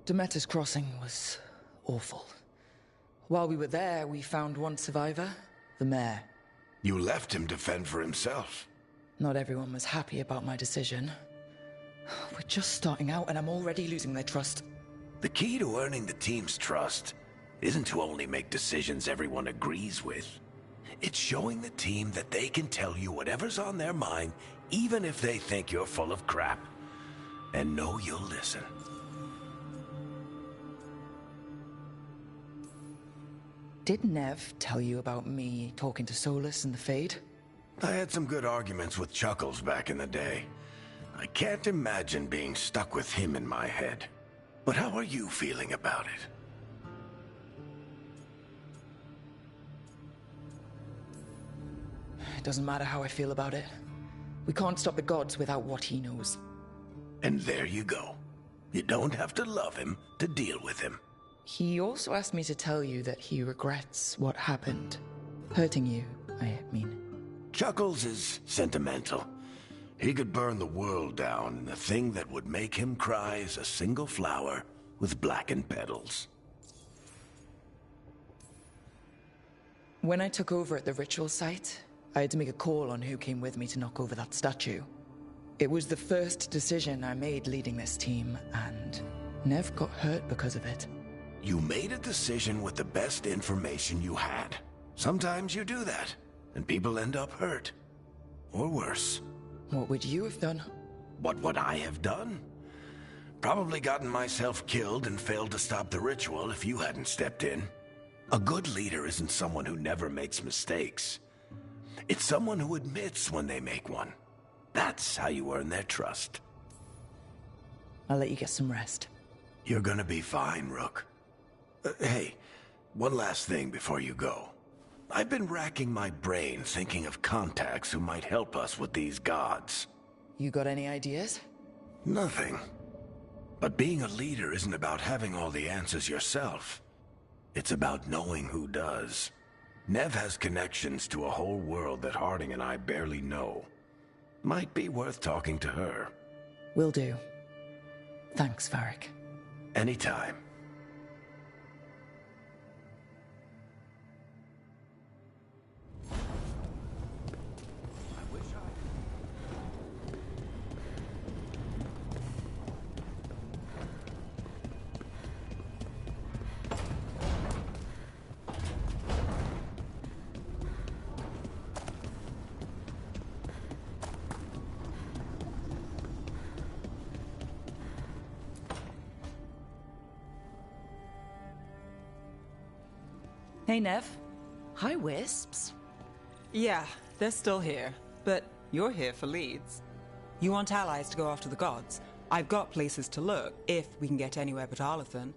Demeter's crossing was awful. While we were there, we found one survivor, the mayor.
You left him to fend for himself.
Not everyone was happy about my decision. We're just starting out and I'm already losing their trust.
The key to earning the team's trust isn't to only make decisions everyone agrees with. It's showing the team that they can tell you whatever's on their mind, even if they think you're full of crap. And know you'll listen.
Did Nev tell you about me talking to Solus and the Fade?
I had some good arguments with Chuckles back in the day. I can't imagine being stuck with him in my head. But how are you feeling about it?
It doesn't matter how I feel about it. We can't stop the gods without what he knows.
And there you go. You don't have to love him to deal with him.
He also asked me to tell you that he regrets what happened. Hurting you, I mean.
Chuckles is sentimental. He could burn the world down, and the thing that would make him cry is a single flower with blackened petals.
When I took over at the ritual site, I had to make a call on who came with me to knock over that statue. It was the first decision I made leading this team, and Nev got hurt because of it.
You made a decision with the best information you had. Sometimes you do that, and people end up hurt. Or worse.
What would you have done?
What would I have done? Probably gotten myself killed and failed to stop the ritual if you hadn't stepped in. A good leader isn't someone who never makes mistakes. It's someone who admits when they make one. That's how you earn their trust.
I'll let you get some rest.
You're gonna be fine, Rook. Hey, one last thing before you go. I've been racking my brain thinking of contacts who might help us with these gods.
You got any ideas?
Nothing. But being a leader isn't about having all the answers yourself. It's about knowing who does. Nev has connections to a whole world that Harding and I barely know. Might be worth talking to her.
Will do. Thanks, Varric.
Anytime.
Hey, Nev. Hi, Wisps.
Yeah, they're still here. But you're here for leads. You want allies to go after the gods? I've got places to look, if we can get anywhere but Arlathan.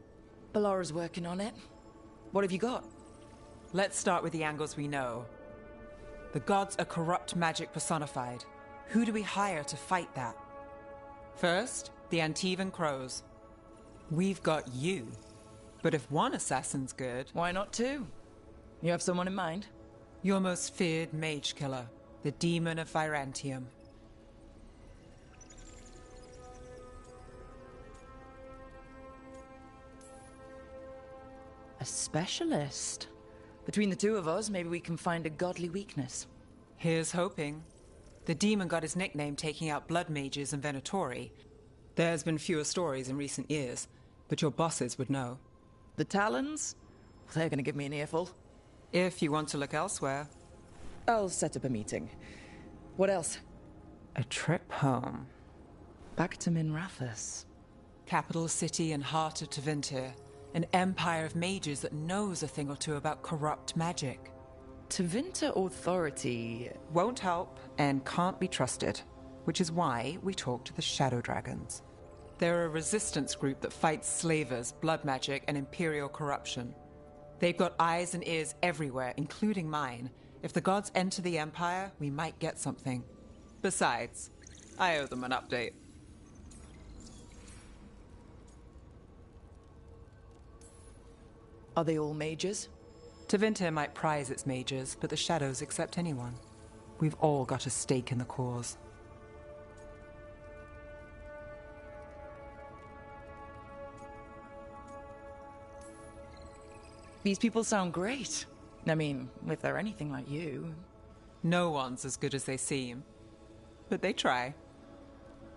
Ballara's working on it. What have you got?
Let's start with the angles we know. The gods are corrupt magic personified. Who do we hire to fight that? First, the Antivan Crows. We've got you. But if one assassin's good...
Why not two? You have someone in mind?
Your most feared mage killer, the Demon of Virantium.
A specialist. Between the two of us, maybe we can find a godly weakness.
Here's hoping. The demon got his nickname taking out blood mages and Venatori. There's been fewer stories in recent years, but your bosses would know.
The Talons? They're gonna give me an earful.
If you want to look elsewhere.
I'll set up a meeting. What else?
A trip home.
Back to Minrathous.
Capital city and heart of Tevinter. An empire of mages that knows a thing or two about corrupt magic.
Tevinter authority...
won't help and can't be trusted. Which is why we talk to the Shadow Dragons. They're a resistance group that fights slavers, blood magic, and imperial corruption. They've got eyes and ears everywhere, including mine. If the gods enter the Empire, we might get something. Besides, I owe them an update.
Are they all mages?
Tevinter might prize its mages, but the Shadows accept anyone. We've all got a stake in the cause.
These people sound great. I mean, if they're anything like you.
No one's as good as they seem. But they try.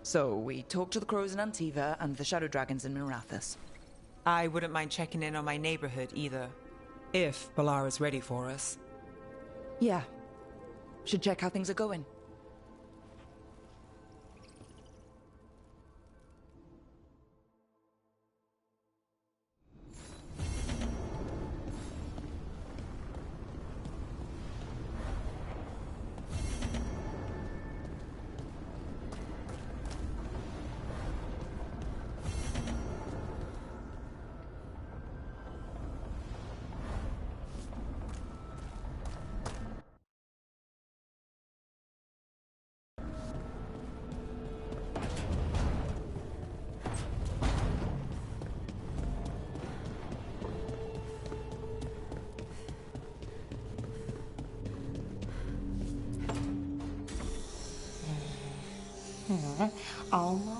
So, we talk to the Crows in Antiva and the Shadow Dragons in Minrathous.
I wouldn't mind checking in on my neighborhood either. If Ballara's ready for us.
Yeah. Should check how things are going.
Almost.